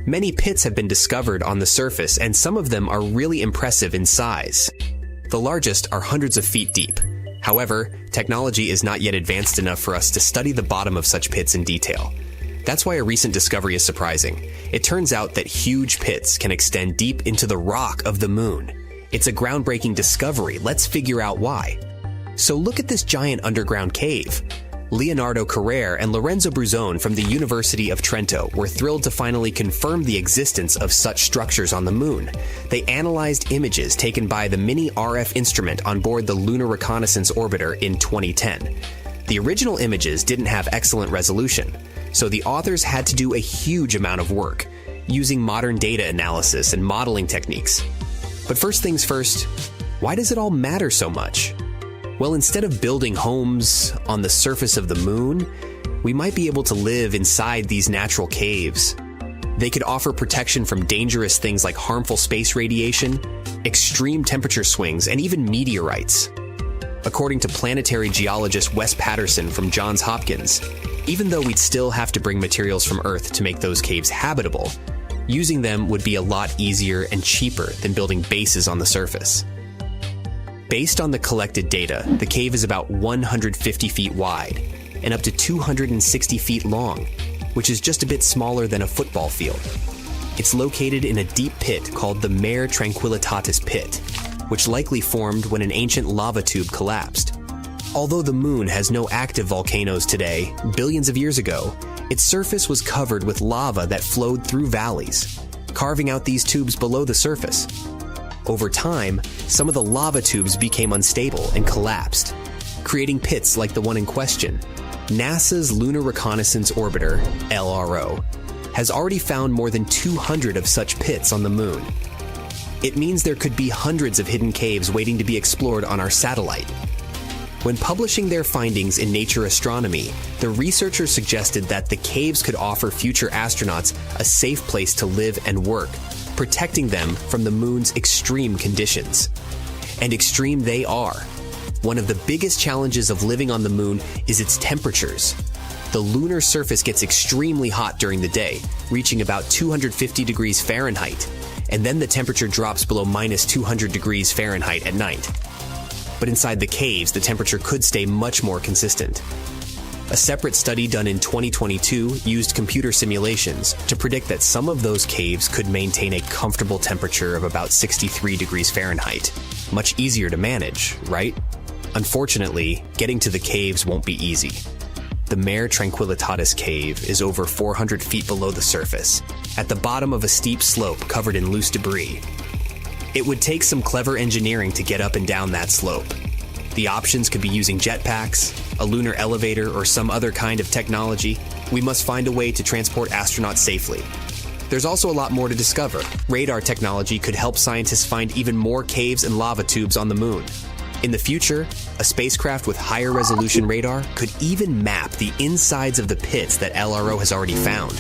Many pits have been discovered on the surface, and some of them are really impressive in size. The largest are hundreds of feet deep. However, technology is not yet advanced enough for us to study the bottom of such pits in detail. That's why a recent discovery is surprising. It turns out that huge pits can extend deep into the rock of the moon. It's a groundbreaking discovery. Let's figure out why. So look at this giant underground cave. Leonardo Carrere and Lorenzo Bruzone from the University of Trento were thrilled to finally confirm the existence of such structures on the moon. They analyzed images taken by the mini RF instrument on board the Lunar Reconnaissance Orbiter in 2010. The original images didn't have excellent resolution, so the authors had to do a huge amount of work, using modern data analysis and modeling techniques. But first things first, why does it all matter so much? Well, instead of building homes on the surface of the moon, we might be able to live inside these natural caves. They could offer protection from dangerous things like harmful space radiation, extreme temperature swings, and even meteorites. According to planetary geologist Wes Patterson from Johns Hopkins, even though we'd still have to bring materials from Earth to make those caves habitable, using them would be a lot easier and cheaper than building bases on the surface. Based on the collected data, the cave is about 150 feet wide and up to 260 feet long, which is just a bit smaller than a football field. It's located in a deep pit called the Mare Tranquillitatis pit, which likely formed when an ancient lava tube collapsed. Although the moon has no active volcanoes today, billions of years ago, its surface was covered with lava that flowed through valleys, carving out these tubes below the surface. Over time, some of the lava tubes became unstable and collapsed, creating pits like the one in question. NASA's Lunar Reconnaissance Orbiter, LRO, has already found more than 200 of such pits on the moon. It means there could be hundreds of hidden caves waiting to be explored on our satellite. When publishing their findings in Nature Astronomy, the researchers suggested that the caves could offer future astronauts a safe place to live and work, protecting them from the moon's extreme conditions. And extreme they are. One of the biggest challenges of living on the moon is its temperatures. The lunar surface gets extremely hot during the day, reaching about 250 degrees Fahrenheit, and then the temperature drops below minus 200 degrees Fahrenheit at night. But inside the caves, the temperature could stay much more consistent. A separate study done in 2022 used computer simulations to predict that some of those caves could maintain a comfortable temperature of about 63 degrees Fahrenheit. Much easier to manage, right? Unfortunately, getting to the caves won't be easy. The Mare Tranquillitatis cave is over 400 feet below the surface, at the bottom of a steep slope covered in loose debris. It would take some clever engineering to get up and down that slope. The options could be using jetpacks, a lunar elevator, or some other kind of technology. we must find a way to transport astronauts safely. There's also a lot more to discover. Radar technology could help scientists find even more caves and lava tubes on the moon. In the future, a spacecraft with higher resolution radar could even map the insides of the pits that LRO has already found.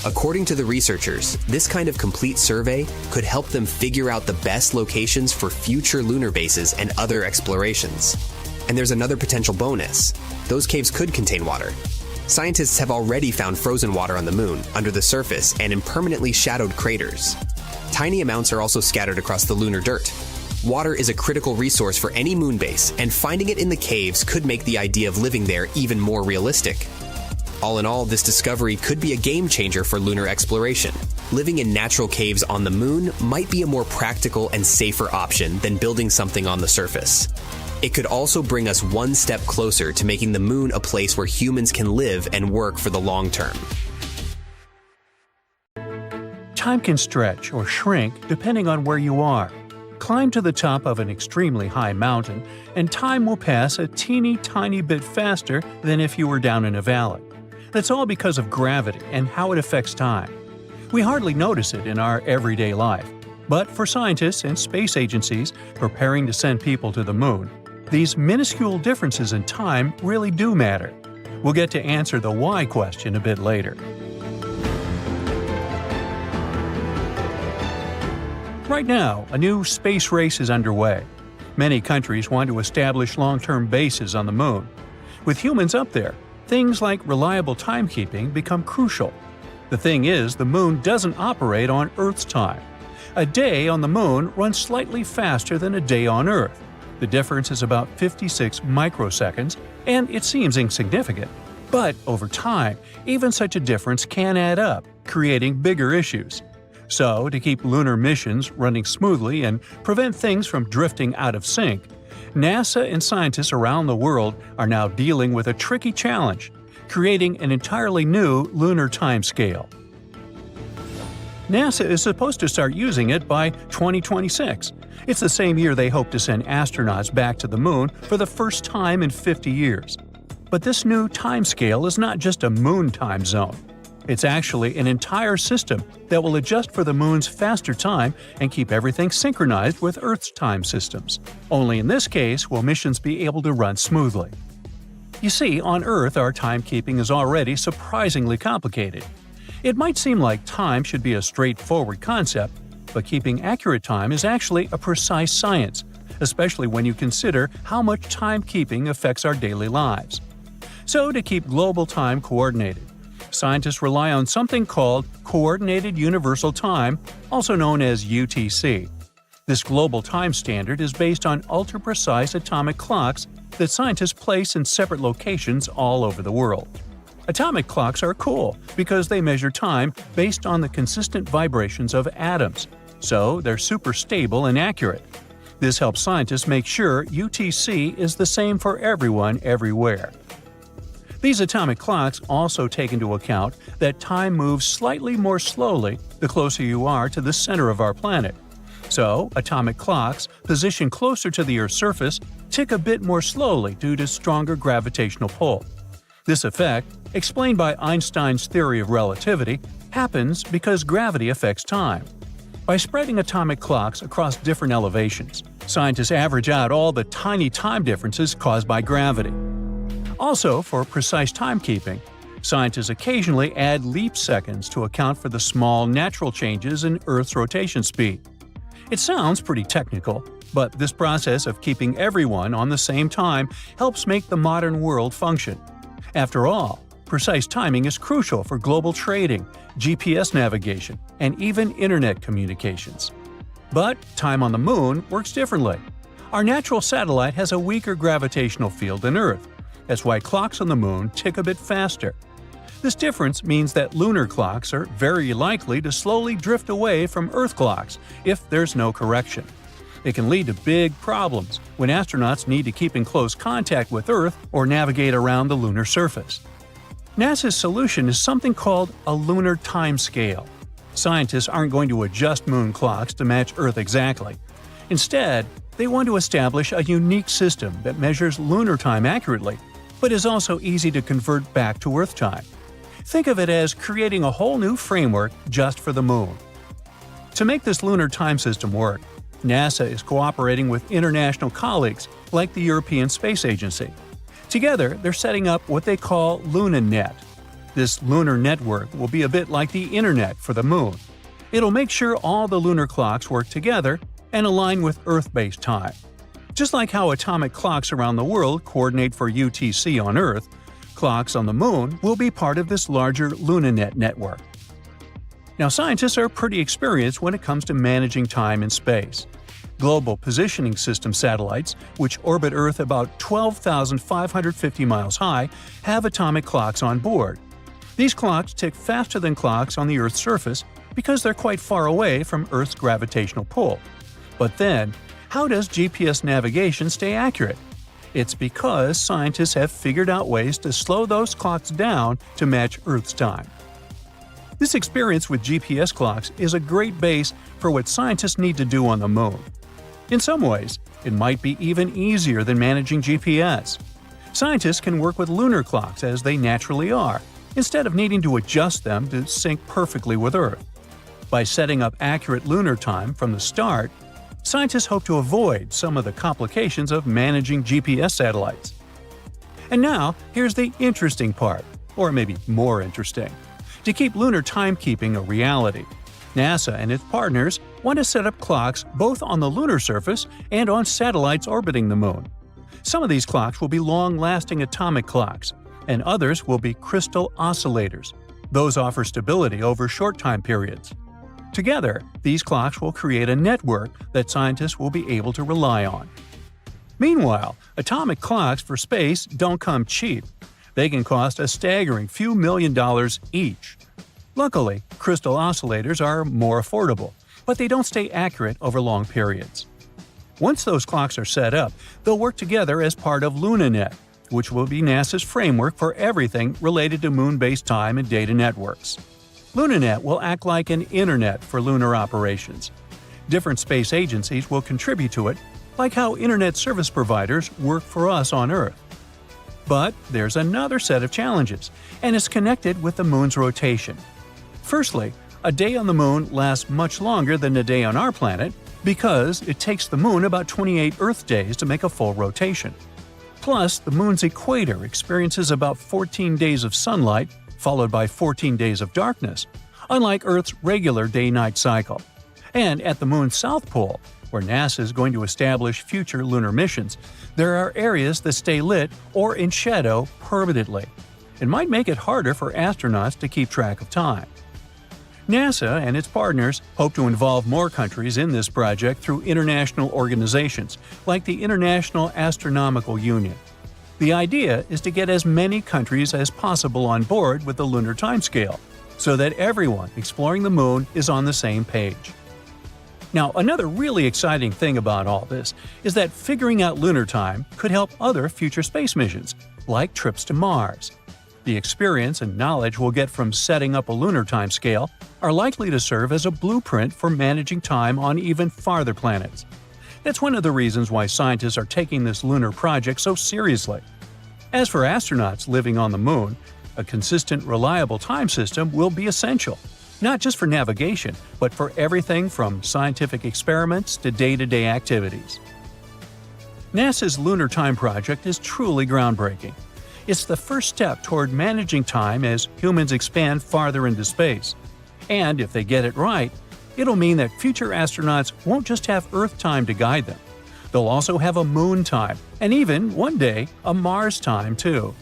According to the researchers, this kind of complete survey could help them figure out the best locations for future lunar bases and other explorations. And there's another potential bonus. Those caves could contain water. Scientists have already found frozen water on the moon, under the surface, and in permanently shadowed craters. Tiny amounts are also scattered across the lunar dirt. Water is a critical resource for any moon base, and finding it in the caves could make the idea of living there even more realistic. All in all, this discovery could be a game changer for lunar exploration. Living in natural caves on the moon might be a more practical and safer option than building something on the surface. It could also bring us one step closer to making the moon a place where humans can live and work for the long term. Time can stretch or shrink depending on where you are. Climb to the top of an extremely high mountain, and time will pass a teeny tiny bit faster than if you were down in a valley. That's all because of gravity and how it affects time. We hardly notice it in our everyday life, but for scientists and space agencies preparing to send people to the moon, these minuscule differences in time really do matter. We'll get to answer the why question a bit later. Right now, a new space race is underway. Many countries want to establish long-term bases on the moon. With humans up there, things like reliable timekeeping become crucial. The thing is, the moon doesn't operate on Earth's time. A day on the moon runs slightly faster than a day on Earth. The difference is about 56 microseconds, and it seems insignificant. But over time, even such a difference can add up, creating bigger issues. So, to keep lunar missions running smoothly and prevent things from drifting out of sync, NASA and scientists around the world are now dealing with a tricky challenge: creating an entirely new lunar timescale. NASA is supposed to start using it by 2026. It's the same year they hope to send astronauts back to the moon for the first time in 50 years. But this new timescale is not just a moon time zone. It's actually an entire system that will adjust for the moon's faster time and keep everything synchronized with Earth's time systems. Only in this case will missions be able to run smoothly. You see, on Earth our timekeeping is already surprisingly complicated. It might seem like time should be a straightforward concept, but keeping accurate time is actually a precise science, especially when you consider how much timekeeping affects our daily lives. So, to keep global time coordinated, scientists rely on something called Coordinated Universal Time, also known as UTC. This global time standard is based on ultra-precise atomic clocks that scientists place in separate locations all over the world. Atomic clocks are cool because they measure time based on the consistent vibrations of atoms, so they're super stable and accurate. This helps scientists make sure UTC is the same for everyone everywhere. These atomic clocks also take into account that time moves slightly more slowly the closer you are to the center of our planet. So, atomic clocks positioned closer to the Earth's surface tick a bit more slowly due to stronger gravitational pull. This effect, explained by Einstein's theory of relativity, happens because gravity affects time. By spreading atomic clocks across different elevations, scientists average out all the tiny time differences caused by gravity. Also, for precise timekeeping, scientists occasionally add leap seconds to account for the small natural changes in Earth's rotation speed. It sounds pretty technical, but this process of keeping everyone on the same time helps make the modern world function. After all, precise timing is crucial for global trading, GPS navigation, and even internet communications. But time on the moon works differently. Our natural satellite has a weaker gravitational field than Earth. That's why clocks on the moon tick a bit faster. This difference means that lunar clocks are very likely to slowly drift away from Earth clocks if there's no correction. It can lead to big problems when astronauts need to keep in close contact with Earth or navigate around the lunar surface. NASA's solution is something called a lunar timescale. Scientists aren't going to adjust moon clocks to match Earth exactly. Instead, they want to establish a unique system that measures lunar time accurately, but is also easy to convert back to Earth time. Think of it as creating a whole new framework just for the Moon. To make this lunar time system work, NASA is cooperating with international colleagues like the European Space Agency. Together, they're setting up what they call LunaNet. This lunar network will be a bit like the Internet for the Moon. It'll make sure all the lunar clocks work together and align with Earth-based time. Just like how atomic clocks around the world coordinate for UTC on Earth, clocks on the Moon will be part of this larger LunaNet network. Now, scientists are pretty experienced when it comes to managing time in space. Global Positioning System satellites, which orbit Earth about 12,550 miles high, have atomic clocks on board. These clocks tick faster than clocks on the Earth's surface because they're quite far away from Earth's gravitational pull. But then, how does GPS navigation stay accurate? It's because scientists have figured out ways to slow those clocks down to match Earth's time. This experience with GPS clocks is a great base for what scientists need to do on the Moon. In some ways, it might be even easier than managing GPS. Scientists can work with lunar clocks as they naturally are, instead of needing to adjust them to sync perfectly with Earth. By setting up accurate lunar time from the start, scientists hope to avoid some of the complications of managing GPS satellites. And now, here's the interesting part, or maybe more interesting. To keep lunar timekeeping a reality, NASA and its partners want to set up clocks both on the lunar surface and on satellites orbiting the Moon. Some of these clocks will be long-lasting atomic clocks, and others will be crystal oscillators. Those offer stability over short time periods. Together, these clocks will create a network that scientists will be able to rely on. Meanwhile, atomic clocks for space don't come cheap. They can cost a staggering few $1 million each. Luckily, crystal oscillators are more affordable, but they don't stay accurate over long periods. Once those clocks are set up, they'll work together as part of LunaNet, which will be NASA's framework for everything related to Moon-based time and data networks. LunaNet will act like an internet for lunar operations. Different space agencies will contribute to it, like how internet service providers work for us on Earth. But there's another set of challenges, and it's connected with the Moon's rotation. Firstly, a day on the Moon lasts much longer than a day on our planet because it takes the Moon about 28 Earth days to make a full rotation. Plus, the Moon's equator experiences about 14 days of sunlight, followed by 14 days of darkness, unlike Earth's regular day-night cycle. And at the Moon's south pole, where NASA is going to establish future lunar missions, there are areas that stay lit or in shadow permanently. It might make it harder for astronauts to keep track of time. NASA and its partners hope to involve more countries in this project through international organizations like the International Astronomical Union. The idea is to get as many countries as possible on board with the lunar timescale, so that everyone exploring the Moon is on the same page. Now, another really exciting thing about all this is that figuring out lunar time could help other future space missions, like trips to Mars. The experience and knowledge we'll get from setting up a lunar timescale are likely to serve as a blueprint for managing time on even farther planets. That's one of the reasons why scientists are taking this lunar project so seriously. As for astronauts living on the Moon, a consistent, reliable time system will be essential, not just for navigation, but for everything from scientific experiments to day-to-day activities. NASA's Lunar Time Project is truly groundbreaking. It's the first step toward managing time as humans expand farther into space. And if they get it right, it'll mean that future astronauts won't just have Earth time to guide them. They'll also have a Moon time, and even, one day, a Mars time too.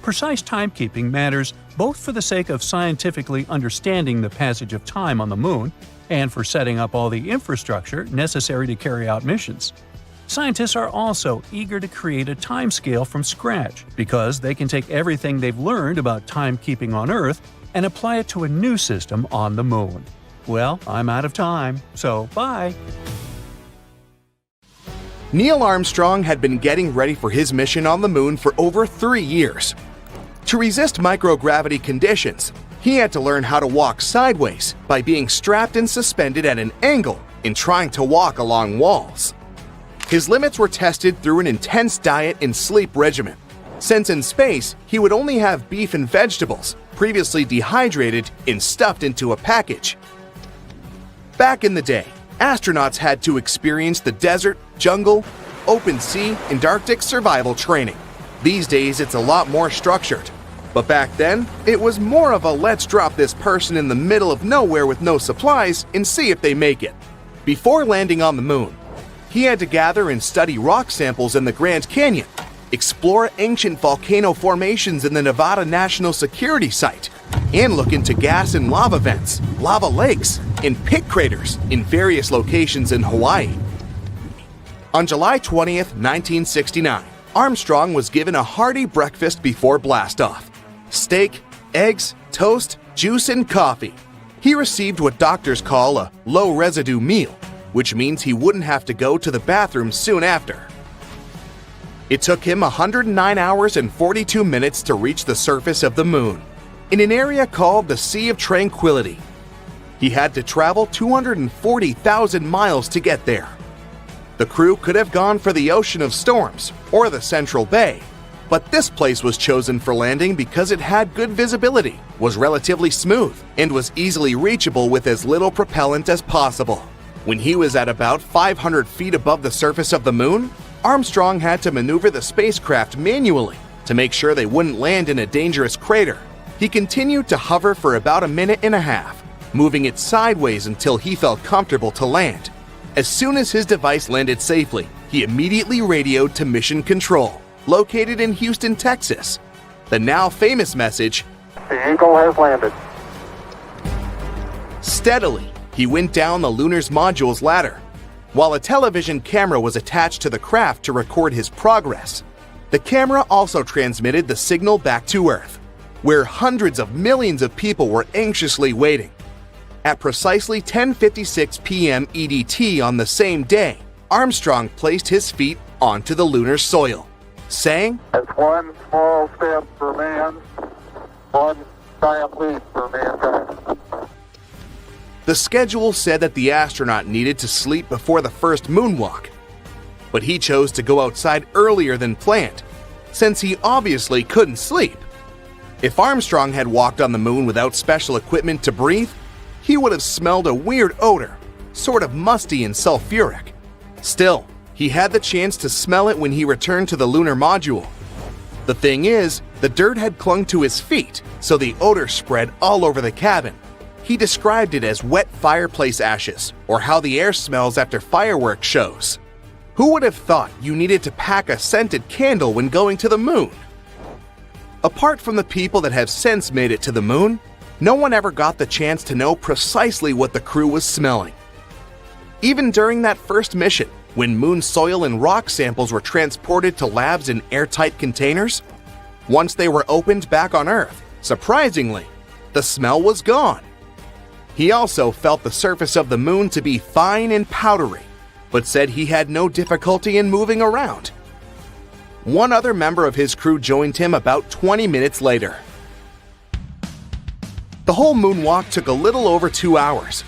Precise timekeeping matters both for the sake of scientifically understanding the passage of time on the Moon and for setting up all the infrastructure necessary to carry out missions. Scientists are also eager to create a timescale from scratch because they can take everything they've learned about timekeeping on Earth and apply it to a new system on the Moon. Well, I'm out of time, so bye! Neil Armstrong had been getting ready for his mission on the Moon for over 3 years. To resist microgravity conditions, he had to learn how to walk sideways by being strapped and suspended at an angle in trying to walk along walls. His limits were tested through an intense diet and sleep regimen. since in space he would only have beef and vegetables, previously dehydrated and stuffed into a package. Back in the day, astronauts had to experience the desert, jungle, open sea, and Arctic survival training. These days it's a lot more structured. But back then, it was more of a let's drop this person in the middle of nowhere with no supplies and see if they make it. Before landing on the moon, he had to gather and study rock samples in the Grand Canyon, explore ancient volcano formations in the Nevada National Security Site, and look into gas and lava vents, lava lakes, and pit craters in various locations in Hawaii. On July 20th, 1969, Armstrong was given a hearty breakfast before blastoff. Steak, eggs, toast, juice, and coffee. He received what doctors call a low-residue meal, which means he wouldn't have to go to the bathroom soon after. It took him 109 hours and 42 minutes to reach the surface of the moon, in an area called the Sea of Tranquility. He had to travel 240,000 miles to get there. The crew could have gone for the Ocean of Storms or the Central Bay, but this place was chosen for landing because it had good visibility, was relatively smooth, and was easily reachable with as little propellant as possible. When he was at about 500 feet above the surface of the moon, Armstrong had to maneuver the spacecraft manually to make sure they wouldn't land in a dangerous crater. He continued to hover for about a minute and a half, moving it sideways until he felt comfortable to land. As soon as his device landed safely, he immediately radioed to Mission Control, located in Houston, Texas. The now famous message, "The Eagle has landed." Steadily, he went down the lunar module's ladder, while a television camera was attached to the craft to record his progress. The camera also transmitted the signal back to Earth, where hundreds of millions of people were anxiously waiting. At precisely 10:56 p.m. EDT on the same day, Armstrong placed his feet onto the lunar soil, saying, "It's one small step for man, one giant leap for mankind." The schedule said that the astronaut needed to sleep before the first moonwalk, but he chose to go outside earlier than planned, since he obviously couldn't sleep. If Armstrong had walked on the moon without special equipment to breathe, he would have smelled a weird odor, sort of musty and sulfuric. Still, he had the chance to smell it when he returned to the lunar module. The thing is, the dirt had clung to his feet, so the odor spread all over the cabin. He described it as wet fireplace ashes, or how the air smells after fireworks shows. Who would have thought you needed to pack a scented candle when going to the moon? Apart from the people that have since made it to the moon, no one ever got the chance to know precisely what the crew was smelling. Even during that first mission, when moon soil and rock samples were transported to labs in airtight containers, once they were opened back on Earth, surprisingly, the smell was gone. He also felt the surface of the moon to be fine and powdery, but said he had no difficulty in moving around. One other member of his crew joined him about 20 minutes later. The whole moonwalk took a little over 2 hours.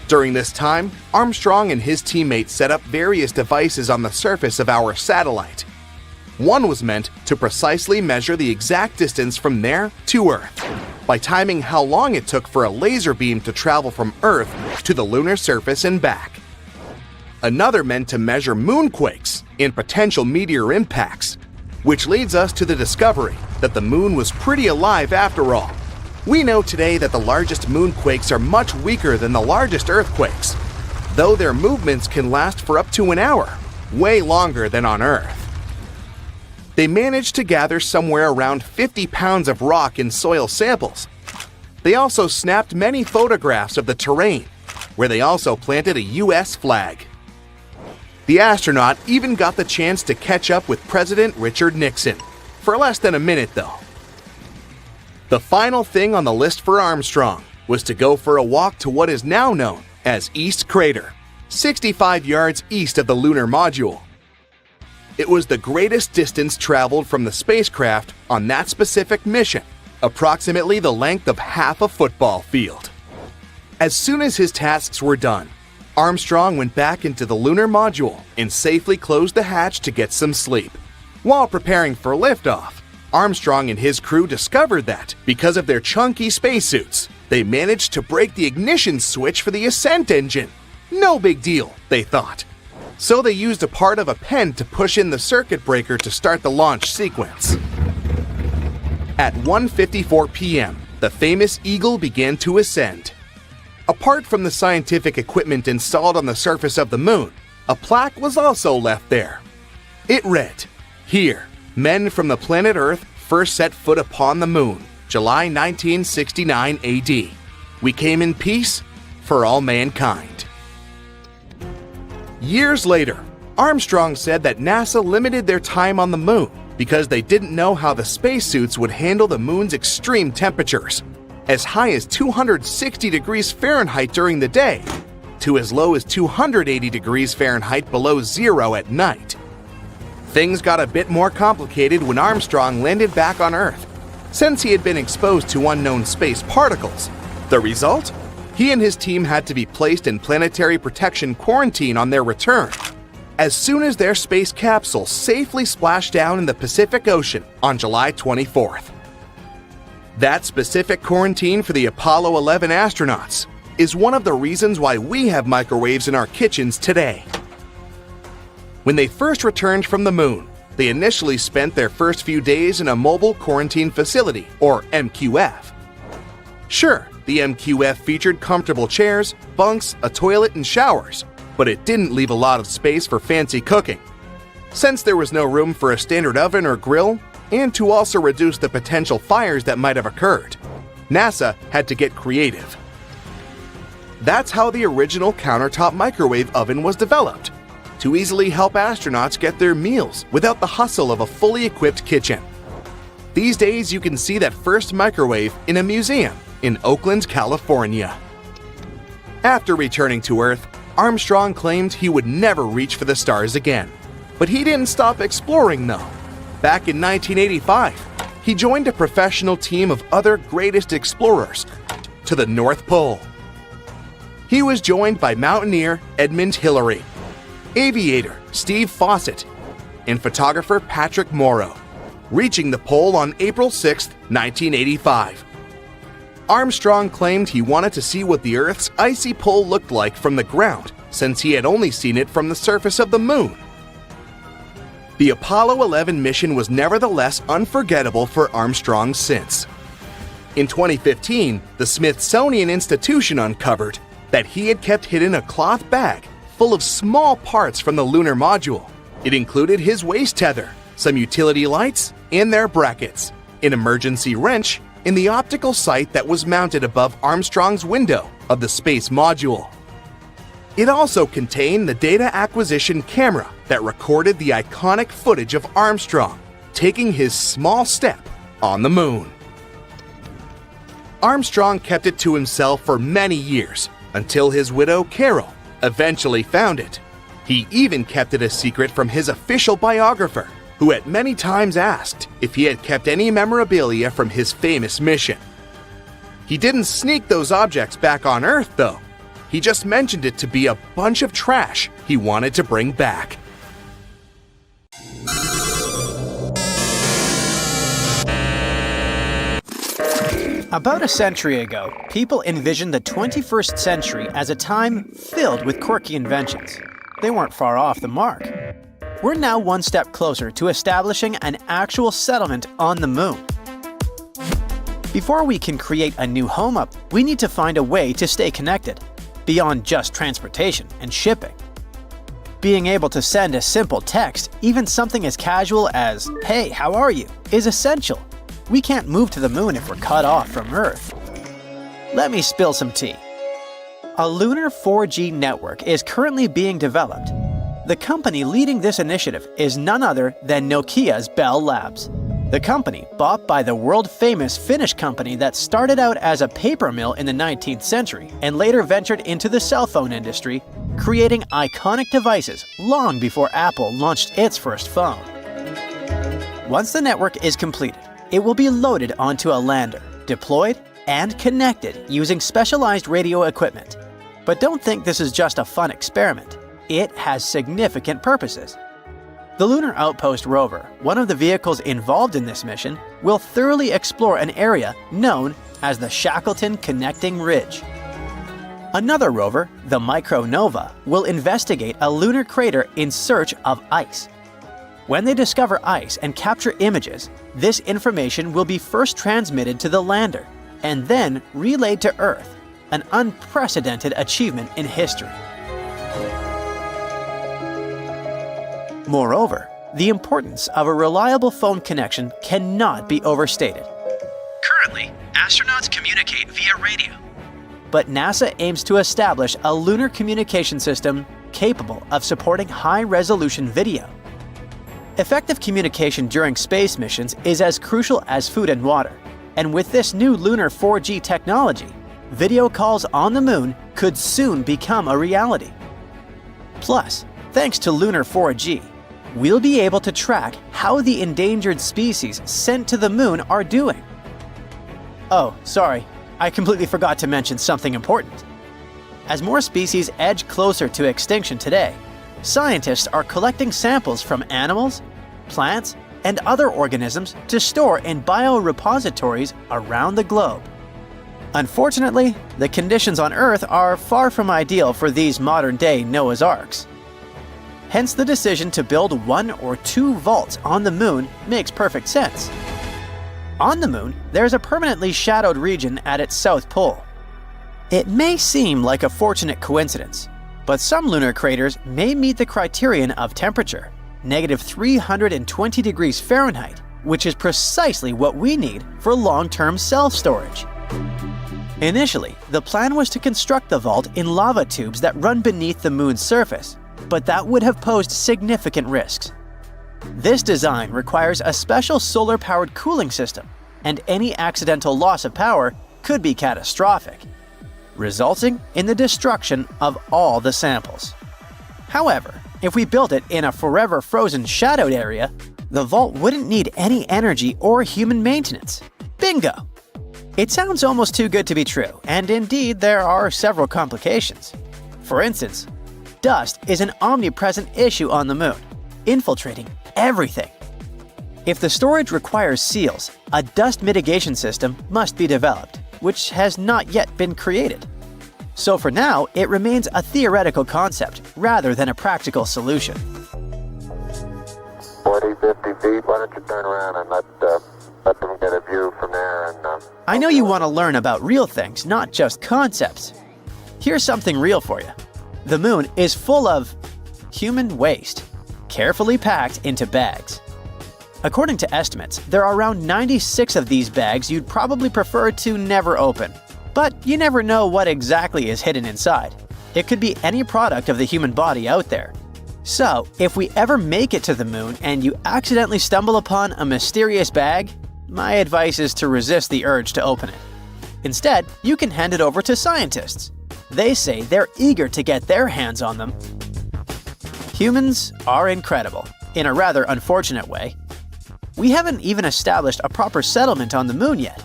During this time, Armstrong and his teammates set up various devices on the surface of our satellite. One was meant to precisely measure the exact distance from there to Earth, by timing how long it took for a laser beam to travel from Earth to the lunar surface and back. Another meant to measure moonquakes and potential meteor impacts, which leads us to the discovery that the moon was pretty alive after all. We know today that the largest moonquakes are much weaker than the largest earthquakes, though their movements can last for up to an hour, way longer than on Earth. They managed to gather somewhere around 50 pounds of rock and soil samples. They also snapped many photographs of the terrain, where they also planted a US flag. The astronaut even got the chance to catch up with President Richard Nixon, for less than a minute though. The final thing on the list for Armstrong was to go for a walk to what is now known as East Crater, 65 yards east of the lunar module. It was the greatest distance traveled from the spacecraft on that specific mission, approximately the length of half a football field. As soon as his tasks were done, Armstrong went back into the lunar module and safely closed the hatch to get some sleep. While preparing for liftoff, Armstrong and his crew discovered that, because of their chunky spacesuits, they managed to break the ignition switch for the ascent engine. No big deal, they thought. So they used a part of a pen to push in the circuit breaker to start the launch sequence. At 1:54 p.m., the famous Eagle began to ascend. Apart from the scientific equipment installed on the surface of the moon, a plaque was also left there. It read, "Here, men from the planet Earth first set foot upon the moon, July 1969 AD. We came in peace for all mankind." Years later, Armstrong said that NASA limited their time on the moon because they didn't know how the spacesuits would handle the moon's extreme temperatures, as high as 260 degrees Fahrenheit during the day, to as low as 280 degrees Fahrenheit below zero at night. Things got a bit more complicated when Armstrong landed back on Earth, since he had been exposed to unknown space particles. The result? He and his team had to be placed in planetary protection quarantine on their return, as soon as their space capsule safely splashed down in the Pacific Ocean on July 24th. That specific quarantine for the Apollo 11 astronauts is one of the reasons why we have microwaves in our kitchens today. When they first returned from the moon, they initially spent their first few days in a mobile quarantine facility, or MQF. Sure, the MQF featured comfortable chairs, bunks, a toilet, and showers, but it didn't leave a lot of space for fancy cooking. Since there was no room for a standard oven or grill, and to also reduce the potential fires that might have occurred, NASA had to get creative. That's how the original countertop microwave oven was developed, to easily help astronauts get their meals without the hustle of a fully equipped kitchen. These days, you can see that first microwave in a museum in Oakland, California. After returning to Earth, Armstrong claimed he would never reach for the stars again. But he didn't stop exploring, though. Back in 1985, he joined a professional team of other greatest explorers to the North Pole. He was joined by mountaineer Edmund Hillary, aviator Steve Fawcett, and photographer Patrick Morrow, reaching the pole on April 6, 1985. Armstrong claimed he wanted to see what the Earth's icy pole looked like from the ground, since he had only seen it from the surface of the moon. The Apollo 11 mission was nevertheless unforgettable for Armstrong since. In 2015, the Smithsonian Institution uncovered that he had kept hidden a cloth bag full of small parts from the lunar module. It included his waist tether, some utility lights, and their brackets, an emergency wrench, and the optical sight that was mounted above Armstrong's window of the space module. It also contained the data acquisition camera that recorded the iconic footage of Armstrong taking his small step on the moon. Armstrong kept it to himself for many years, until his widow, Carol, eventually found it. He even kept it a secret from his official biographer, who had many times asked if he had kept any memorabilia from his famous mission. He didn't sneak those objects back on Earth, though. He just mentioned it to be a bunch of trash he wanted to bring back. About a century ago, people envisioned the 21st century as a time filled with quirky inventions. They weren't far off the mark. We're now one step closer to establishing an actual settlement on the moon. Before we can create a new home up, we need to find a way to stay connected, beyond just transportation and shipping. Being able to send a simple text, even something as casual as, "Hey, how are you?" is essential. We can't move to the moon if we're cut off from Earth. Let me spill some tea. A lunar 4G network is currently being developed. The company leading this initiative is none other than Nokia's Bell Labs. The company, bought by the world-famous Finnish company that started out as a paper mill in the 19th century and later ventured into the cell phone industry, creating iconic devices long before Apple launched its first phone. Once the network is completed, it will be loaded onto a lander, deployed, and connected using specialized radio equipment. But don't think this is just a fun experiment. It has significant purposes. The Lunar Outpost rover, one of the vehicles involved in this mission, will thoroughly explore an area known as the Shackleton Connecting Ridge. Another rover, the Micronova, will investigate a lunar crater in search of ice. When they discover ice and capture images, this information will be first transmitted to the lander and then relayed to Earth, an unprecedented achievement in history. Moreover, the importance of a reliable phone connection cannot be overstated. Currently, astronauts communicate via radio. But NASA aims to establish a lunar communication system capable of supporting high-resolution video. Effective communication during space missions is as crucial as food and water, and with this new lunar 4G technology, video calls on the moon could soon become a reality. Plus, thanks to lunar 4G, we'll be able to track how the endangered species sent to the moon are doing. Oh, sorry, I completely forgot to mention something important. As more species edge closer to extinction today, scientists are collecting samples from animals, plants, and other organisms to store in biorepositories around the globe. Unfortunately, the conditions on Earth are far from ideal for these modern-day Noah's Arks. Hence, the decision to build 1 or 2 vaults on the moon makes perfect sense. On the moon, there's a permanently shadowed region at its south pole. It may seem like a fortunate coincidence, but some lunar craters may meet the criterion of temperature, -320 degrees Fahrenheit, which is precisely what we need for long-term self-storage. Initially, the plan was to construct the vault in lava tubes that run beneath the moon's surface, but that would have posed significant risks. This design requires a special solar-powered cooling system, and any accidental loss of power could be catastrophic, resulting in the destruction of all the samples. However, if we built it in a forever frozen shadowed area, the vault wouldn't need any energy or human maintenance. Bingo! It sounds almost too good to be true, and indeed there are several complications. For instance, dust is an omnipresent issue on the moon, infiltrating everything. If the storage requires seals, a dust mitigation system must be developed, which has not yet been created. So for now, it remains a theoretical concept rather than a practical solution. 40, 50 feet, why don't you turn around and let them get a view from there and... I know you want to learn about real things, not just concepts. Here's something real for you. The moon is full of human waste, carefully packed into bags. According to estimates, there are around 96 of these bags you'd probably prefer to never open. But you never know what exactly is hidden inside. It could be any product of the human body out there. So, if we ever make it to the moon and you accidentally stumble upon a mysterious bag, my advice is to resist the urge to open it. Instead, you can hand it over to scientists. They say they're eager to get their hands on them. Humans are incredible, in a rather unfortunate way. We haven't even established a proper settlement on the moon yet,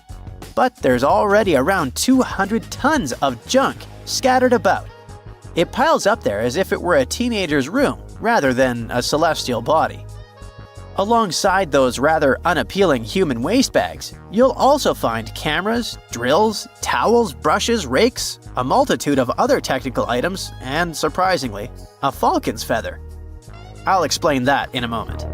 but there's already around 200 tons of junk scattered about. It piles up there as if it were a teenager's room rather than a celestial body. Alongside those rather unappealing human waste bags, you'll also find cameras, drills, towels, brushes, rakes, a multitude of other technical items, and, surprisingly, a falcon's feather. I'll explain that in a moment.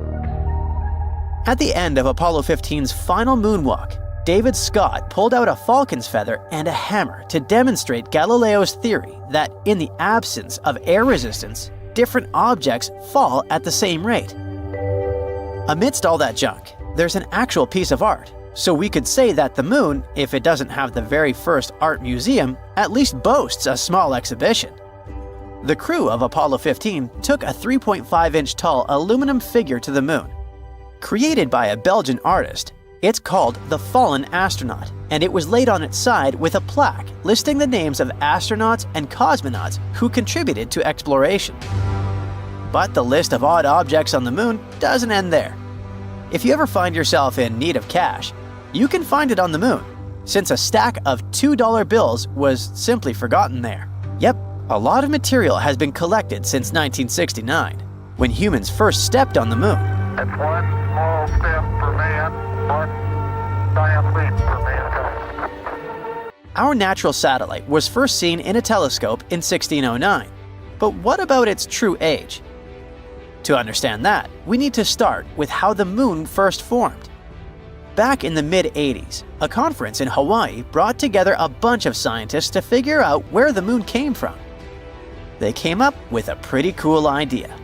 At the end of Apollo 15's final moonwalk, David Scott pulled out a falcon's feather and a hammer to demonstrate Galileo's theory that in the absence of air resistance, different objects fall at the same rate. Amidst all that junk, there's an actual piece of art, so we could say that the moon, if it doesn't have the very first art museum, at least boasts a small exhibition. The crew of Apollo 15 took a 3.5-inch tall aluminum figure to the moon. Created by a Belgian artist, it's called the Fallen Astronaut, and it was laid on its side with a plaque listing the names of astronauts and cosmonauts who contributed to exploration. But the list of odd objects on the moon doesn't end there. If you ever find yourself in need of cash, you can find it on the moon, since a stack of $2 bills was simply forgotten there. Yep, a lot of material has been collected since 1969. when humans first stepped on the moon. It's one small step for man, one giant leap for mankind. Our natural satellite was first seen in a telescope in 1609. But what about its true age? To understand that, we need to start with how the moon first formed. Back in the mid-80s, a conference in Hawaii brought together a bunch of scientists to figure out where the moon came from. They came up with a pretty cool idea.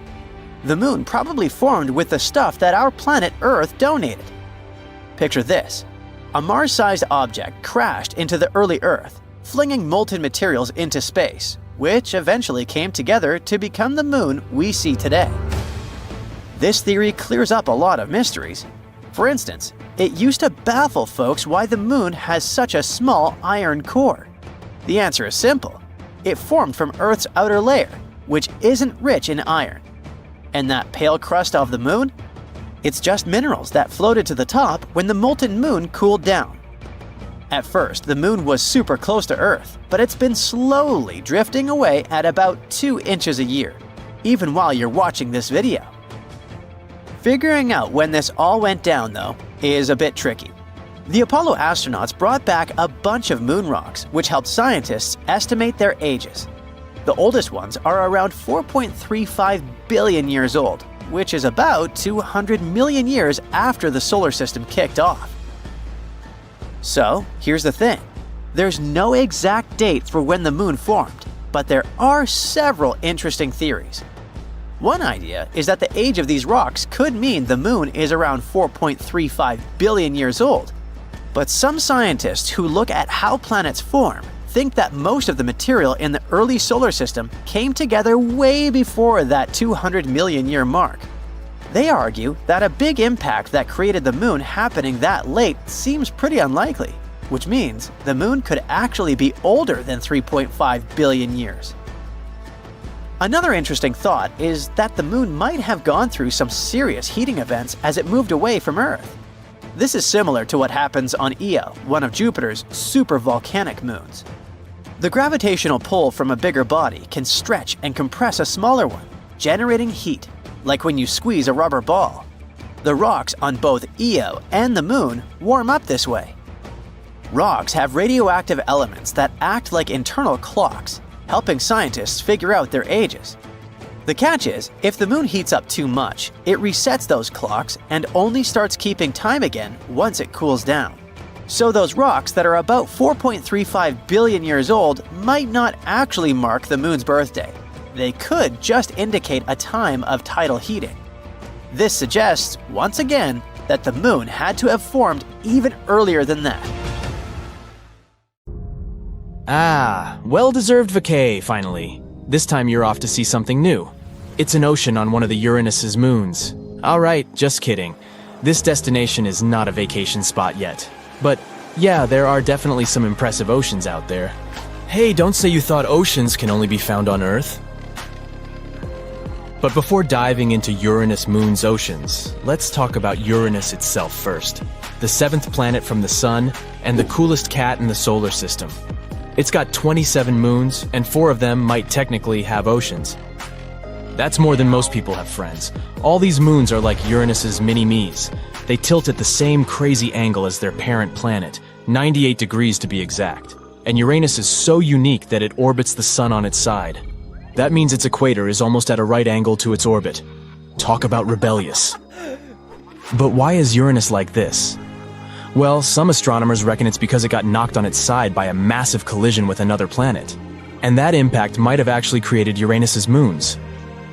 The moon probably formed with the stuff that our planet Earth donated. Picture this. A Mars-sized object crashed into the early Earth, flinging molten materials into space, which eventually came together to become the moon we see today. This theory clears up a lot of mysteries. For instance, it used to baffle folks why the moon has such a small iron core. The answer is simple. It formed from Earth's outer layer, which isn't rich in iron. And that pale crust of the moon? It's just minerals that floated to the top when the molten moon cooled down. At first, the moon was super close to Earth, but it's been slowly drifting away at about 2 inches a year, even while you're watching this video. Figuring out when this all went down, though, is a bit tricky. The Apollo astronauts brought back a bunch of moon rocks, which helped scientists estimate their ages. The oldest ones are around 4.35 billion years old, which is about 200 million years after the solar system kicked off. So, here's the thing. There's no exact date for when the moon formed, but there are several interesting theories. One idea is that the age of these rocks could mean the moon is around 4.35 billion years old. But some scientists who look at how planets form think that most of the material in the early solar system came together way before that 200 million year mark. They argue that a big impact that created the moon happening that late seems pretty unlikely, which means the moon could actually be older than 3.5 billion years. Another interesting thought is that the moon might have gone through some serious heating events as it moved away from Earth. This is similar to what happens on Io, one of Jupiter's supervolcanic moons. The gravitational pull from a bigger body can stretch and compress a smaller one, generating heat, like when you squeeze a rubber ball. The rocks on both Io and the moon warm up this way. Rocks have radioactive elements that act like internal clocks, helping scientists figure out their ages. The catch is, if the moon heats up too much, it resets those clocks and only starts keeping time again once it cools down. So those rocks that are about 4.35 billion years old might not actually mark the moon's birthday. They could just indicate a time of tidal heating. This suggests, once again, that the moon had to have formed even earlier than that. Ah, well-deserved vacay, finally. This time you're off to see something new. It's an ocean on one of the Uranus's moons. Alright, just kidding. This destination is not a vacation spot yet. But yeah, there are definitely some impressive oceans out there. Hey, don't say you thought oceans can only be found on Earth. But before diving into Uranus Moon's oceans, let's talk about Uranus itself first. The 7th planet from the Sun, and the coolest cat in the solar system. It's got 27 moons, and 4 of them might technically have oceans. That's more than most people have, friends. All these moons are like Uranus's mini-me's. They tilt at the same crazy angle as their parent planet, 98 degrees to be exact. And Uranus is so unique that it orbits the Sun on its side. That means its equator is almost at a right angle to its orbit. Talk about rebellious. But why is Uranus like this? Well, some astronomers reckon it's because it got knocked on its side by a massive collision with another planet. And that impact might have actually created Uranus's moons.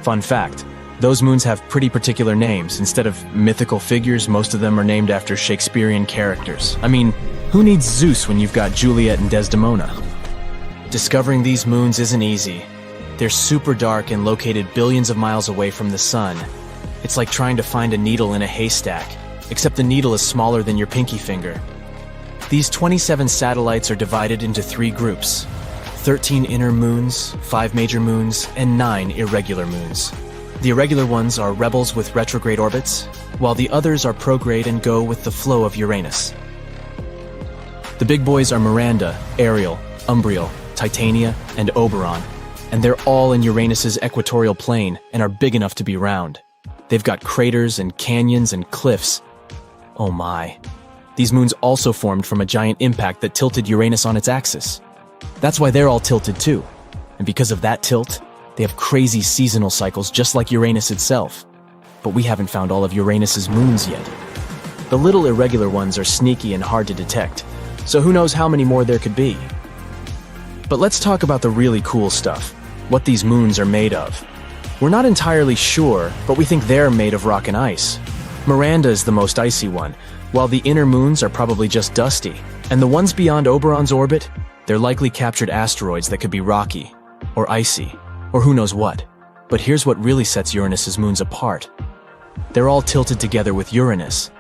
Fun fact, those moons have pretty particular names. Instead of mythical figures, most of them are named after Shakespearean characters. I mean, who needs Zeus when you've got Juliet and Desdemona? Discovering these moons isn't easy. They're super dark and located billions of miles away from the Sun. It's like trying to find a needle in a haystack, except the needle is smaller than your pinky finger. These 27 satellites are divided into 3 groups: 13 inner moons, 5 major moons, and 9 irregular moons. The irregular ones are rebels with retrograde orbits, while the others are prograde and go with the flow of Uranus. The big boys are Miranda, Ariel, Umbriel, Titania, and Oberon, and they're all in Uranus's equatorial plane and are big enough to be round. They've got craters and canyons and cliffs. Oh my. These moons also formed from a giant impact that tilted Uranus on its axis. That's why they're all tilted too. And because of that tilt, they have crazy seasonal cycles just like Uranus itself. But we haven't found all of Uranus's moons yet. The little irregular ones are sneaky and hard to detect, so who knows how many more there could be. But let's talk about the really cool stuff, what these moons are made of. We're not entirely sure, but we think they're made of rock and ice. Miranda is the most icy one, while the inner moons are probably just dusty. And the ones beyond Oberon's orbit, they're likely captured asteroids that could be rocky, or icy, or who knows what. But here's what really sets Uranus's moons apart. They're all tilted together with Uranus.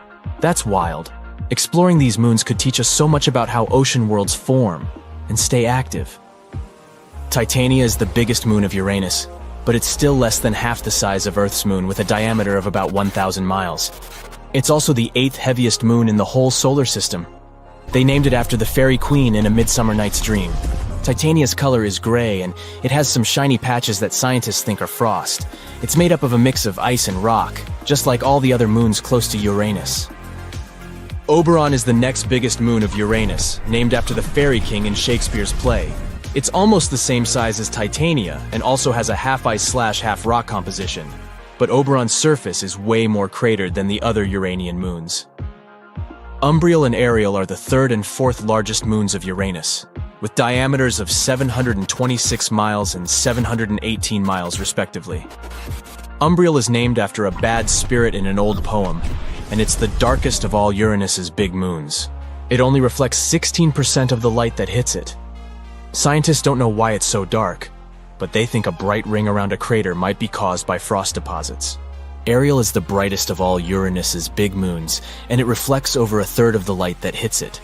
That's wild. Exploring these moons could teach us so much about how ocean worlds form and stay active. Titania is the biggest moon of Uranus, but it's still less than half the size of Earth's moon with a diameter of about 1,000 miles. It's also the 8th heaviest moon in the whole solar system. They named it after the fairy queen in A Midsummer Night's Dream. Titania's color is gray, and it has some shiny patches that scientists think are frost. It's made up of a mix of ice and rock, just like all the other moons close to Uranus. Oberon is the next biggest moon of Uranus, named after the fairy king in Shakespeare's play. It's almost the same size as Titania, and also has a half-ice/half rock composition. But Oberon's surface is way more cratered than the other Uranian moons. Umbriel and Ariel are the 3rd and 4th largest moons of Uranus, with diameters of 726 miles and 718 miles respectively. Umbriel is named after a bad spirit in an old poem, and it's the darkest of all Uranus's big moons. It only reflects 16% of the light that hits it. Scientists don't know why it's so dark, but they think a bright ring around a crater might be caused by frost deposits. Ariel is the brightest of all Uranus's big moons, and it reflects over a third of the light that hits it.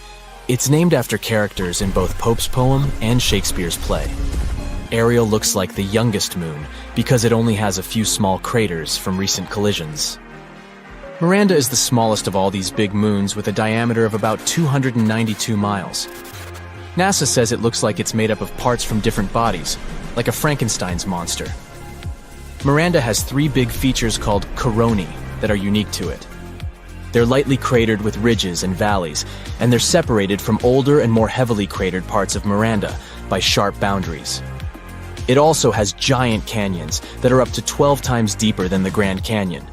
It's named after characters in both Pope's poem and Shakespeare's play. Ariel looks like the youngest moon because it only has a few small craters from recent collisions. Miranda is the smallest of all these big moons with a diameter of about 292 miles. NASA says it looks like it's made up of parts from different bodies, like a Frankenstein's monster. Miranda has 3 big features called coronae that are unique to it. They're lightly cratered with ridges and valleys, and they're separated from older and more heavily cratered parts of Miranda by sharp boundaries. It also has giant canyons that are up to 12 times deeper than the Grand Canyon.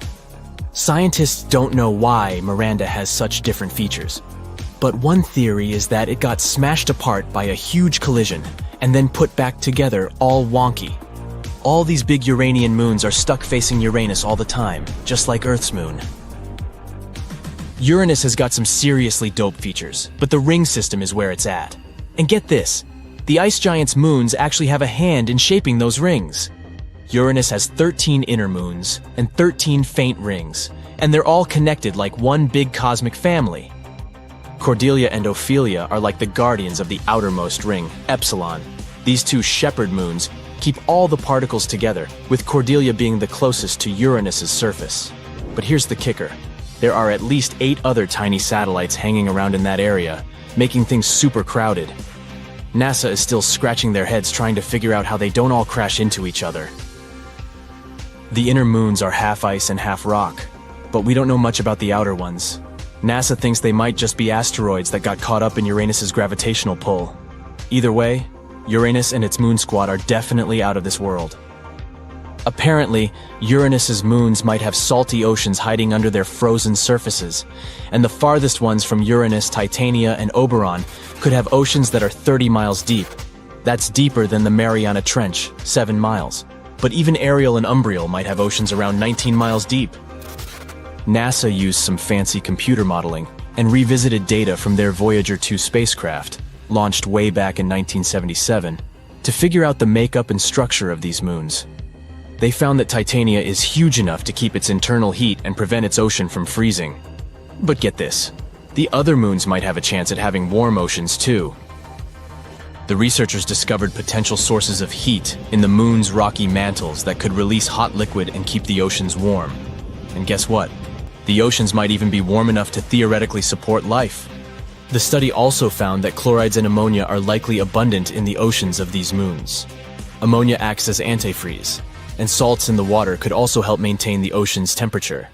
Scientists don't know why Miranda has such different features, but one theory is that it got smashed apart by a huge collision and then put back together all wonky. All these big Uranian moons are stuck facing Uranus all the time, just like Earth's moon. Uranus has got some seriously dope features, but the ring system is where it's at. And get this, the ice giant's moons actually have a hand in shaping those rings. Uranus has 13 inner moons and 13 faint rings, and they're all connected like one big cosmic family. Cordelia and Ophelia are like the guardians of the outermost ring, Epsilon. These 2 shepherd moons keep all the particles together, with Cordelia being the closest to Uranus's surface. But here's the kicker. There are at least 8 other tiny satellites hanging around in that area, making things super crowded. NASA is still scratching their heads trying to figure out how they don't all crash into each other. The inner moons are half ice and half rock, but we don't know much about the outer ones. NASA thinks they might just be asteroids that got caught up in Uranus's gravitational pull. Either way, Uranus and its moon squad are definitely out of this world. Apparently, Uranus's moons might have salty oceans hiding under their frozen surfaces, and the farthest ones from Uranus, Titania, and Oberon could have oceans that are 30 miles deep. That's deeper than the Mariana Trench, 7 miles. But even Ariel and Umbriel might have oceans around 19 miles deep. NASA used some fancy computer modeling and revisited data from their Voyager 2 spacecraft, launched way back in 1977, to figure out the makeup and structure of these moons. They found that Titania is huge enough to keep its internal heat and prevent its ocean from freezing. But get this, the other moons might have a chance at having warm oceans too. The researchers discovered potential sources of heat in the moon's rocky mantles that could release hot liquid and keep the oceans warm. And guess what? The oceans might even be warm enough to theoretically support life. The study also found that chlorides and ammonia are likely abundant in the oceans of these moons. Ammonia acts as antifreeze, and salts in the water could also help maintain the ocean's temperature.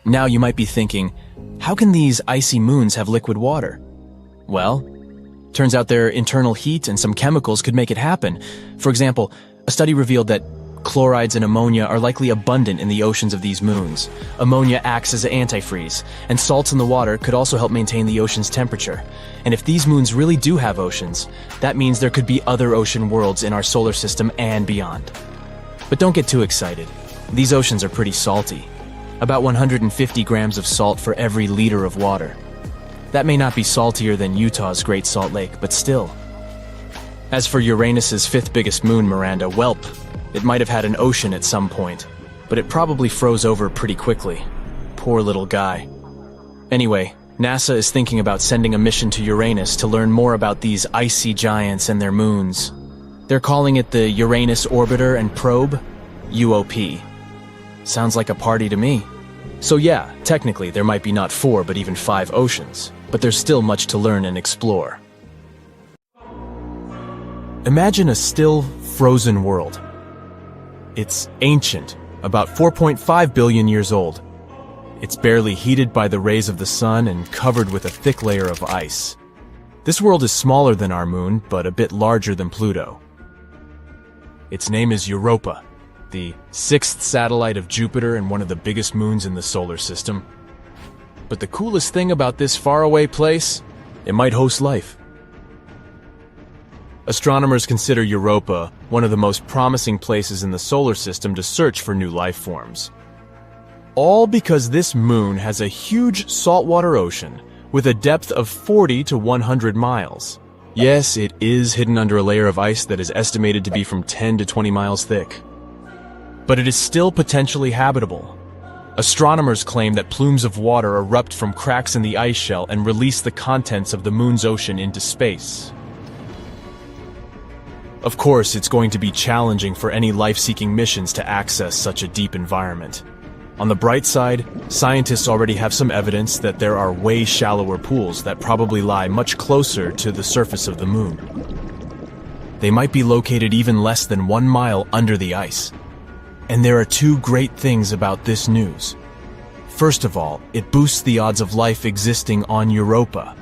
Now you might be thinking, how can these icy moons have liquid water? Well, turns out their internal heat and some chemicals could make it happen. For example, a study revealed that chlorides and ammonia are likely abundant in the oceans of these moons. Ammonia acts as an antifreeze, and salts in the water could also help maintain the ocean's temperature. And if these moons really do have oceans, that means there could be other ocean worlds in our solar system and beyond. But don't get too excited. These oceans are pretty salty. About 150 grams of salt for every liter of water. That may not be saltier than Utah's Great Salt Lake, but still. As for Uranus's fifth biggest moon, Miranda, welp, it might have had an ocean at some point, but it probably froze over pretty quickly. Poor little guy. Anyway, NASA is thinking about sending a mission to Uranus to learn more about these icy giants and their moons. They're calling it the Uranus Orbiter and Probe, UOP. Sounds like a party to me. So yeah, technically there might be not 4 but even 5 oceans, but there's still much to learn and explore. Imagine a still, frozen world. It's ancient, about 4.5 billion years old. It's barely heated by the rays of the sun and covered with a thick layer of ice. This world is smaller than our moon, but a bit larger than Pluto. Its name is Europa, the 6th satellite of Jupiter and one of the biggest moons in the solar system. But the coolest thing about this faraway place, it might host life. Astronomers consider Europa one of the most promising places in the solar system to search for new life forms. All because this moon has a huge saltwater ocean with a depth of 40 to 100 miles. Yes, it is hidden under a layer of ice that is estimated to be from 10 to 20 miles thick. But it is still potentially habitable. Astronomers claim that plumes of water erupt from cracks in the ice shell and release the contents of the moon's ocean into space. Of course, it's going to be challenging for any life-seeking missions to access such a deep environment. On the bright side, scientists already have some evidence that there are way shallower pools that probably lie much closer to the surface of the moon. They might be located even less than 1 mile under the ice. And there are 2 great things about this news. First of all, it boosts the odds of life existing on Europa.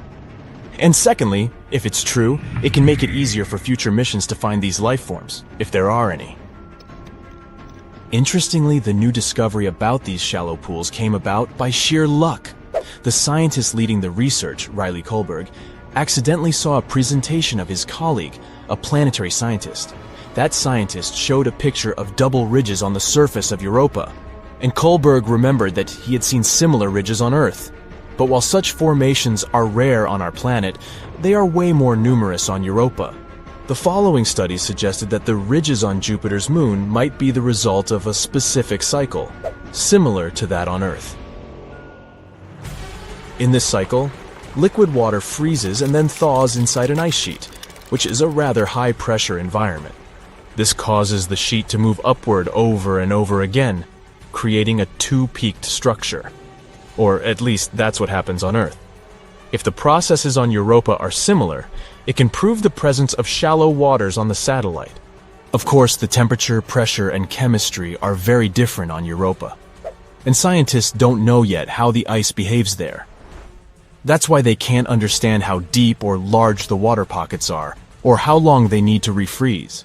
And secondly, if it's true, it can make it easier for future missions to find these life forms, if there are any. Interestingly, the new discovery about these shallow pools came about by sheer luck. The scientist leading the research, Riley Kohlberg, accidentally saw a presentation of his colleague, a planetary scientist. That scientist showed a picture of double ridges on the surface of Europa, and Kohlberg remembered that he had seen similar ridges on Earth. But while such formations are rare on our planet, they are way more numerous on Europa. The following studies suggested that the ridges on Jupiter's moon might be the result of a specific cycle, similar to that on Earth. In this cycle, liquid water freezes and then thaws inside an ice sheet, which is a rather high-pressure environment. This causes the sheet to move upward over and over again, creating a two-peaked structure. Or at least that's what happens on Earth. If the processes on Europa are similar, it can prove the presence of shallow waters on the satellite. Of course, the temperature, pressure, and chemistry are very different on Europa. And scientists don't know yet how the ice behaves there. That's why they can't understand how deep or large the water pockets are, or how long they need to refreeze.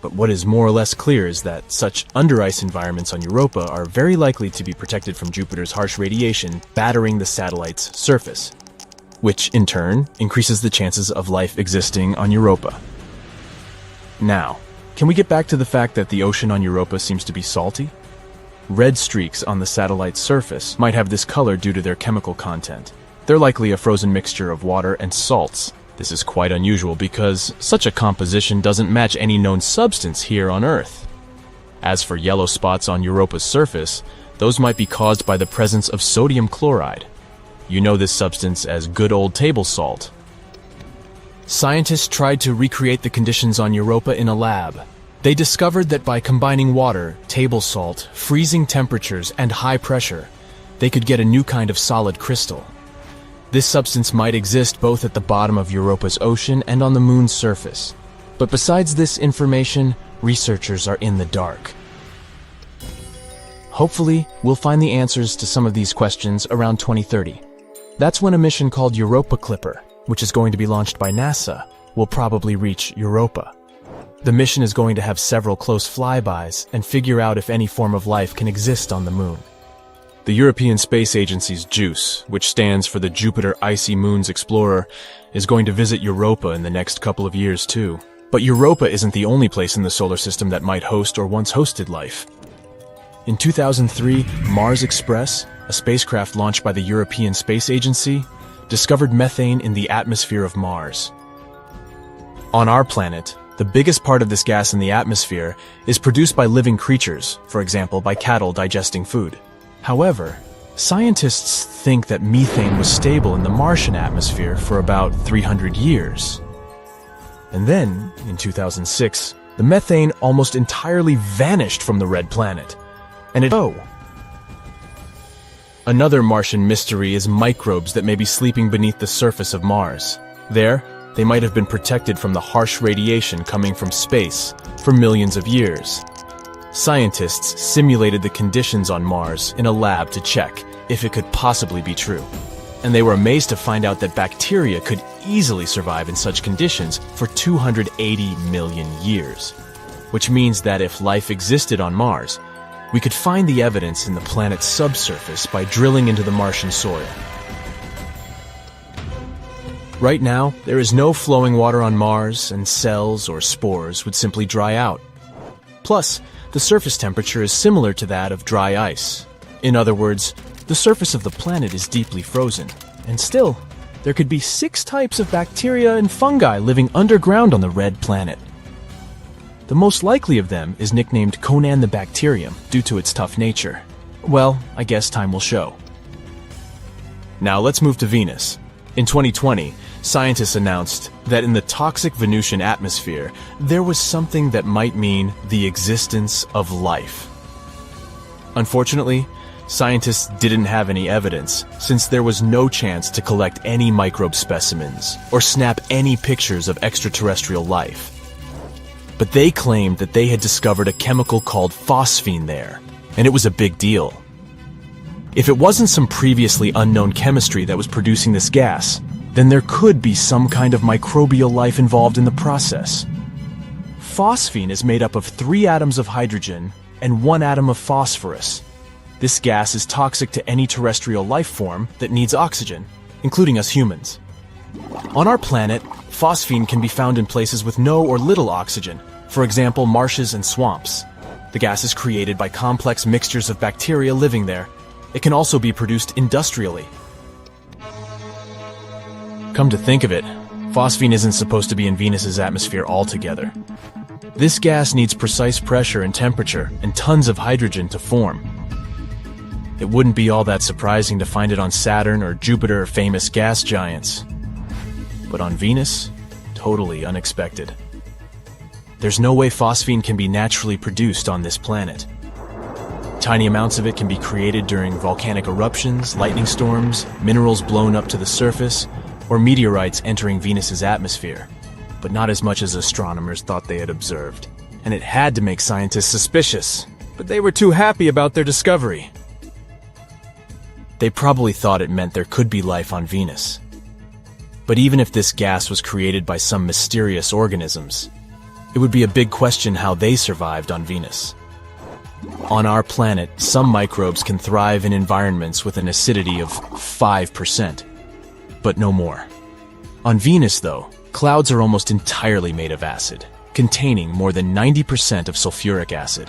But what is more or less clear is that such under-ice environments on Europa are very likely to be protected from Jupiter's harsh radiation battering the satellite's surface, which in turn increases the chances of life existing on Europa. Now, can we get back to the fact that the ocean on Europa seems to be salty? Red streaks on the satellite's surface might have this color due to their chemical content. They're likely a frozen mixture of water and salts. This is quite unusual because such a composition doesn't match any known substance here on Earth. As for yellow spots on Europa's surface, those might be caused by the presence of sodium chloride. You know this substance as good old table salt. Scientists tried to recreate the conditions on Europa in a lab. They discovered that by combining water, table salt, freezing temperatures, and high pressure, they could get a new kind of solid crystal. This substance might exist both at the bottom of Europa's ocean and on the moon's surface. But besides this information, researchers are in the dark. Hopefully, we'll find the answers to some of these questions around 2030. That's when a mission called Europa Clipper, which is going to be launched by NASA, will probably reach Europa. The mission is going to have several close flybys and figure out if any form of life can exist on the moon. The European Space Agency's JUICE, which stands for the Jupiter Icy Moons Explorer, is going to visit Europa in the next couple of years too. But Europa isn't the only place in the solar system that might host or once hosted life. In 2003, Mars Express, a spacecraft launched by the European Space Agency, discovered methane in the atmosphere of Mars. On our planet, the biggest part of this gas in the atmosphere is produced by living creatures, for example by cattle digesting food. However, scientists think that methane was stable in the Martian atmosphere for about 300 years. And then, in 2006, the methane almost entirely vanished from the red planet. Another Martian mystery is microbes that may be sleeping beneath the surface of Mars. There, they might have been protected from the harsh radiation coming from space for millions of years. Scientists simulated the conditions on Mars in a lab to check if it could possibly be true. And they were amazed to find out that bacteria could easily survive in such conditions for 280 million years. Which means that if life existed on Mars, we could find the evidence in the planet's subsurface by drilling into the Martian soil. Right now, there is no flowing water on Mars, and cells or spores would simply dry out. Plus, the surface temperature is similar to that of dry ice. In other words, the surface of the planet is deeply frozen, and still, there could be 6 types of bacteria and fungi living underground on the red planet. The most likely of them is nicknamed Conan the Bacterium due to its tough nature. Well, I guess time will show. Now let's move to Venus. In 2020, scientists announced that in the toxic Venusian atmosphere, there was something that might mean the existence of life. Unfortunately, scientists didn't have any evidence, since there was no chance to collect any microbe specimens or snap any pictures of extraterrestrial life. But they claimed that they had discovered a chemical called phosphine there, and it was a big deal. If it wasn't some previously unknown chemistry that was producing this gas, then there could be some kind of microbial life involved in the process. Phosphine is made up of 3 atoms of hydrogen and 1 atom of phosphorus. This gas is toxic to any terrestrial life form that needs oxygen, including us humans. On our planet, phosphine can be found in places with no or little oxygen, for example, marshes and swamps. The gas is created by complex mixtures of bacteria living there. It can also be produced industrially. Come to think of it, phosphine isn't supposed to be in Venus's atmosphere altogether. This gas needs precise pressure and temperature and tons of hydrogen to form. It wouldn't be all that surprising to find it on Saturn or Jupiter, famous gas giants. But on Venus, totally unexpected. There's no way phosphine can be naturally produced on this planet. Tiny amounts of it can be created during volcanic eruptions, lightning storms, minerals blown up to the surface, or meteorites entering Venus's atmosphere, but not as much as astronomers thought they had observed. And it had to make scientists suspicious, but they were too happy about their discovery. They probably thought it meant there could be life on Venus. But even if this gas was created by some mysterious organisms, it would be a big question how they survived on Venus. On our planet, some microbes can thrive in environments with an acidity of 5%, but no more. On Venus, though, clouds are almost entirely made of acid, containing more than 90% of sulfuric acid.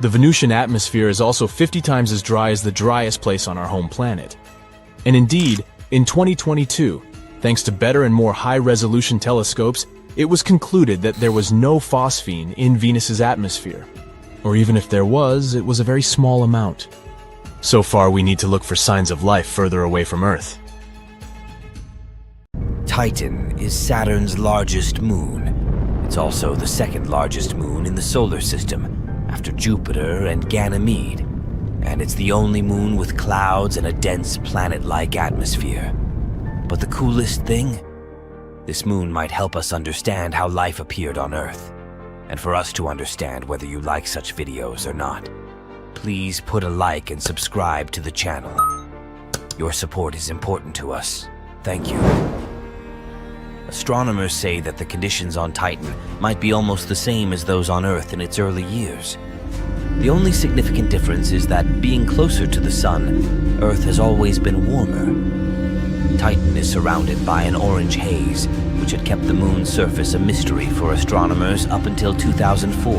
The Venusian atmosphere is also 50 times as dry as the driest place on our home planet. And indeed, in 2022, thanks to better and more high-resolution telescopes, it was concluded that there was no phosphine in Venus's atmosphere. Or even if there was, it was a very small amount. So far, we need to look for signs of life further away from Earth. Titan is Saturn's largest moon. It's also the 2nd largest moon in the solar system, after Jupiter and Ganymede. And it's the only moon with clouds and a dense planet-like atmosphere. But the coolest thing? This moon might help us understand how life appeared on Earth, and for us to understand whether you like such videos or not. Please put a like and subscribe to the channel. Your support is important to us. Thank you. Astronomers say that the conditions on Titan might be almost the same as those on Earth in its early years. The only significant difference is that, being closer to the Sun, Earth has always been warmer. Titan is surrounded by an orange haze, which had kept the moon's surface a mystery for astronomers up until 2004.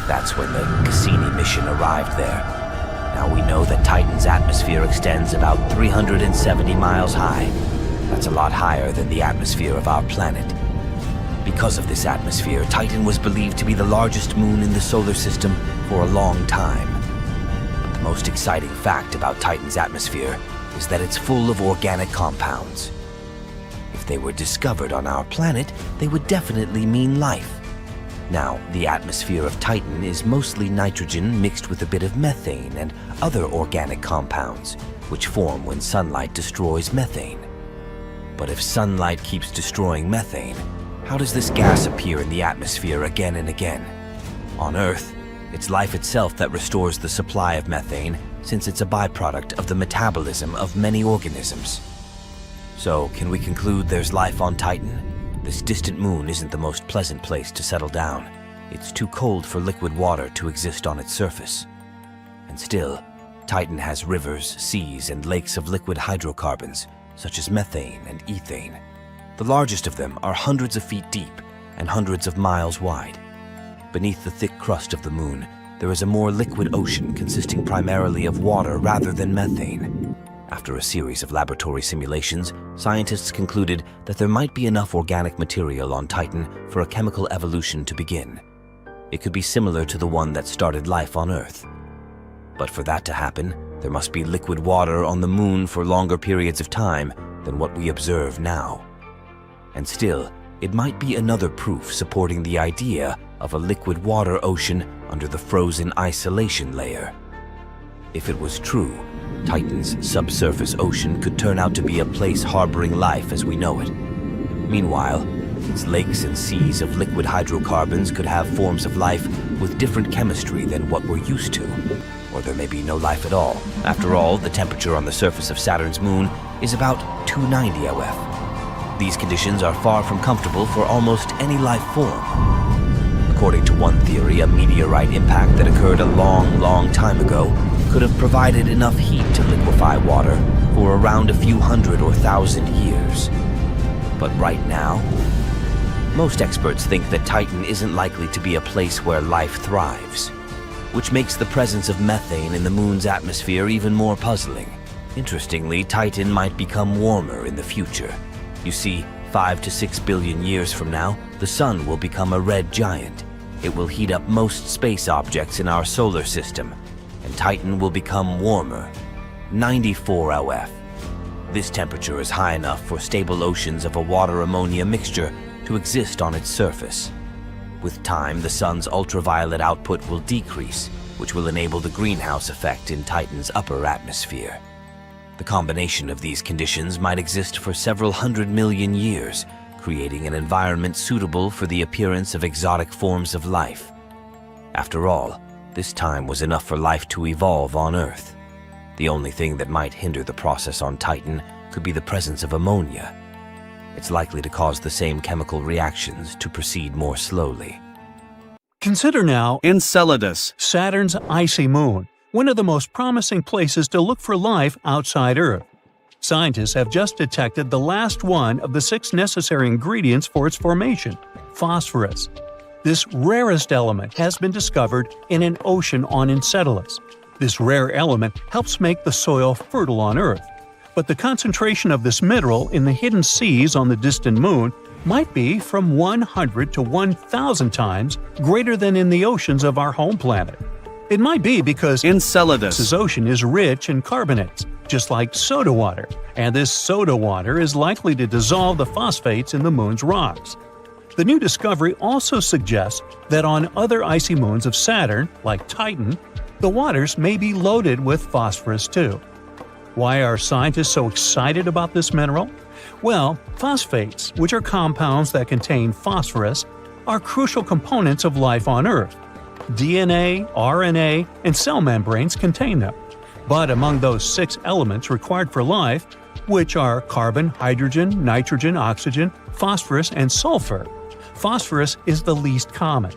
That's when the Cassini mission arrived there. Now we know that Titan's atmosphere extends about 370 miles high. That's a lot higher than the atmosphere of our planet. Because of this atmosphere, Titan was believed to be the largest moon in the solar system for a long time. But the most exciting fact about Titan's atmosphere is that it's full of organic compounds. If they were discovered on our planet, they would definitely mean life. Now, the atmosphere of Titan is mostly nitrogen mixed with a bit of methane and other organic compounds, which form when sunlight destroys methane. But if sunlight keeps destroying methane, how does this gas appear in the atmosphere again and again? On Earth, it's life itself that restores the supply of methane, since it's a byproduct of the metabolism of many organisms. So, can we conclude there's life on Titan? This distant moon isn't the most pleasant place to settle down. It's too cold for liquid water to exist on its surface. And still, Titan has rivers, seas, and lakes of liquid hydrocarbons, such as methane and ethane. The largest of them are hundreds of feet deep and hundreds of miles wide. Beneath the thick crust of the moon, there is a more liquid ocean consisting primarily of water rather than methane. After a series of laboratory simulations, scientists concluded that there might be enough organic material on Titan for a chemical evolution to begin. It could be similar to the one that started life on Earth. But for that to happen, there must be liquid water on the moon for longer periods of time than what we observe now. And still, it might be another proof supporting the idea of a liquid water ocean under the frozen isolation layer. If it was true, Titan's subsurface ocean could turn out to be a place harboring life as we know it. Meanwhile, its lakes and seas of liquid hydrocarbons could have forms of life with different chemistry than what we're used to. Or there may be no life at all. After all, the temperature on the surface of Saturn's moon is about 290 OF. These conditions are far from comfortable for almost any life form. According to one theory, a meteorite impact that occurred a long time ago could have provided enough heat to liquefy water for around a few hundred or thousand years. But right now, most experts think that Titan isn't likely to be a place where life thrives, which makes the presence of methane in the moon's atmosphere even more puzzling. Interestingly, Titan might become warmer in the future. You see, 5 to 6 billion years from now, the sun will become a red giant. It will heat up most space objects in our solar system, and Titan will become warmer, 94 OF. This temperature is high enough for stable oceans of a water-ammonia mixture to exist on its surface. With time, the sun's ultraviolet output will decrease, which will enable the greenhouse effect in Titan's upper atmosphere. The combination of these conditions might exist for several 100 million years, creating an environment suitable for the appearance of exotic forms of life. After all, this time was enough for life to evolve on Earth. The only thing that might hinder the process on Titan could be the presence of ammonia. It's likely to cause the same chemical reactions to proceed more slowly. Consider now Enceladus, Saturn's icy moon, one of the most promising places to look for life outside Earth. Scientists have just detected the last one of the 6 necessary ingredients for its formation, phosphorus. This rarest element has been discovered in an ocean on Enceladus. This rare element helps make the soil fertile on Earth. But the concentration of this mineral in the hidden seas on the distant moon might be from 100 to 1,000 times greater than in the oceans of our home planet. It might be because Enceladus' ocean is rich in carbonates, just like soda water, and this soda water is likely to dissolve the phosphates in the moon's rocks. The new discovery also suggests that on other icy moons of Saturn, like Titan, the waters may be loaded with phosphorus too. Why are scientists so excited about this mineral? Well, phosphates, which are compounds that contain phosphorus, are crucial components of life on Earth. DNA, RNA, and cell membranes contain them. But among those 6 elements required for life, which are carbon, hydrogen, nitrogen, oxygen, phosphorus, and sulfur, phosphorus is the least common.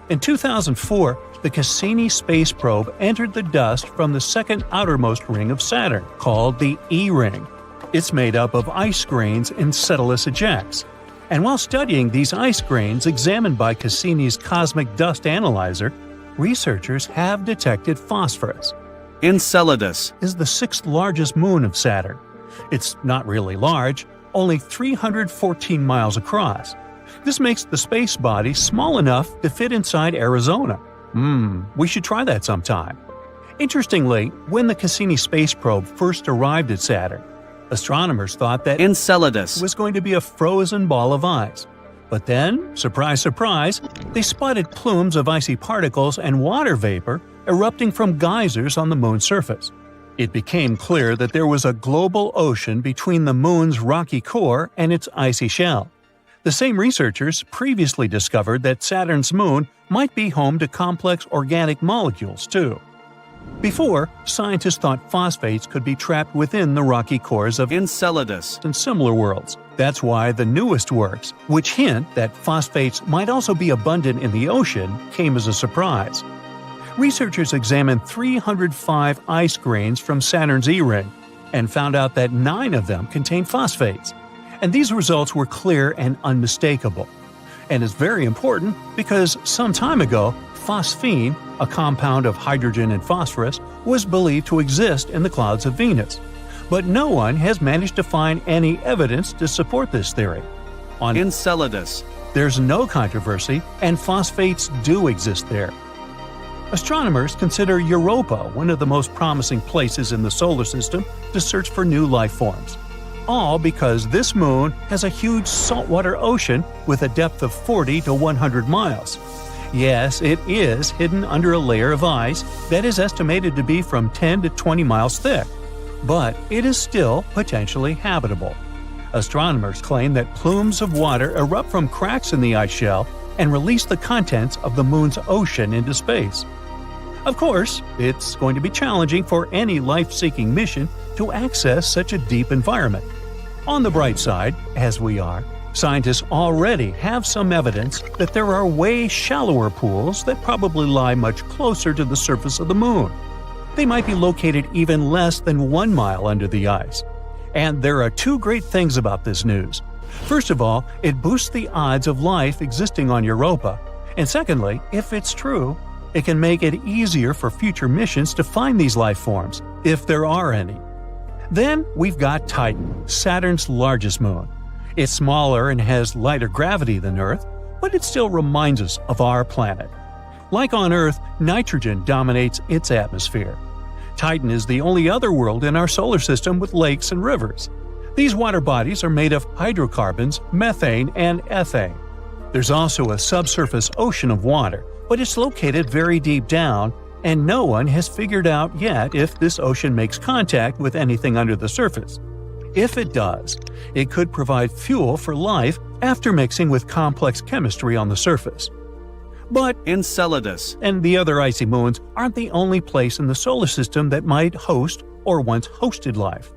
In 2004, the Cassini space probe entered the dust from the second outermost ring of Saturn, called the E-ring. It's made up of ice grains in Cetulus ejects. And while studying these ice grains examined by Cassini's cosmic dust analyzer, researchers have detected phosphorus. Enceladus is the 6th largest moon of Saturn. It's not really large, only 314 miles across. This makes the space body small enough to fit inside Arizona. We should try that sometime. Interestingly, when the Cassini space probe first arrived at Saturn, astronomers thought that Enceladus was going to be a frozen ball of ice. But then, surprise, surprise, they spotted plumes of icy particles and water vapor erupting from geysers on the moon's surface. It became clear that there was a global ocean between the moon's rocky core and its icy shell. The same researchers previously discovered that Saturn's moon might be home to complex organic molecules, too. Before, scientists thought phosphates could be trapped within the rocky cores of Enceladus and similar worlds. That's why the newest works, which hint that phosphates might also be abundant in the ocean, came as a surprise. Researchers examined 305 ice grains from Saturn's E-ring and found out that 9 of them contain phosphates. And these results were clear and unmistakable. And it's very important because some time ago, phosphine, a compound of hydrogen and phosphorus, was believed to exist in the clouds of Venus. But no one has managed to find any evidence to support this theory. On Enceladus, there's no controversy, and phosphates do exist there. Astronomers consider Europa one of the most promising places in the solar system to search for new life forms. All because this moon has a huge saltwater ocean with a depth of 40 to 100 miles. Yes, it is hidden under a layer of ice that is estimated to be from 10 to 20 miles thick. But it is still potentially habitable. Astronomers claim that plumes of water erupt from cracks in the ice shell and release the contents of the moon's ocean into space. Of course, it's going to be challenging for any life-seeking mission to access such a deep environment. On the bright side, as we are, scientists already have some evidence that there are way shallower pools that probably lie much closer to the surface of the moon. They might be located even less than 1 mile under the ice. And there are 2 great things about this news. First of all, it boosts the odds of life existing on Europa. And secondly, if it's true, it can make it easier for future missions to find these life forms, if there are any. Then we've got Titan, Saturn's largest moon. It's smaller and has lighter gravity than Earth, but it still reminds us of our planet. Like on Earth, nitrogen dominates its atmosphere. Titan is the only other world in our solar system with lakes and rivers. These water bodies are made of hydrocarbons, methane, and ethane. There's also a subsurface ocean of water, but it's located very deep down, and no one has figured out yet if this ocean makes contact with anything under the surface. If it does, it could provide fuel for life after mixing with complex chemistry on the surface. But Enceladus and the other icy moons aren't the only place in the solar system that might host or once hosted life.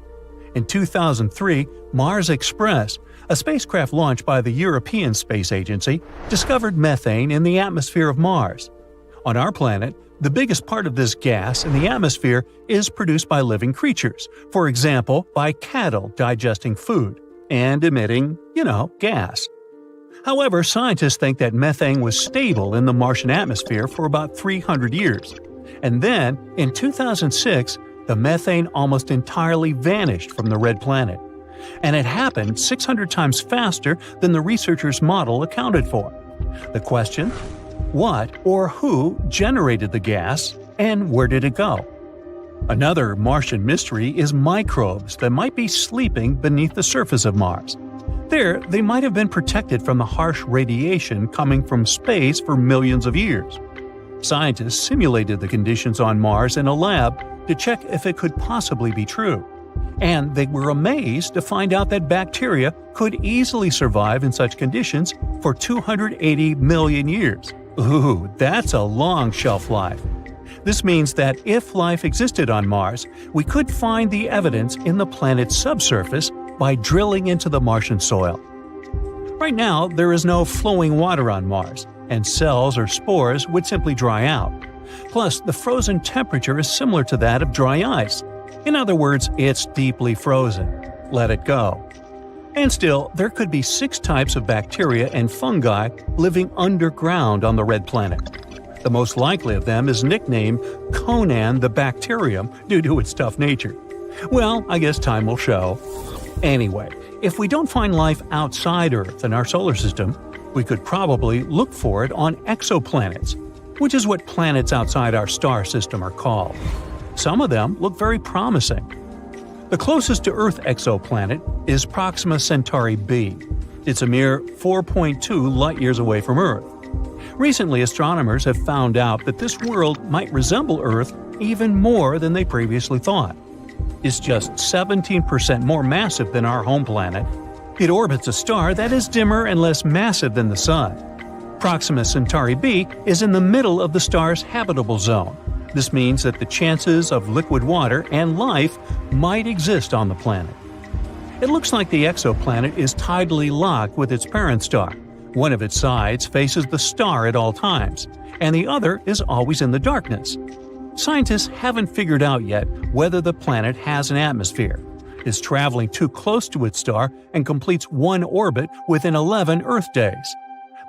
In 2003, Mars Express, a spacecraft launched by the European Space Agency, discovered methane in the atmosphere of Mars. On our planet, the biggest part of this gas in the atmosphere is produced by living creatures, for example, by cattle digesting food and emitting, gas. However, scientists think that methane was stable in the Martian atmosphere for about 300 years. And then, in 2006, the methane almost entirely vanished from the red planet. And it happened 600 times faster than the researchers' model accounted for. The question? What or who generated the gas, and where did it go? Another Martian mystery is microbes that might be sleeping beneath the surface of Mars. There, they might have been protected from the harsh radiation coming from space for millions of years. Scientists simulated the conditions on Mars in a lab to check if it could possibly be true. And they were amazed to find out that bacteria could easily survive in such conditions for 280 million years. Ooh, that's a long shelf life. This means that if life existed on Mars, we could find the evidence in the planet's subsurface by drilling into the Martian soil. Right now, there is no flowing water on Mars, and cells or spores would simply dry out. Plus, the frozen temperature is similar to that of dry ice. In other words, it's deeply frozen. Let it go. And still, there could be 6 types of bacteria and fungi living underground on the red planet. The most likely of them is nicknamed Conan the Bacterium due to its tough nature. Well, I guess time will show. Anyway, if we don't find life outside Earth in our solar system, we could probably look for it on exoplanets, which is what planets outside our star system are called. Some of them look very promising. The closest to Earth exoplanet is Proxima Centauri b. It's a mere 4.2 light-years away from Earth. Recently, astronomers have found out that this world might resemble Earth even more than they previously thought. It's just 17% more massive than our home planet. It orbits a star that is dimmer and less massive than the Sun. Proxima Centauri b is in the middle of the star's habitable zone. This means that the chances of liquid water and life might exist on the planet. It looks like the exoplanet is tidally locked with its parent star. One of its sides faces the star at all times, and the other is always in the darkness. Scientists haven't figured out yet whether the planet has an atmosphere, is traveling too close to its star, and completes one orbit within 11 Earth days.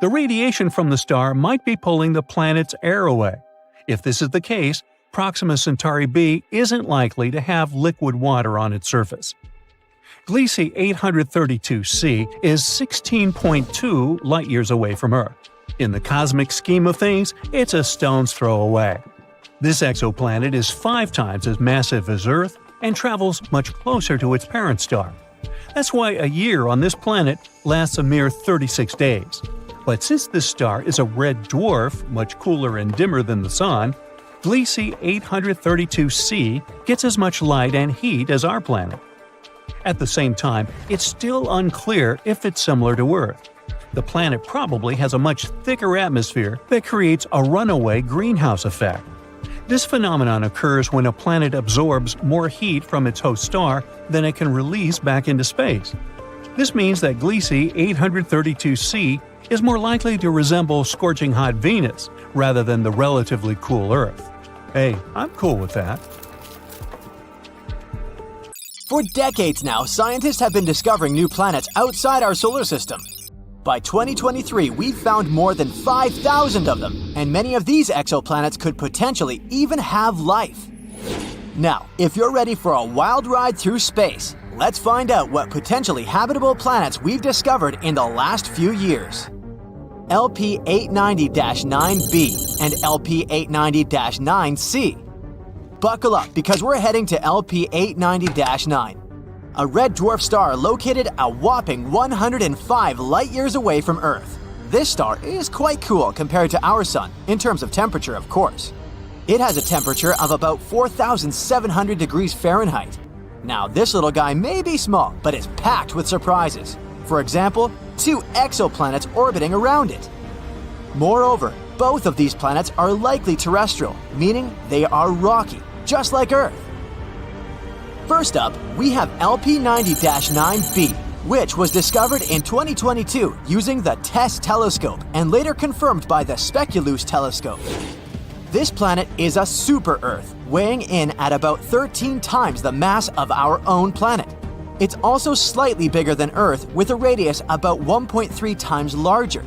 The radiation from the star might be pulling the planet's air away. If this is the case, Proxima Centauri b isn't likely to have liquid water on its surface. Gliese 832c is 16.2 light-years away from Earth. In the cosmic scheme of things, it's a stone's throw away. This exoplanet is 5 times as massive as Earth and travels much closer to its parent star. That's why a year on this planet lasts a mere 36 days. But since this star is a red dwarf, much cooler and dimmer than the Sun, Gliese 832c gets as much light and heat as our planet. At the same time, it's still unclear if it's similar to Earth. The planet probably has a much thicker atmosphere that creates a runaway greenhouse effect. This phenomenon occurs when a planet absorbs more heat from its host star than it can release back into space. This means that Gliese 832c is more likely to resemble scorching hot Venus rather than the relatively cool Earth. Hey, I'm cool with that. For decades now, scientists have been discovering new planets outside our solar system. By 2023, we've found more than 5,000 of them, and many of these exoplanets could potentially even have life. Now, if you're ready for a wild ride through space, let's find out what potentially habitable planets we've discovered in the last few years. LP 890-9b and LP 890-9c. Buckle up because we're heading to LP 890-9, a red dwarf star located a whopping 105 light-years away from Earth. This star is quite cool compared to our Sun, in terms of temperature, of course. It has a temperature of about 4,700 degrees Fahrenheit. Now, this little guy may be small, but is packed with surprises. For example, 2 exoplanets orbiting around it. Moreover, both of these planets are likely terrestrial, meaning they are rocky, just like Earth. First up, we have LP 90-9b, which was discovered in 2022 using the TESS telescope and later confirmed by the Speculoos telescope. This planet is a super-Earth, weighing in at about 13 times the mass of our own planet. It's also slightly bigger than Earth, with a radius about 1.3 times larger.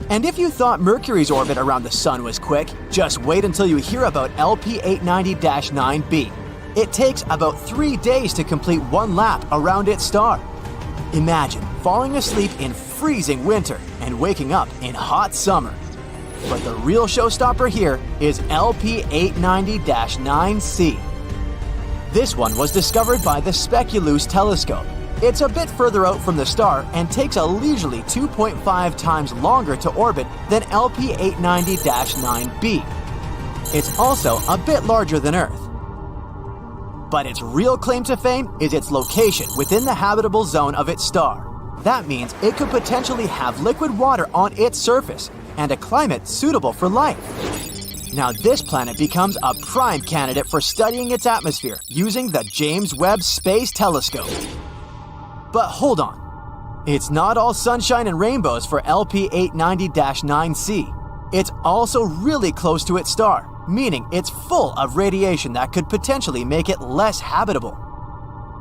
And if you thought Mercury's orbit around the Sun was quick, just wait until you hear about LP 890-9b. It takes about 3 days to complete one lap around its star. Imagine falling asleep in freezing winter and waking up in hot summer. But the real showstopper here is LP 890-9c. This one was discovered by the Speculoos telescope. It's a bit further out from the star and takes a leisurely 2.5 times longer to orbit than LP 890-9b. It's also a bit larger than Earth. But its real claim to fame is its location within the habitable zone of its star. That means it could potentially have liquid water on its surface and a climate suitable for life. Now this planet becomes a prime candidate for studying its atmosphere using the James Webb Space Telescope. But hold on. It's not all sunshine and rainbows for LP890-9c. It's also really close to its star, meaning it's full of radiation that could potentially make it less habitable.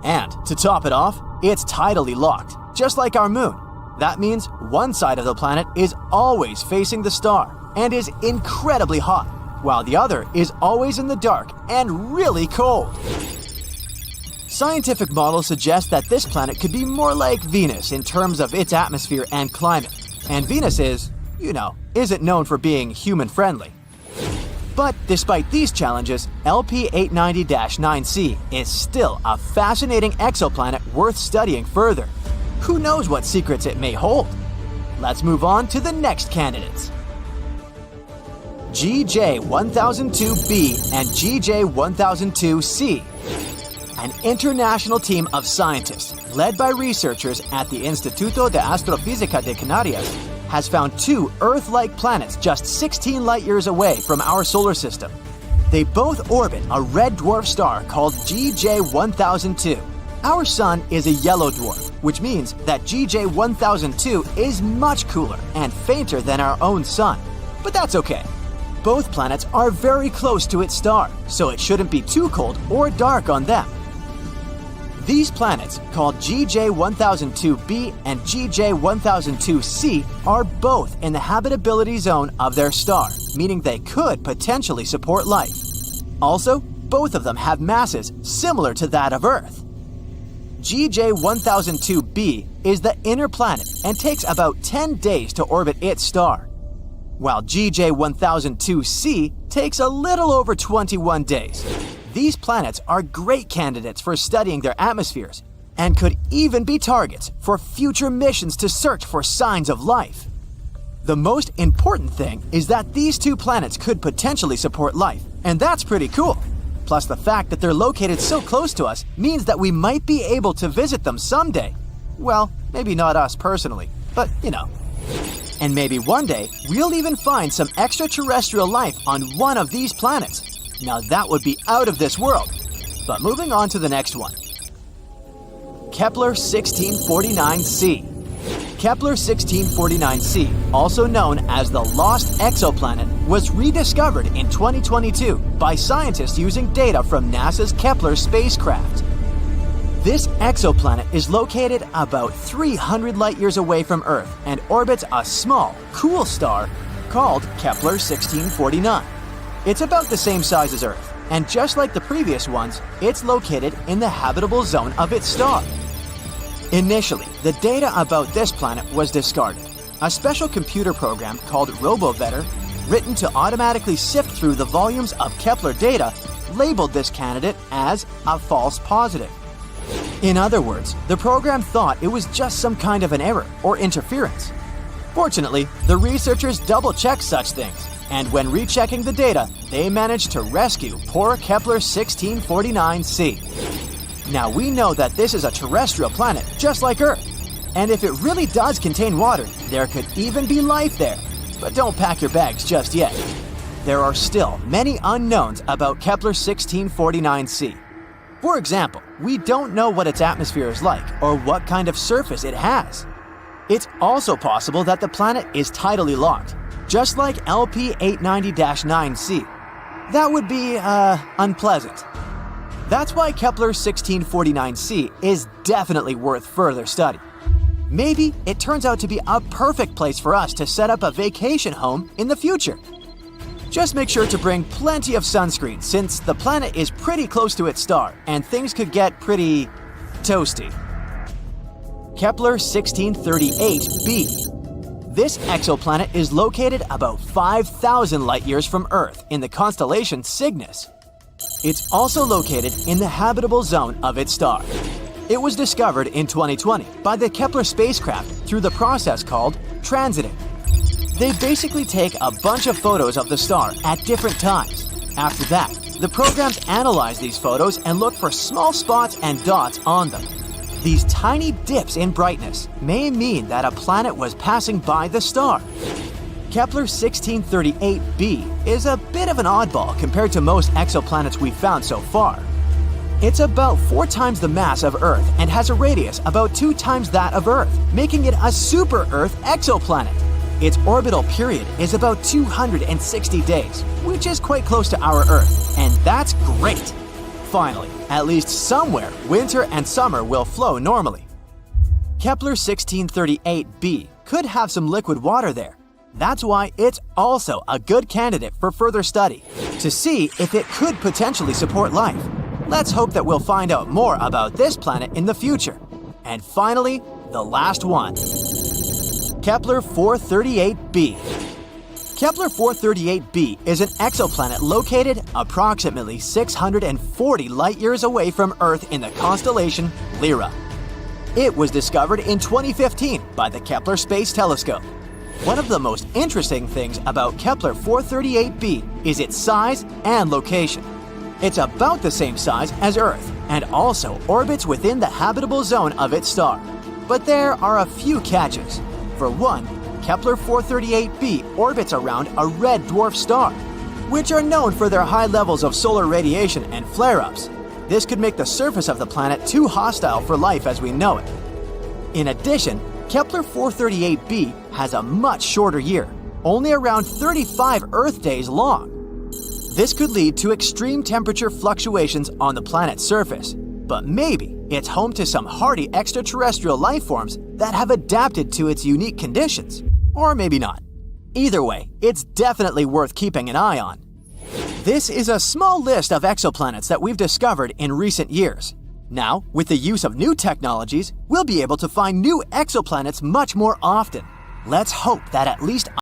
And to top it off, it's tidally locked, just like our moon. That means one side of the planet is always facing the star and is incredibly hot, while the other is always in the dark and really cold. Scientific models suggest that this planet could be more like Venus in terms of its atmosphere and climate. And Venus isn't known for being human-friendly. But despite these challenges, LP890-9c is still a fascinating exoplanet worth studying further. Who knows what secrets it may hold? Let's move on to the next candidates. GJ1002b and GJ1002c. An international team of scientists, led by researchers at the Instituto de Astrofísica de Canarias, has found two Earth-like planets just 16 light-years away from our solar system. They both orbit a red dwarf star called GJ1002. Our sun is a yellow dwarf, which means that GJ1002 is much cooler and fainter than our own sun. But that's okay. Both planets are very close to its star, so it shouldn't be too cold or dark on them. These planets, called GJ1002b and GJ1002c, are both in the habitability zone of their star, meaning they could potentially support life. Also, both of them have masses similar to that of Earth. GJ1002b is the inner planet and takes about 10 days to orbit its star, while GJ1002c takes a little over 21 days. These planets are great candidates for studying their atmospheres and could even be targets for future missions to search for signs of life. The most important thing is that these two planets could potentially support life, and that's pretty cool. Plus, the fact that they're located so close to us means that we might be able to visit them someday. Well, maybe not us personally, but And maybe one day, we'll even find some extraterrestrial life on one of these planets. Now that would be out of this world. But moving on to the next one. Kepler 1649c. Kepler 1649c, also known as the Lost Exoplanet, was rediscovered in 2022 by scientists using data from NASA's Kepler spacecraft. This exoplanet is located about 300 light-years away from Earth and orbits a small, cool star called Kepler 1649. It's about the same size as Earth, and just like the previous ones, it's located in the habitable zone of its star. Initially, the data about this planet was discarded. A special computer program called RoboVetter, written to automatically sift through the volumes of Kepler data, labeled this candidate as a false positive. In other words, the program thought it was just some kind of an error or interference. Fortunately, the researchers double-checked such things, and when rechecking the data, they managed to rescue poor Kepler 1649c. Now we know that this is a terrestrial planet just like Earth, and if it really does contain water, there could even be life there. But don't pack your bags just yet. There are still many unknowns about Kepler 1649c. For example, we don't know what its atmosphere is like or what kind of surface it has. It's also possible that the planet is tidally locked, just like LP890-9c. That would be, unpleasant. That's why Kepler 1649c is definitely worth further study. Maybe it turns out to be a perfect place for us to set up a vacation home in the future. Just make sure to bring plenty of sunscreen since the planet is pretty close to its star and things could get pretty toasty. Kepler 1638b. This exoplanet is located about 5,000 light-years from Earth in the constellation Cygnus. It's also located in the habitable zone of its star. It was discovered in 2020 by the Kepler spacecraft through the process called transiting. They basically take a bunch of photos of the star at different times. After that, The programs analyze these photos and look for small spots and dots on them. These tiny dips in brightness may mean that a planet was passing by the star. Kepler 1638b is a bit of an oddball compared to most exoplanets we've found so far. It's about 4 times the mass of Earth and has a radius about 2 times that of Earth, making it a super-Earth exoplanet. Its orbital period is about 260 days, which is quite close to our Earth, and that's great! Finally, at least somewhere, winter and summer will flow normally. Kepler 1638b could have some liquid water there. That's why it's also a good candidate for further study, to see if it could potentially support life. Let's hope that we'll find out more about this planet in the future. And finally, the last one. Kepler 438b. Kepler 438b is an exoplanet located approximately 640 light-years away from Earth in the constellation Lyra. It was discovered in 2015 by the Kepler Space Telescope. One of the most interesting things about Kepler 438b is its size and location. It's about the same size as Earth and also orbits within the habitable zone of its star. But there are a few catches. For one, Kepler 438b orbits around a red dwarf star, which are known for their high levels of solar radiation and flare-ups. This could make the surface of the planet too hostile for life as we know it. In addition, Kepler 438b has a much shorter year, only around 35 Earth days long. This could lead to extreme temperature fluctuations on the planet's surface, but maybe it's home to some hardy extraterrestrial life forms that have adapted to its unique conditions. Or maybe not. Either way, it's definitely worth keeping an eye on. This is a small list of exoplanets that we've discovered in recent years. Now, with the use of new technologies, we'll be able to find new exoplanets much more often. Let's hope that at least